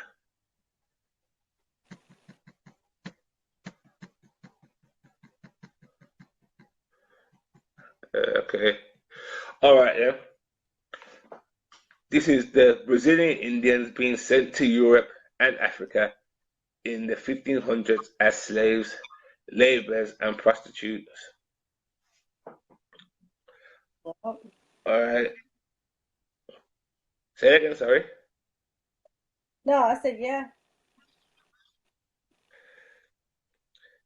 Okay. All right, then. This is the Brazilian Indians being sent to Europe and Africa in the 1500s as slaves, laborers, and prostitutes. All right. Say it again, sorry.
No, I said yeah.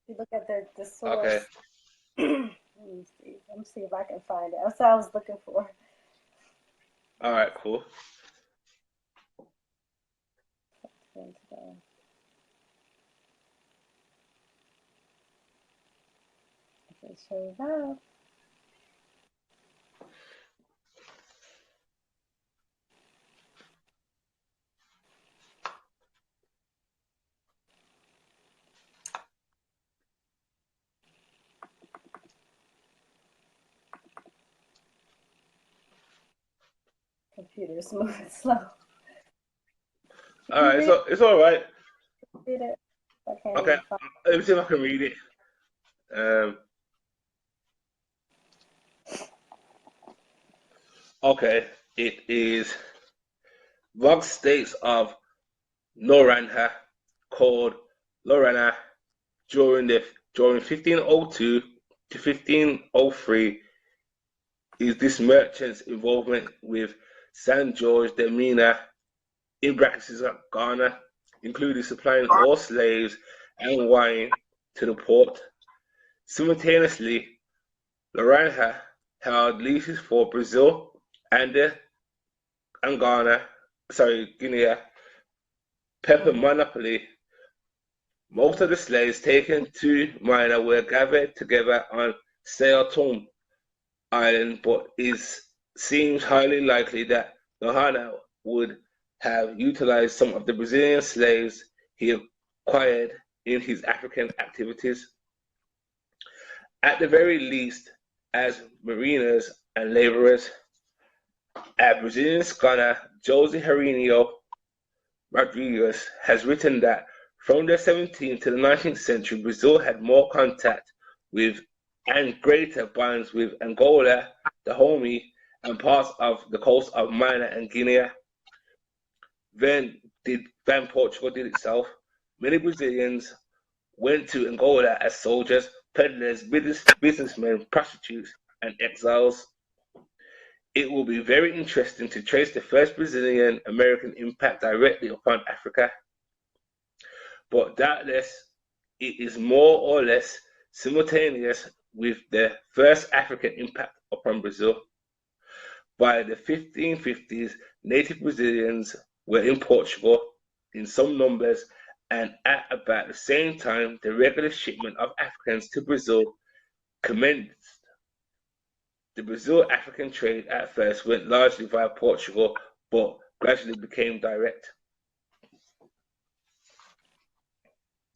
You look at the
Okay.
source. Let me see. Let me see if I can find it. That's what I was looking for.
All right, cool.
If it shows up. Computer's moving slow.
All right, so it's all right.
Read it. I can't
Okay,
even find
let me see if I can read it. Okay, it is Vog states of Noranha called Lorana during 1502 to 1503 is this merchant's involvement with San George de Mina in brackets Ghana, including supplying all slaves and wine to the port. Simultaneously, Loranja held leases for Brazil and Guinea pepper monopoly. Most of the slaves taken to Mina were gathered together on Sao Tome Island, but it seems highly likely that Nohana would have utilized some of the Brazilian slaves he acquired in his African activities, at the very least as mariners and laborers. A Brazilian scholar, Jose Herínio Rodrigues, has written that from the 17th to the 19th century, Brazil had more contact with and greater bonds with Angola, Dahomey, and parts of the coast of Mina and Guinea than Portugal did itself. Many Brazilians went to Angola as soldiers, peddlers, businessmen, prostitutes, and exiles. It will be very interesting to trace the first Brazilian American impact directly upon Africa, but doubtless it is more or less simultaneous with the first African impact upon Brazil. By the 1550s, native Brazilians were in Portugal in some numbers, and at about the same time, the regular shipment of Africans to Brazil commenced. The Brazil-African trade at first went largely via Portugal, but gradually became direct.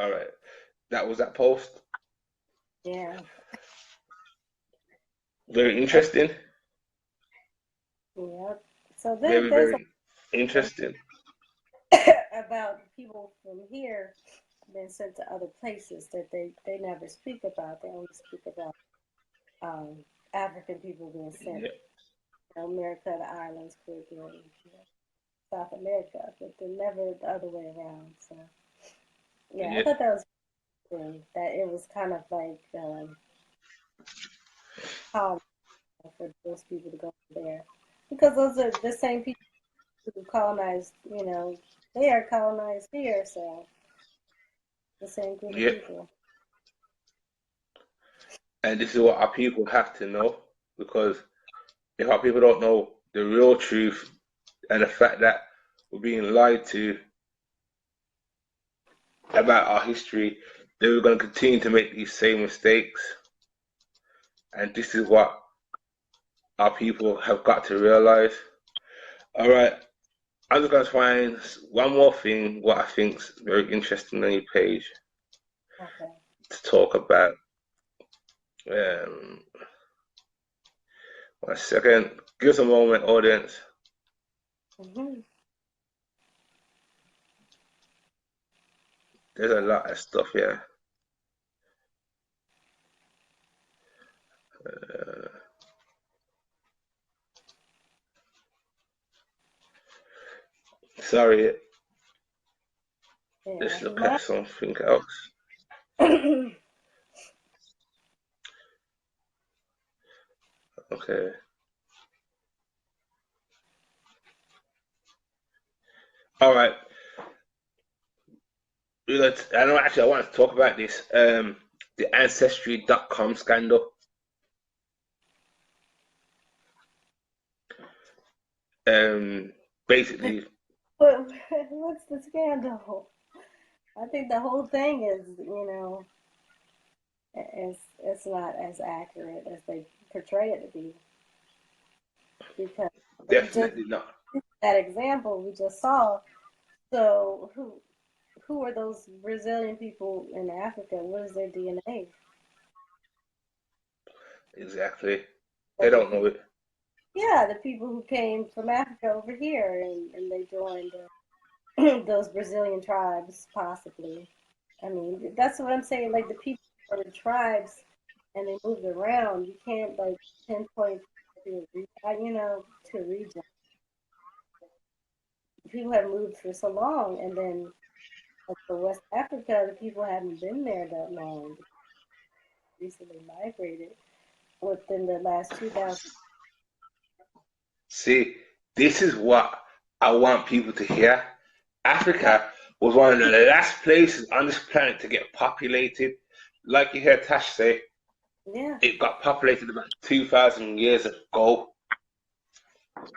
All right, that was that post.
Yeah.
Very interesting.
Yep. So
Very,
there's
very interesting.
about people from here being sent to other places that they never speak about. They only speak about African people being sent,
Yeah.
America, the islands, Caribbean, South America, but they're never the other way around. So yeah, I
Yeah.
thought that was cool, that it was kind of like how for those people to go there, because those are the same people who colonized, they are colonized here, so the same group of
Yeah.
people.
And this is what our people have to know, because if our people don't know the real truth and the fact that we're being lied to about our history, then we're going to continue to make these same mistakes. And this is what our people have got to realize. All right, I'm just going to find one more thing, what I think's very interesting on your page
Okay.
to talk about. Um, 1 second. Give us a moment, audience.
Mm-hmm.
There's a lot of stuff here. Sorry,
Yeah,
let's
he
look
might.
at something else. Okay. All right. I know actually I want to talk about this. The Ancestry.com scandal. Basically,
But what's the scandal? I think the whole thing is, it's not as accurate as they portray it to be. Because just
definitely not.
that example we just saw. So who are those Brazilian people in Africa? What is their DNA?
Exactly. They
But the
don't know
people,
it.
yeah, the people who came from Africa over here and they joined those Brazilian tribes, possibly. I mean, that's what I'm saying. Like the people or the tribes, and they moved around. You can't like pinpoint to to a region. People have moved for so long, and then like for West Africa, the people haven't been there that long. They recently migrated within the last 2,000.
See, this is what I want people to hear. Africa was one of the last places on this planet to get populated. Like you heard Tash say,
Yeah,
it got populated about 2,000 years ago.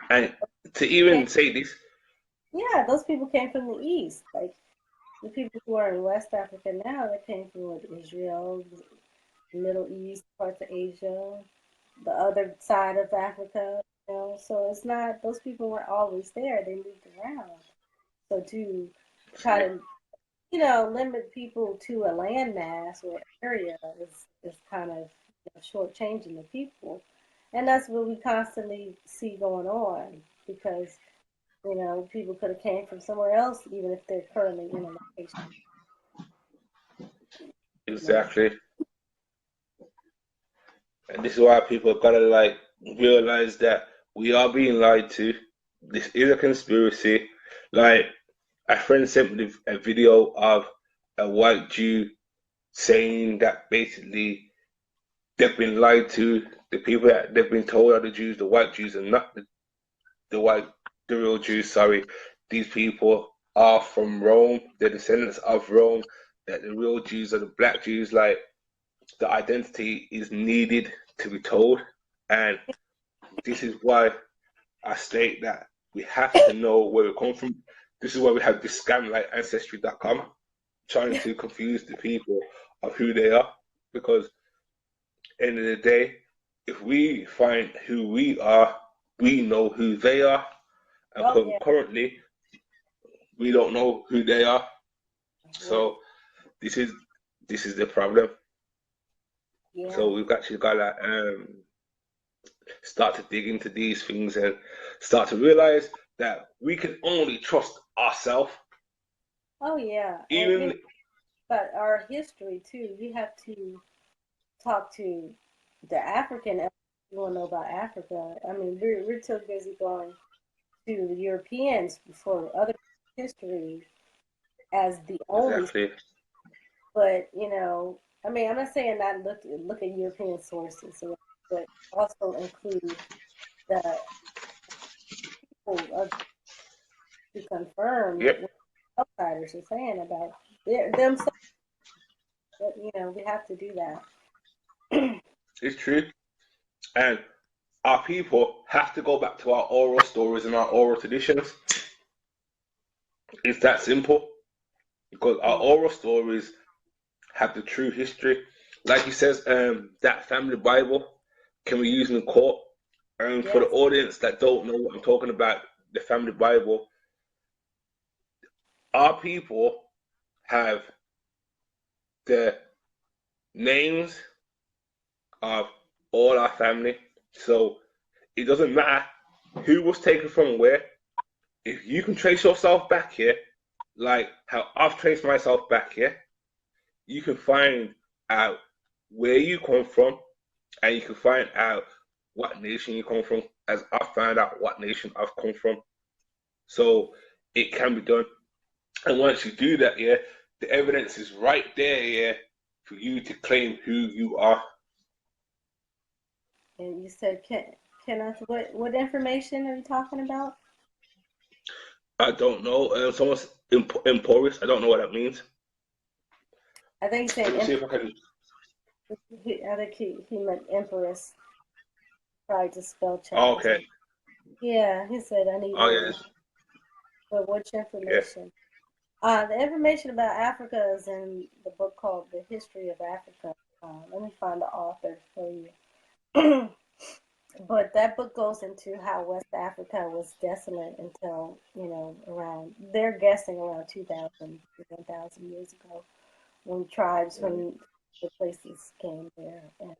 And to
came,
even say this,
yeah, those people came from the east. Like the people who are in West Africa now, they came from like, Israel, Middle East, parts of Asia, the other side of Africa. So it's not those people weren't always there. They moved around. So to try
see,
to limit people to a landmass or area is kind of shortchanging the people, and that's what we constantly see going on because people could have came from somewhere else even if they're currently in a location. You know.
exactly. And this is why people gotta like realize that we are being lied to. This is a conspiracy. Like a friend sent me a video of a white Jew saying that basically they've been lied to. The people that they've been told are the Jews, the white Jews, are not the real Jews. Sorry, these people are from Rome. They're descendants of Rome. That the real Jews are the black Jews. Like the identity is needed to be told, and this is why I state that we have to know where we come from. This is why we have this scam like Ancestry.com trying to confuse the people of who they are. Because end of the day, if we find who we are, we know who they are. And
Oh yeah,
currently, we don't know who they are.
right.
So this is this is the problem.
Yeah.
So we've actually got to start to dig into these things and start to realize that we can only trust ourselves.
Oh yeah, and
Even
but our history too. You have to talk to the African. If you want to know about Africa. I mean, we're too busy going to the Europeans for other history as the only.
exactly,
But I mean, I'm not saying not look at European sources, but also include the people to confirm
yep,
what outsiders are saying about themselves. But we have to do that.
It's true. And our people have to go back to our oral stories and our oral traditions. It's that simple. Because our
Mm.
oral stories have the true history. Like he says, that family Bible can be used in court. For the
Yes.
audience that don't know what I'm talking about, the family Bible, our people have the names of all our family. So it doesn't matter who was taken from where. If you can trace yourself back here, like how I've traced myself back here, you can find out where you come from and you can find out what nation you come from, as I found out what nation I've come from. So it can be done. And once you do that, yeah, the evidence is right there, yeah, for you to claim who you are.
And you said, can what information are you talking about?
I don't know. Someone's Emporis. I don't know what that means.
I think he's
Let me
saying,
see if I can.
I think he meant empress. Probably just spell check
Oh,
or something.
okay.
Yeah, he said, I need
Oh,
information.
yes.
But which
Yeah.
information? The information about Africa is in the book called The History of Africa. Let me find the author for you. But that book goes into how West Africa was desolate until, around, they're guessing around 2,000, 1,000 years ago, when tribes from the places came there and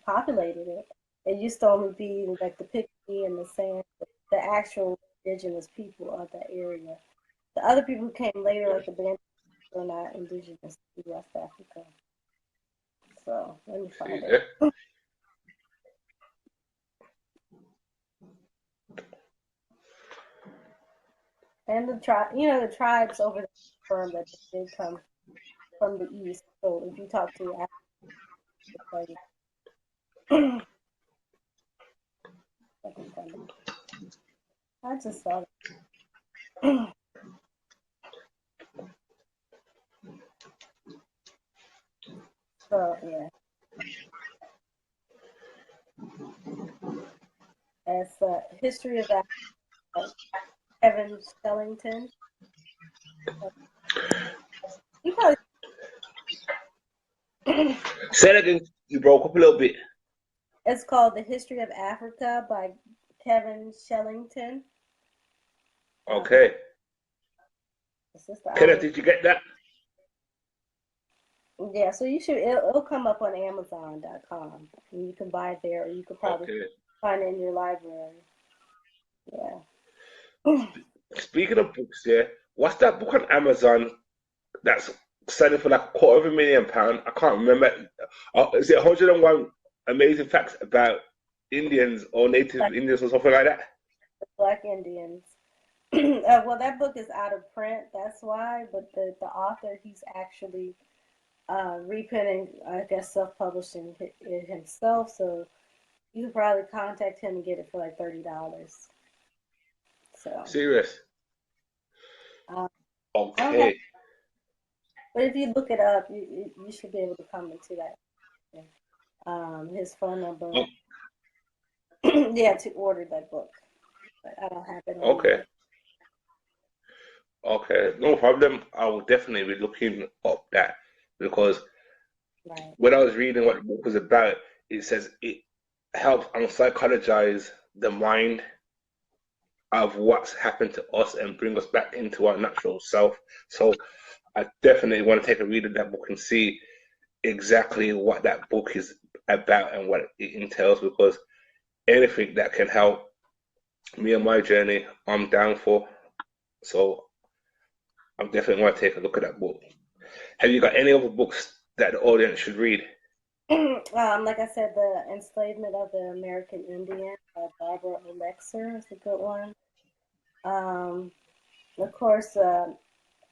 populated it. It used to only be like the Pygmy and the San, the actual indigenous people of that area. The other people who came later, like the Bantu, are not indigenous to West Africa. So let me
See
find it.
there.
And the tribes over there confirm that they did come from the east. So if you talk to African, I can find it. I just saw it. So yeah, as history of Africa, Kevin Shellington. You probably
Say that again. You broke up a little bit.
it's called The History of Africa by Kevin Shellington. Uh,
Okay.
it's just the
Kenneth,
author.
did you get that?
Yeah, so it'll come up on Amazon.com and you can buy it there, or you could probably
Okay.
find it in your library. Yeah.
Speaking of books, yeah, what's that book on Amazon that's selling for like £250,000? I can't remember. Is it 101 Amazing Facts about Indians or Native
Black,
Indians or something like that?
Black Indians. Well, that book is out of print, that's why, but the author, he's actually reprinting, I guess, self-publishing it himself, so you could probably contact him and get it for like $30. So,
Serious?
uh, I don't have,
Okay.
but if you look it up, you should be able to come into that. His phone number,
Oh,
yeah, to order that book, but I don't have it on me.
okay. Okay. No problem. I will definitely be looking up that because
Right.
when I was reading what the book was about, it says it helps psychologize the mind of what's happened to us and bring us back into our natural self. So I definitely want to take a read of that book and see exactly what that book is about and what it entails because anything that can help me on my journey, I'm down for. So I'm definitely want to take a look at that book. Have you got any other books that the audience should read?
Like I said, The Enslavement of the American Indian by Barbara Alexer is a good one. Um, of course,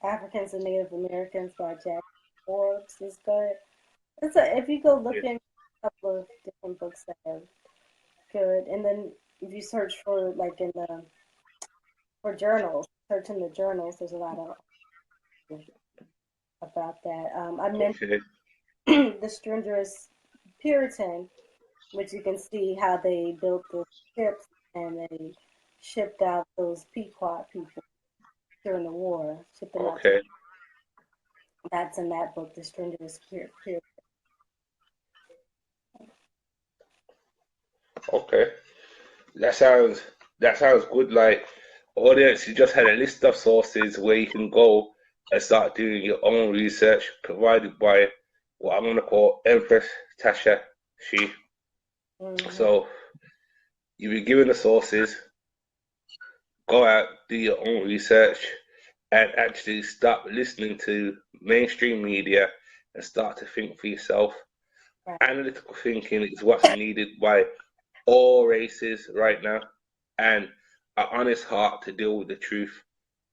Africans and Native Americans by Jack Forbes is good. If you go
Yeah.
look in a couple of different books that are good, and then if you search for like in the for journals, search in the journals, there's a lot of about that. I mentioned
Okay.
the Stringerous Puritan. which you can see how they built the ships and they shipped out those Pequot people during the war, shipped them out to.
Okay.
That's in that book, The Strenuous Period.
Okay. That sounds that sounds good. Like audience, you just had a list of sources where you can go and start doing your own research, provided by what I'm gonna call Empress Tasha. She.
Mm-hmm.
So you be given the sources, go out, do your own research, and actually stop listening to mainstream media and start to think for yourself.
Right.
Analytical thinking is what's needed by all races right now, and an honest heart to deal with the truth.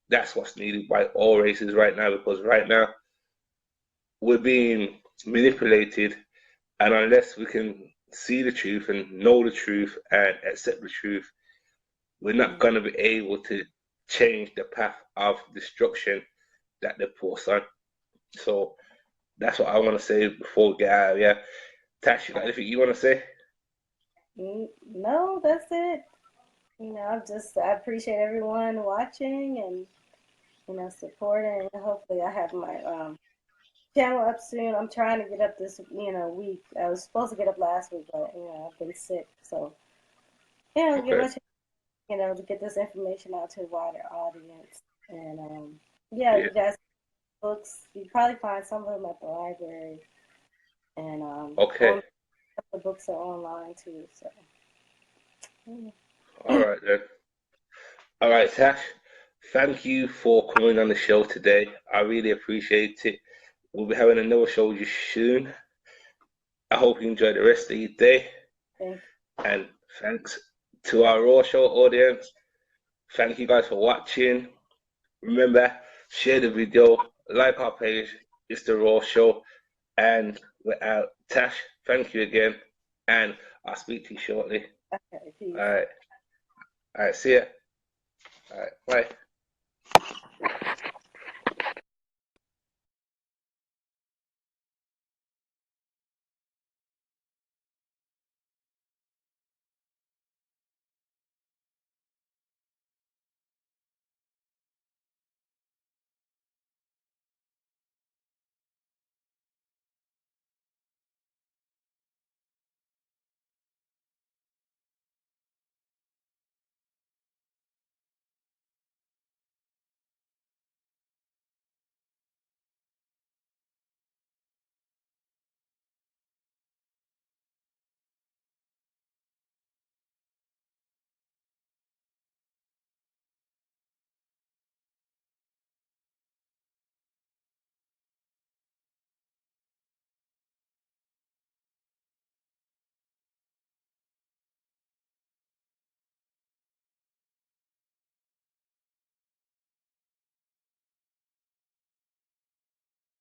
That's what's needed by all races right now, because right now we're being manipulated, and unless we can see the truth and know the truth and accept the truth, we're not
Mm-hmm.
going to be able to change the path of destruction that they put us on. So that's what I want to say before we get out of here. Tash, you got anything you want to say?
No, that's it. I appreciate everyone watching and supporting. And hopefully, I have my channel up soon. I'm trying to get up this week. I was supposed to get up last week, but I've been sick, so get
Okay.
my to get this information out to a wider audience. And yeah,
Yeah.
you guys books. You probably find some of them at the library, and
Okay.
on the books are online too. So. Mm.
All right then. All right, Tash. Thank you for coming on the show today. I really appreciate it. We'll be having another show with you soon. I hope you enjoy the rest of your day.
Thank
And thanks to our Raw Show audience. Thank you guys for watching. Remember, share the video, like our page. It's the Raw Show. And we're out. Tash, thank you again. And I'll speak to you shortly.
you. Okay, peace.
All right. All right. See ya. All right. Bye.